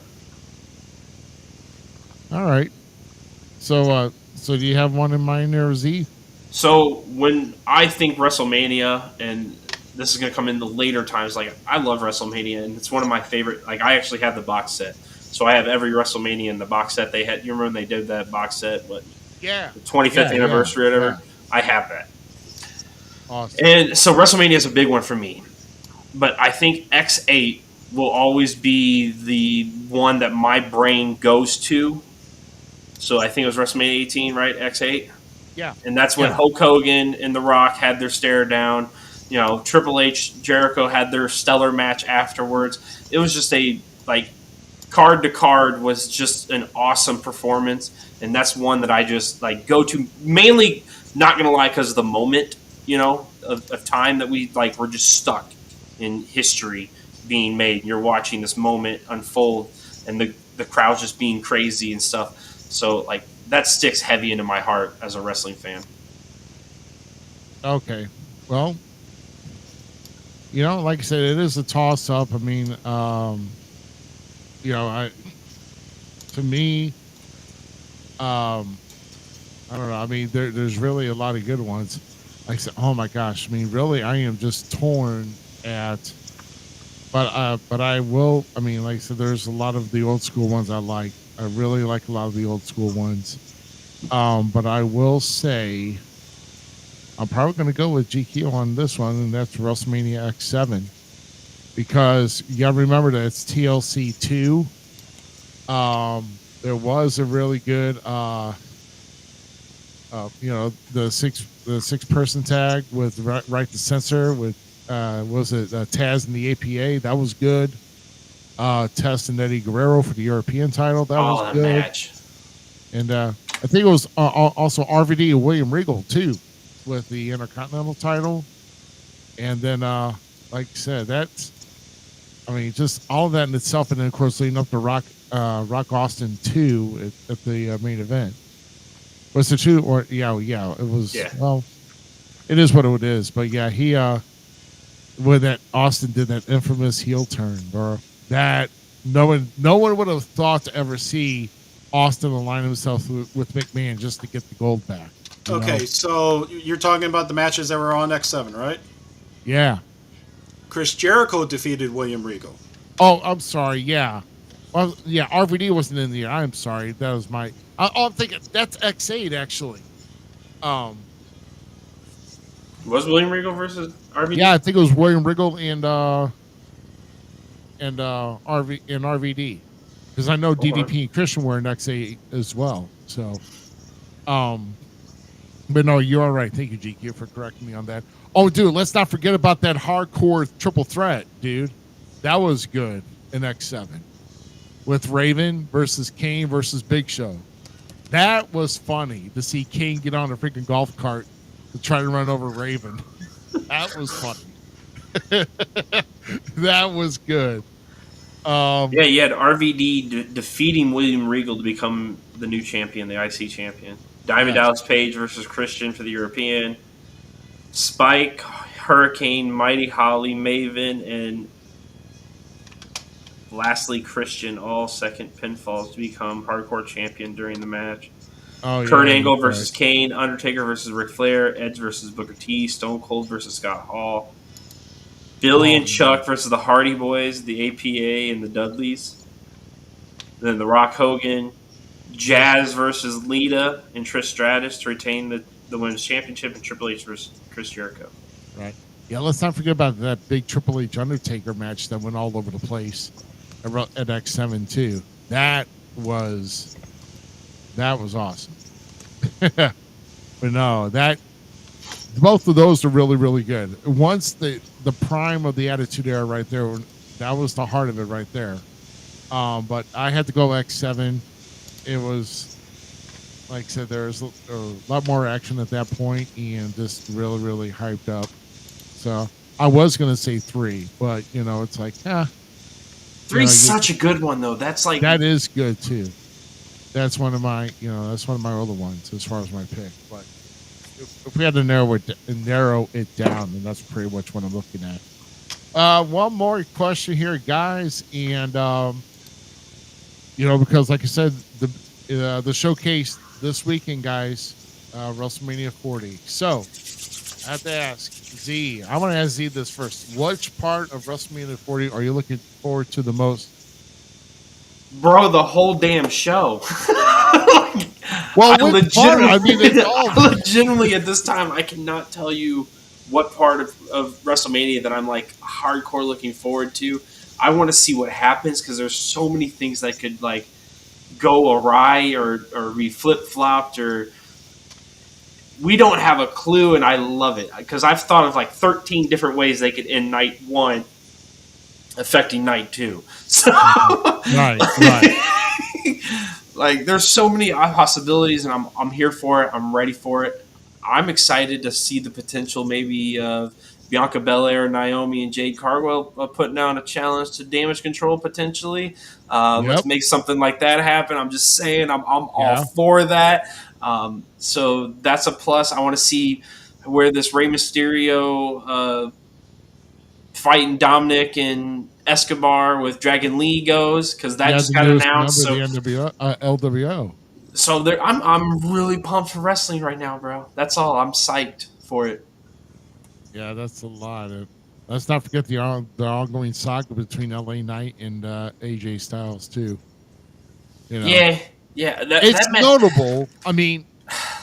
All right. So do you have one in mind there, Z? So when I think WrestleMania, and this is going to come in the later times, like, I love WrestleMania, and it's one of my favorite. Like, I actually have the box set, so I have every WrestleMania in the box set they had. You remember when they did that box set? What? Yeah. The 25th anniversary, or whatever. Yeah. I have that. Awesome. And so WrestleMania is a big one for me, but I think X8 will always be the one that my brain goes to. So I think it was WrestleMania 18, right? X8. Yeah. And that's when Hulk Hogan and The Rock had their stare down. Triple H, Jericho had their stellar match afterwards. It was just card to card was just an awesome performance. And that's one that I just go to, mainly, not going to lie, because of the moment, of time that we're just stuck in history being made. You're watching this moment unfold, and the crowd's just being crazy and stuff. So, that sticks heavy into my heart as a wrestling fan. Okay. Well, like I said, it is a toss-up. I mean, To me, I don't know. I mean, there's really a lot of good ones. Like I said, oh my gosh. I mean, really, I am just torn at. But I will. I mean, like I said, there's a lot of the old school ones I like. I really like a lot of the old school ones. But I will say, I'm probably going to go with GQ on this one, and that's WrestleMania X7, because you got to remember that it's TLC 2. There was a really good, the six person tag with right to censor with was it Taz and the APA. That was good. Test and Eddie Guerrero for the European title. That was that good. match. And I think it was also RVD and William Regal too, with the Intercontinental title. And then, like I said, just all of that in itself, and then of course leading up to Rock Austin 2 at the main event. Was it 2 or yeah, it was. Yeah. Well, it is what it is. But yeah, he when that Austin did that infamous heel turn, bro, that no one would have thought to ever see Austin align himself with McMahon just to get the gold back. Okay, so you're talking about the matches that were on X7, right? Yeah. Chris Jericho defeated William Regal. Oh, I'm sorry. Yeah. Well, yeah, RVD wasn't in the year. I'm sorry. That was my. I'm thinking that's X8 actually. Was William Regal versus RVD? Yeah, I think it was William Regal and RVD, because I know DDP and Christian were in X8 as well. So, but no, you're all right. Thank you, GQ, for correcting me on that. Oh, dude, let's not forget about that hardcore triple threat, dude. That was good in X7 with Raven versus Kane versus Big Show. That was funny to see Kane get on a freaking golf cart to try to run over Raven. That was funny. That was good. Yeah, you had RVD defeating William Regal to become the new champion, the IC champion. Diamond Dallas Page versus Christian for the European. Spike, Hurricane, Mighty Holly, Maven, and lastly Christian, all second pinfalls to become hardcore champion during the match. Oh, Kurt yeah, Angle versus Kane, Undertaker versus Ric Flair, Edge versus Booker T, Stone Cold versus Scott Hall, Billy and Chuck versus the Hardy Boys, the APA, and the Dudleys. Then The Rock Hogan, Jazz versus Lita and Trish Stratus to retain the Women's Championship, and Triple H versus Chris Jericho. Right. Yeah, let's not forget about that big Triple H Undertaker match that went all over the place at X7 too. That was awesome. But no, both of those are really, really good. Once the prime of the Attitude Era right there, that was the heart of it right there. But I had to go X7. It was, like I said, there was a lot more action at that point and just really, really hyped up. So I was going to say 3, but, it's like, Three's such a good one, though. That's like... That is good, too. That's one of my, that's one of my other ones as far as my pick. But if we had to narrow it down, then that's pretty much what I'm looking at. One more question here, guys, and because like I said, the showcase this weekend, guys, WrestleMania 40. So I have to ask Z. I want to ask Z this first. Which part of WrestleMania 40 are you looking forward to the most? Bro, the whole damn show. Well, legitimately at this time, I cannot tell you what part of WrestleMania that I'm like hardcore looking forward to. I want to see what happens because there's so many things that could like go awry or be flip flopped, or we don't have a clue, and I love it because I've thought of like 13 different ways they could end night 1 affecting night 2. So right. Like there's so many possibilities, and I'm here for it. I'm ready for it. I'm excited to see the potential maybe of Bianca Belair, Naomi, and Jade Cargill putting down a challenge to Damage Control potentially. Let's make something like that happen. I'm just saying I'm all for that. So that's a plus. I want to see where this Rey Mysterio fighting Dominic and Escobar with Dragon Lee goes, because that just the got newest announced. So, member of the LWO. so I'm really pumped for wrestling right now, bro. That's all. I'm psyched for it. Yeah, that's a lot. Let's not forget the ongoing saga between LA Knight and AJ Styles too. You know, Yeah. it's notable. I mean,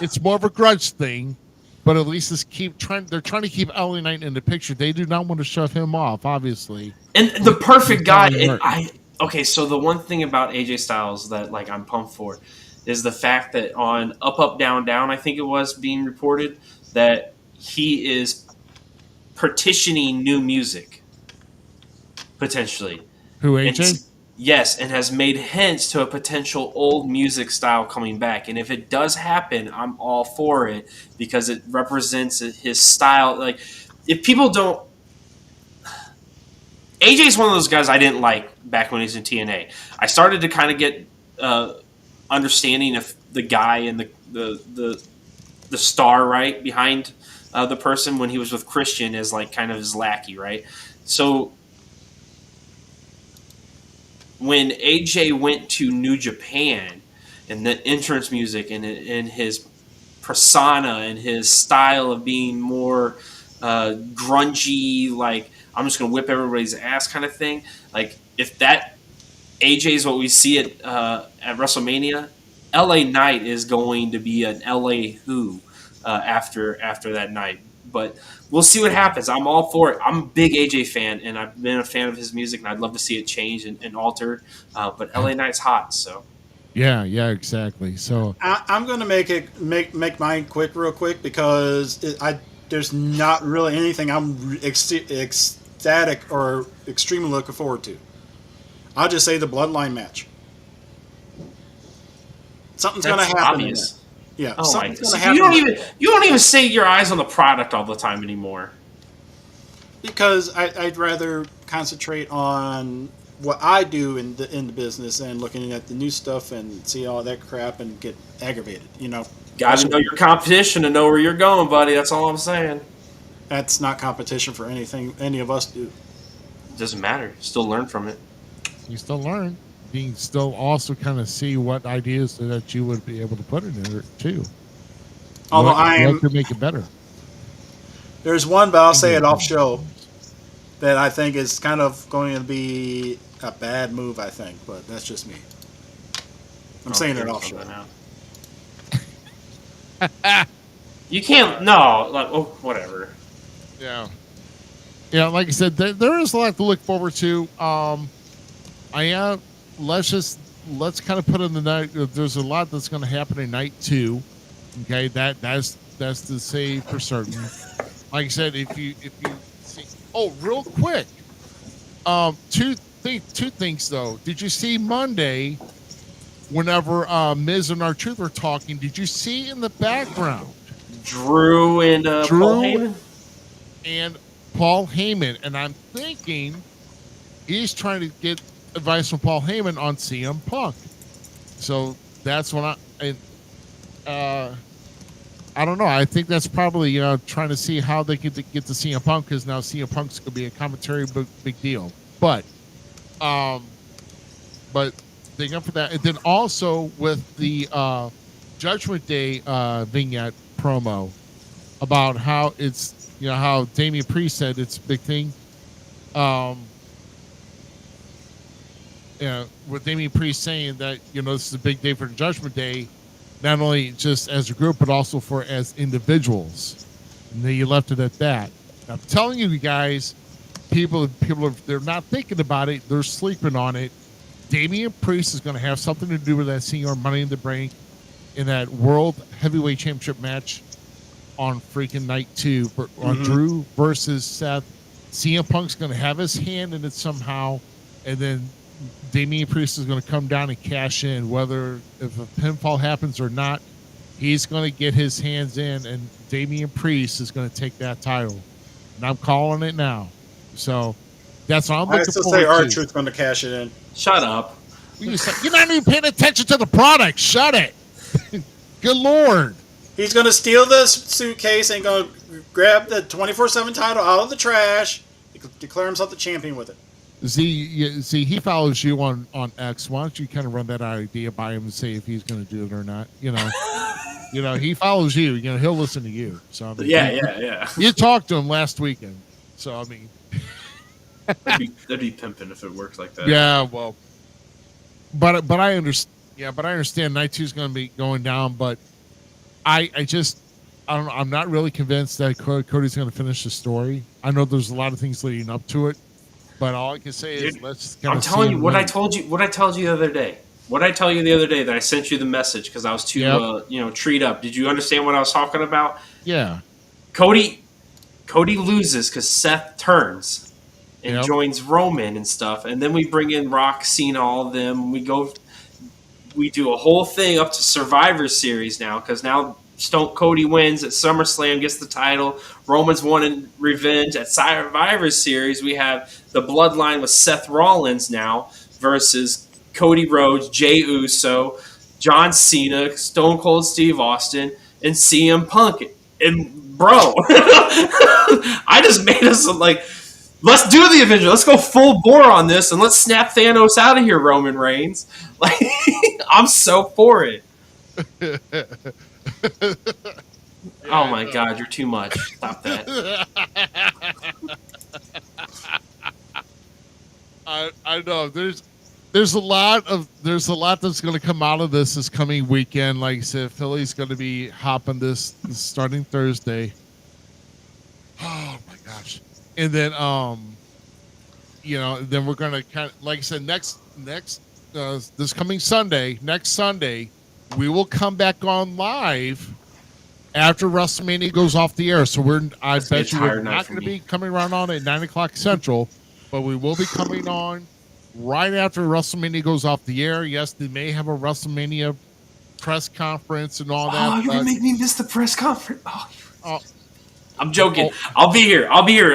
it's more of a grudge thing, but at least they're trying to keep LA Knight in the picture. They do not want to shove him off, obviously. And the perfect guy. Okay, so the one thing about AJ Styles that like I'm pumped for is the fact that on Up Up Down Down, I think it was being reported that he is partitioning new music potentially. Who, AJ? Yes, and has made hints to a potential old music style coming back. And if it does happen, I'm all for it because it represents his style. Like, if people don't, AJ's one of those guys I didn't like back when he was in TNA. I started to kind of get understanding of the guy and the star right behind the person when he was with Christian as like kind of his lackey, right? So when AJ went to New Japan and the entrance music and his persona and his style of being more grungy, like I'm just going to whip everybody's ass kind of thing. Like if that AJ is what we see at WrestleMania, LA Knight is going to be an LA Who after that night. But we'll see what happens. I'm all for it. I'm a big AJ fan, and I've been a fan of his music, and I'd love to see it change and alter. But LA Knight's hot, so. Yeah, exactly. So I'm going to make mine real quick, because there's not really anything I'm ecstatic or extremely looking forward to. I'll just say the Bloodline match. Something's going to happen. Obvious. Yeah. Oh something's going to happen. You don't even say your eyes on the product all the time anymore. Because I'd rather concentrate on what I do in the business and looking at the new stuff and see all that crap and get aggravated. Got to know your competition to know where you're going, buddy. That's all I'm saying. That's not competition for anything any of us do. It doesn't matter. Still learn from it. You still learn. You can still also kind of see what ideas that you would be able to put in there too. Although what could make it better. There's one, but I'll say it off show, that I think is kind of going to be a bad move. I think, but that's just me. I'm saying it off show now. You can't. No, like, whatever. Yeah. Yeah, like I said, there is a lot to look forward to. Let's kind of put in the night. There's a lot that's going to happen in night 2. Okay, that's to say for certain. Like I said, if you see, real quick, two things though. Did you see Monday? Whenever Miz and R-Truth were talking, did you see in the background Drew and Paul Heyman? And Paul Heyman, and I'm thinking he's trying to get advice from Paul Heyman on CM Punk. So that's what I don't know. I think that's probably trying to see how they could get to CM Punk, because now CM Punk's gonna be a commentary big deal. But thing up for that, and then also with the Judgment Day vignette promo about how it's how Damian Priest said it's a big thing. With Damian Priest saying that this is a big day for the Judgment Day, not only just as a group but also as individuals, and then you left it at that. I'm telling you guys, people they're not thinking about it, they're sleeping on it. Damian Priest is going to have something to do with that Senior Money in the Bank in that World Heavyweight Championship match on freaking night 2 on Drew versus Seth. CM Punk's going to have his hand in it somehow, and then Damian Priest is going to come down and cash in. Whether if a pinfall happens or not, he's going to get his hands in, and Damian Priest is going to take that title. And I'm calling it now. So that's what I'm looking forward to. I still say R-Truth's going to cash it in. Shut up. You're not even paying attention to the product. Shut it. Good Lord. He's going to steal the suitcase and going to grab the 24/7 title out of the trash, declare himself the champion with it. See, he follows you on X. Why don't you kind of run that idea by him and see if he's going to do it or not? He follows you. He'll listen to you. So I mean, yeah. You talked to him last weekend. So I mean, that'd be pimping if it works like that. Yeah, well, but I understand. Yeah, but I understand night 2 is going to be going down. But I don't know. I'm not really convinced that Cody's going to finish the story. I know there's a lot of things leading up to it, but all I can say is let's. I'm telling you what I told you. What I told you the other day. What did I tell you the other day that I sent you the message because I was too treed up? Did you understand what I was talking about? Yeah. Cody loses because Seth turns and joins Roman and stuff, and then we bring in Rock, Cena, all of them. We do a whole thing up to Survivor Series now because now Cody wins at SummerSlam, gets the title. Roman's won in revenge at Survivor Series. We have the bloodline with Seth Rollins now versus Cody Rhodes, Jey Uso, John Cena, Stone Cold Steve Austin, and CM Punk. And bro, I just made us like, let's do the Avenger. Let's go full bore on this and let's snap Thanos out of here, Roman Reigns. Like, I'm so for it. Oh my God, you're too much. Stop that. I know there's a lot that's going to come out of this coming weekend. Like I said, Philly's going to be hopping this starting Thursday. Oh my gosh! And then then we're going to kind of, like I said, next this coming Sunday, next Sunday, we will come back on live after WrestleMania goes off the air. So I bet you we're not going to be coming around on at 9:00 Central, but we will be coming on right after WrestleMania goes off the air. Yes, they may have a WrestleMania press conference and all that. Oh, you're going to make me miss the press conference. I'm joking. I'll be here, and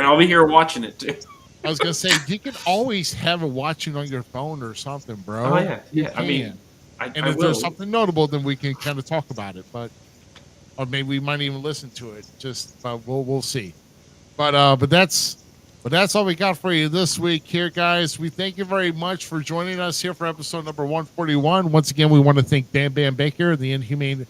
I'll be here watching it, too. I was going to say, you can always have it watching on your phone or something, bro. Oh, yeah. Yeah, I mean, if there's something notable, then we can kind of talk about it. Or maybe we might even listen to it. We'll see. But that's all we got for you this week here, guys. We thank you very much for joining us here for episode number 141. Once again, we want to thank Bam Bam Baker, the Inhumane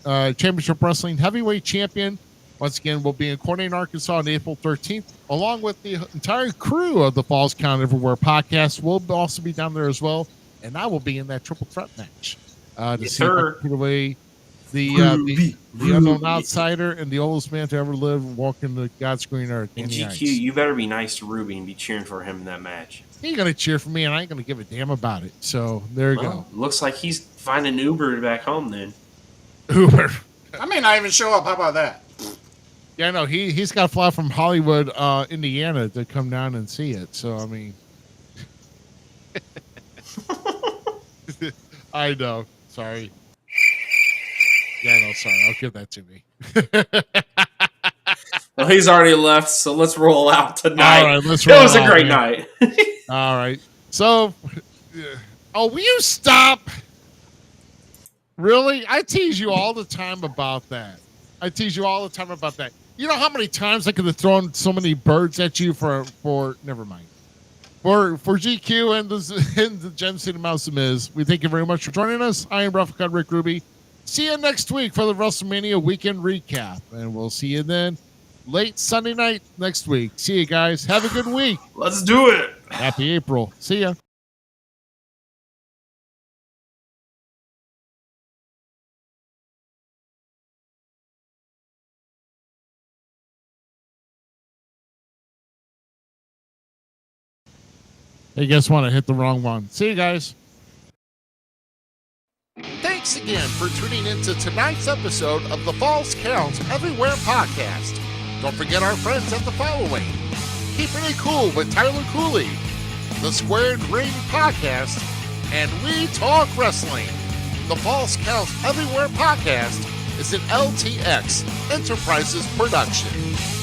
Championship Wrestling Heavyweight Champion. Once again, we'll be in Corning, Arkansas on April 13th, along with the entire crew of the Falls Count Everywhere podcast. We'll also be down there as well, and I will be in that triple threat match to see if I can put away the unknown outsider and the oldest man to ever live walking the God's green earth. And GQ, you better be nice to Ruby and be cheering for him in that match. He's going to cheer for me, and I ain't going to give a damn about it. So there you go. Looks like he's finding Uber back home then. Uber. I may not even show up. How about that? Yeah, no, he's got to fly from Hollywood, Indiana to come down and see it. So, I mean. I know. Sorry. Yeah, no, sorry. I'll give that to me. Well, he's already left, so let's roll out tonight. All right, let's roll. It was a great night. All right. So, will you stop? Really? I tease you all the time about that. You know how many times I could have thrown so many birds at you for never mind. For GQ and the Gem City Mouse Zmiz, we thank you very much for joining us. I am Rough Cut Rick Ruby. See you next week for the WrestleMania weekend recap, and we'll see you then late Sunday night next week. See you guys. Have a good week. Let's do it. Happy April. See ya. Hey, guess what? I hit the wrong one. See you guys. Thanks again for tuning into tonight's episode of the Falls Counts Everywhere podcast. Don't forget our friends at the following: Keeping It Cool with Tyler Cooley, the Squared Ring podcast, and We Talk Wrestling. The Falls Counts Everywhere podcast is an LTX Enterprises production.